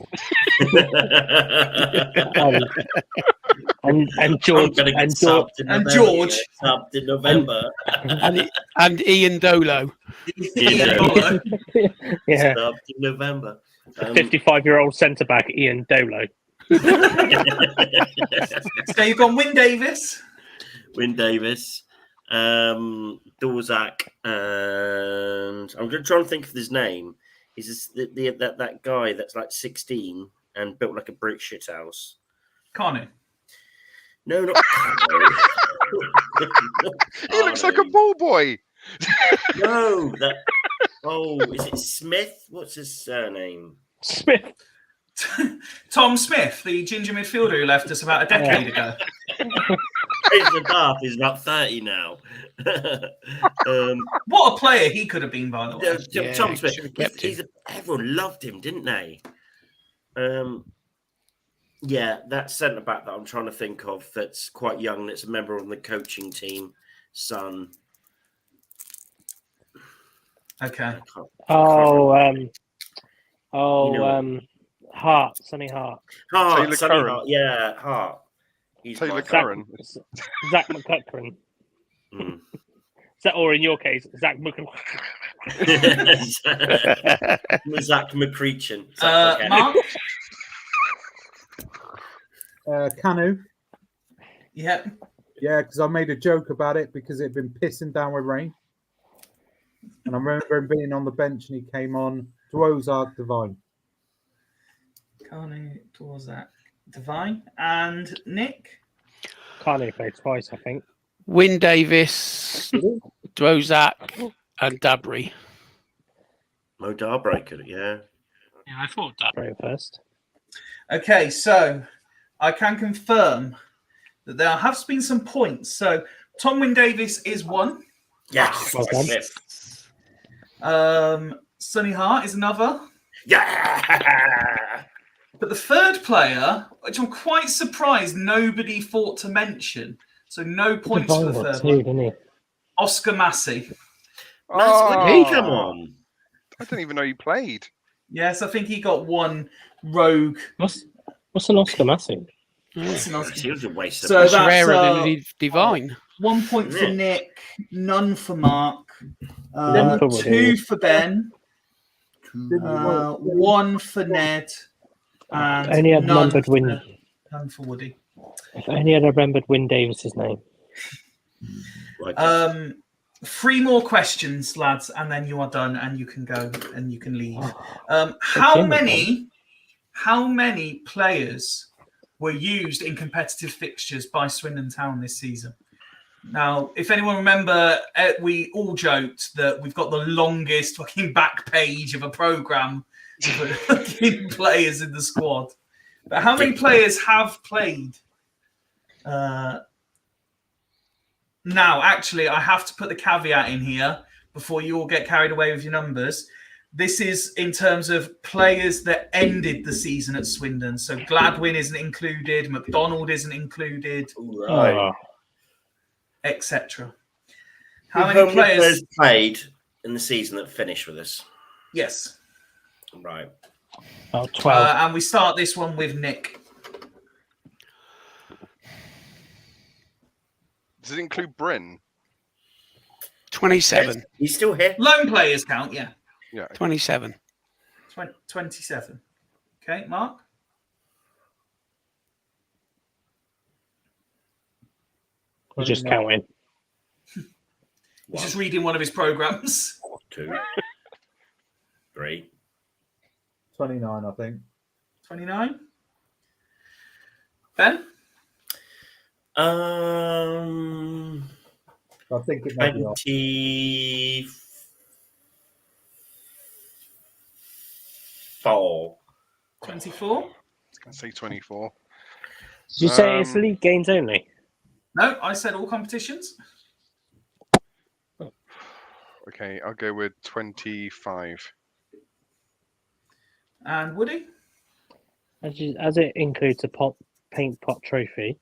And George I'm gonna get and subbed in and November, George. yeah, subbed in November. and Ian Dolo. Dolo. yeah, Subbed in November. 55-year-old centre back Ian Dolo. So you've gone Wyn Davis. Wyn Davis, Dorzak, and I'm trying to think of his name. He's that guy that's like 16 and built like a brick shit house. Carney. No, not. He looks like a ball boy. No, that. Oh, is it Smith? What's his surname? Smith. Tom Smith, the ginger midfielder who left us about a decade ago. Fraser Bath is about 30 now. What a player he could have been, by the way. Yeah, Tom Smith. should've kept him. Everyone loved him, didn't they? Yeah, that centre back that I'm trying to think of that's quite young, that's a member on the coaching team, son. Okay. Hart, Sonny Hart. Taylor Curran. Hart, yeah, Hart. He's Taylor my- Curran. Zach McCutcheon. Mm. Or in your case, Zach McCutcheon. Zach McCreechan. Mark? Canu. Yeah. Yeah, because I made a joke about it because it had been pissing down with rain. And I remember him being on the bench and he came on. Dwozak Divine. Carney, Dorzak, Divine. And Nick? Carney played twice, I think. Wyn Davis, Drozak, and Dabry. Mo Darbreaker, yeah. Yeah, I thought that very first. Okay, so I can confirm that there have been some points. So Tom Wyn Davis is one. Yes. Well done. Sonny Hart is another. Yeah. But the third player, which I'm quite surprised nobody thought to mention, so no points for the third one, didn't he? Oscar Massey. Hey, come on. I didn't even know you played. Yes, I think he got one rogue. What's an Oscar Massey? What's an Oscar? He was a waste of So It's that's, rarer than Divine. 1 point for Yeah. Nick, none for Mark, None for Woody. 2 for Ben, 1 for Ned, and Only had none remembered Wyn. none for Woody. If only I'd remembered Wyn Davis's name. Like 3 more questions, lads, and then you are done, and you can go and you can leave. Oh, How many players were used in competitive fixtures by Swindon Town this season? Now, if anyone remember, we all joked that we've got the longest fucking back page of a programme for fucking players in the squad. But how many players have played? Now, actually, I have to put the caveat in here before you all get carried away with your numbers. This is in terms of players that ended the season at Swindon. So Gladwin isn't included, McDonald isn't included, Oh, etc. How many players? played in the season that finished with us? Yes. Right. 12. And we start this one with Nick. Does it include Bryn? 27. He's still here. Lone players count, yeah. Yeah. 27. 27. Okay, Mark? We're just counting. He's just reading one of his programs. 2, 3. 29, I think. 29. Ben? I think it might be off. 24. 24. I say 24. Did you say it's league games only? No, I said all competitions. Okay, I'll go with 25. And Woody? As it includes a paint pot trophy,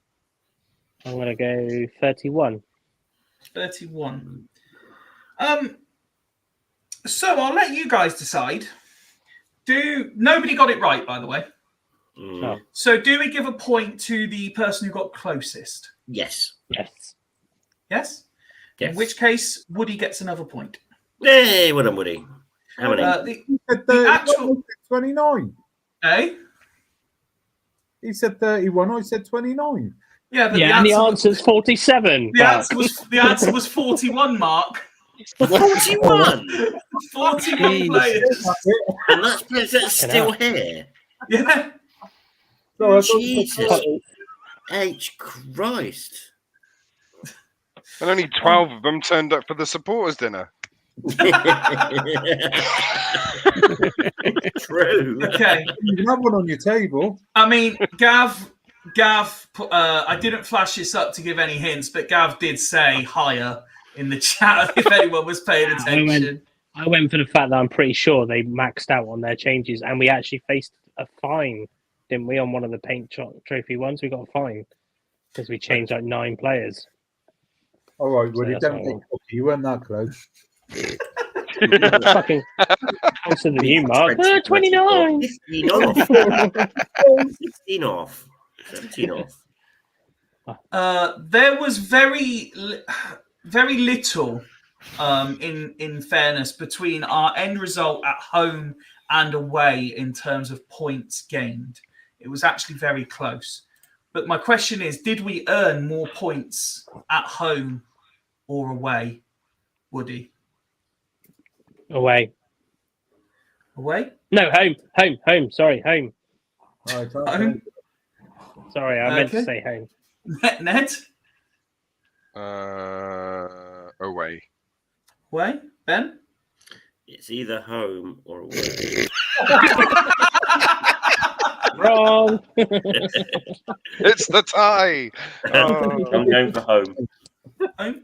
I'm going to go 31. 31. So I'll let you guys decide. Nobody got it right, by the way. Oh, So do we give a point to the person who got closest? Yes. yes. Yes? Yes. In which case, Woody gets another point. Hey, well done, Woody. How many? He said The 31, actual- I said 29. Eh? He said 31. I said 29. Yeah, but Yeah, and the answer's 47. the answer was 41, Mark. 41! 41 players. And that's players that are still here. Yeah. So I Jesus H. Christ. And only 12 of them turned up for the supporters dinner. True. Okay. you can have one on your table. I mean, Gav, I didn't flash this up to give any hints, but Gav did say higher in the chat if anyone was paying attention. I went for the fact that I'm pretty sure they maxed out on their changes, and we actually faced a fine, didn't we, on one of the paint trophy ones? We got a fine because we changed like 9 players. All right, Woody, that's don't not get wrong. cocky. You weren't that close. Fucking closer than you, Mark. 29. 15 off. 16 off. 17 off. There was very little, in fairness, between our end result at home and away in terms of points gained. It was actually very close. But my question is, did we earn more points at home or away, Woody? Away. Away? No, home. Sorry, home. All right, Home? Sorry, I meant to Okay. say home. Ned? Away. Away? Ben? It's either home or away. Wrong. It's the tie. Oh. I'm going for home. Home?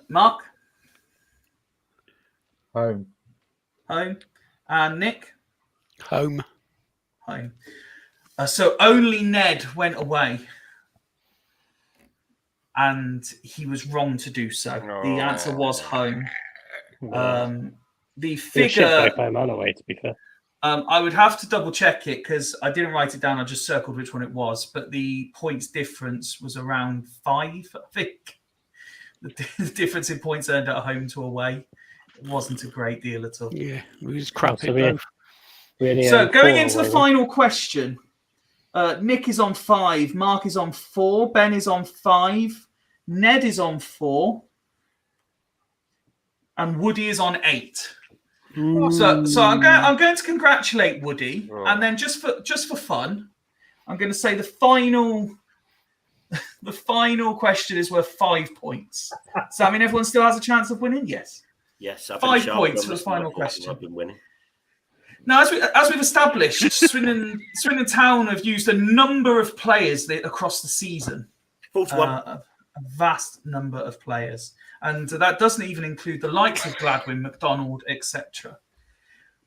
Mark? Home. Home. And Nick? Home. Home. So only Ned went away. And he was wrong to do so. The answer was home. The We figure... should both home and away, to be fair. I would have to double check it because I didn't write it down. I just circled which one it was. But the points difference was around 5, I think. The difference in points earned at home to away wasn't a great deal at all. Yeah, it was crap. So we So going into the final question, Nick is on 5, Mark is on 4, Ben is on 5, Ned is on 4, and Woody is on 8. So I'm going to congratulate Woody, and then just for fun, I'm going to say the final question is worth 5 points. So I mean, everyone still has a chance of winning. Yes. Yes, 5 points for the final question. I've been winning. Now, as we've established, Swindon Town have used a number of players across the season. 41. A vast number of players. And that doesn't even include the likes of Gladwin, McDonald, etc.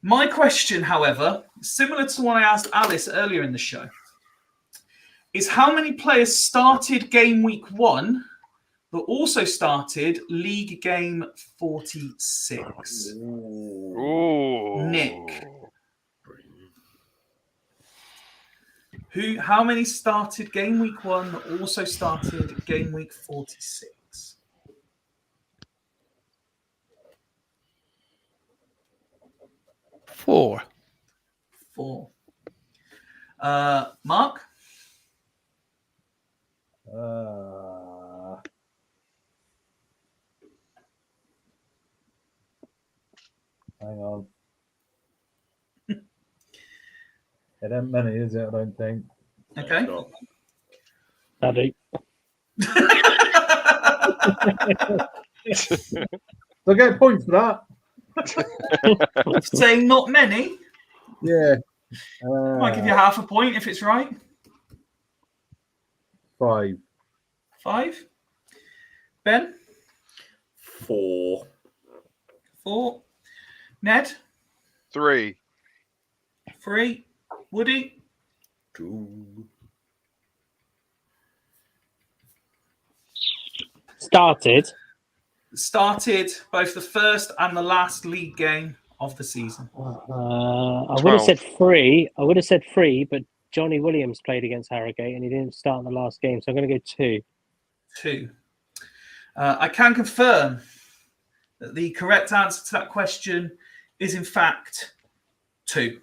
My question, however, similar to what I asked Alice earlier in the show, is how many players started game week 1 but also started league game 46? Ooh. Nick. How many started game week 1 but also started game week 46? 4. 4. Mark? Hang on. It ain't many, is it? I don't think. Okay. Daddy. So I get a point for that. Saying not many. Yeah. Might give you half a point if it's right. 5. 5. Ben? 4. 4. Ned? 3. 3. Woody? 2. Started. Both the first and the last league game of the season. I would have said 3. I would have said 3, but Johnny Williams played against Harrogate and he didn't start in the last game, so I'm going to go 2. 2. I can confirm that the correct answer to that question is, in fact, 2.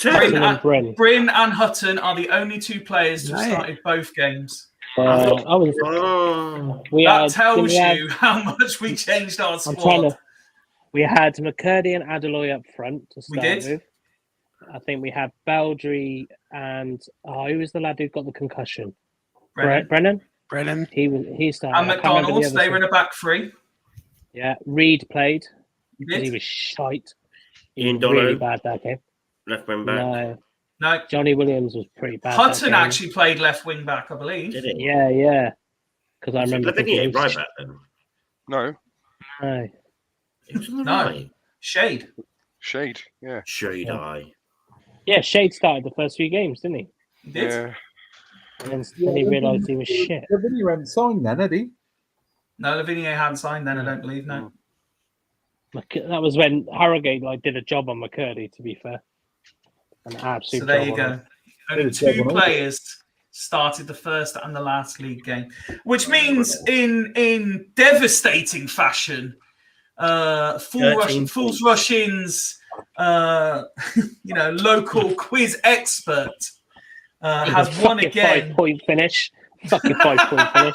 Bryn and Hutton are the only 2 players to have started both games. That tells you how much we changed our squad. We had McCurdy and Adeloy up front to start with. I think we had Baldry and who was the lad who got the concussion? Brennan. He started. And McDonald's. They were in a back 3. Yeah, Reed played. He was shite. Ian Dono. Really bad that game. Left wing back. No. Johnny Williams was pretty bad. Hutton actually played left wing back, I believe. Did he? Yeah. Because I remember. Lavinia ain't right back then. No. No. Shade. Yeah. Shade eye. Yeah, Shade started the first few games, didn't he? He did. Yeah. And then he realised he was shit. Lavinia hadn't signed then, had he? No, Lavinia hadn't signed then, I don't believe, no. That was when Harrogate did a job on McCurdy, to be fair. An absolute so there you job go. Only 2 players started the first and the last league game, which means in devastating fashion, Fools Rush In's local quiz expert has won again. 5-point finish. Fucking 5-point finish.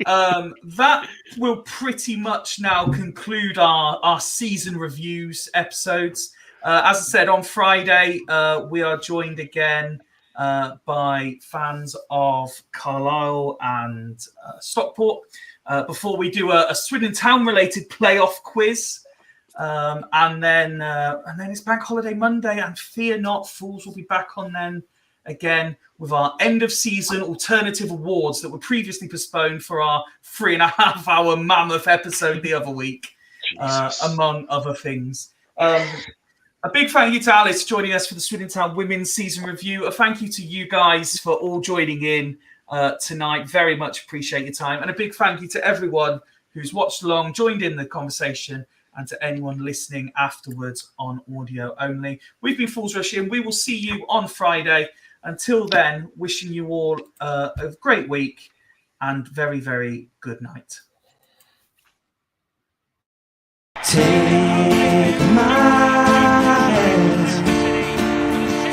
That will pretty much now conclude our season reviews episodes. As I said, on Friday, we are joined again by fans of Carlisle and Stockport before we do a Swindon Town related playoff quiz. And then it's Bank Holiday Monday, and fear not, Fools will be back on then again with our end of season alternative awards that were previously postponed for our 3.5-hour mammoth episode the other week, among other things. A big thank you to Alice joining us for the Swindon Town Women's Season Review. A thank you to you guys for all joining in tonight. Very much appreciate your time. And a big thank you to everyone who's watched along, joined in the conversation, and to anyone listening afterwards on audio only. We've been Fools Rush In. We will see you on Friday. Until then, wishing you all a great week and very, very good night. Take my hands,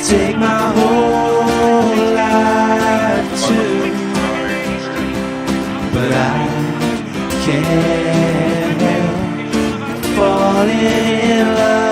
take my whole life too, but I can't help falling in love.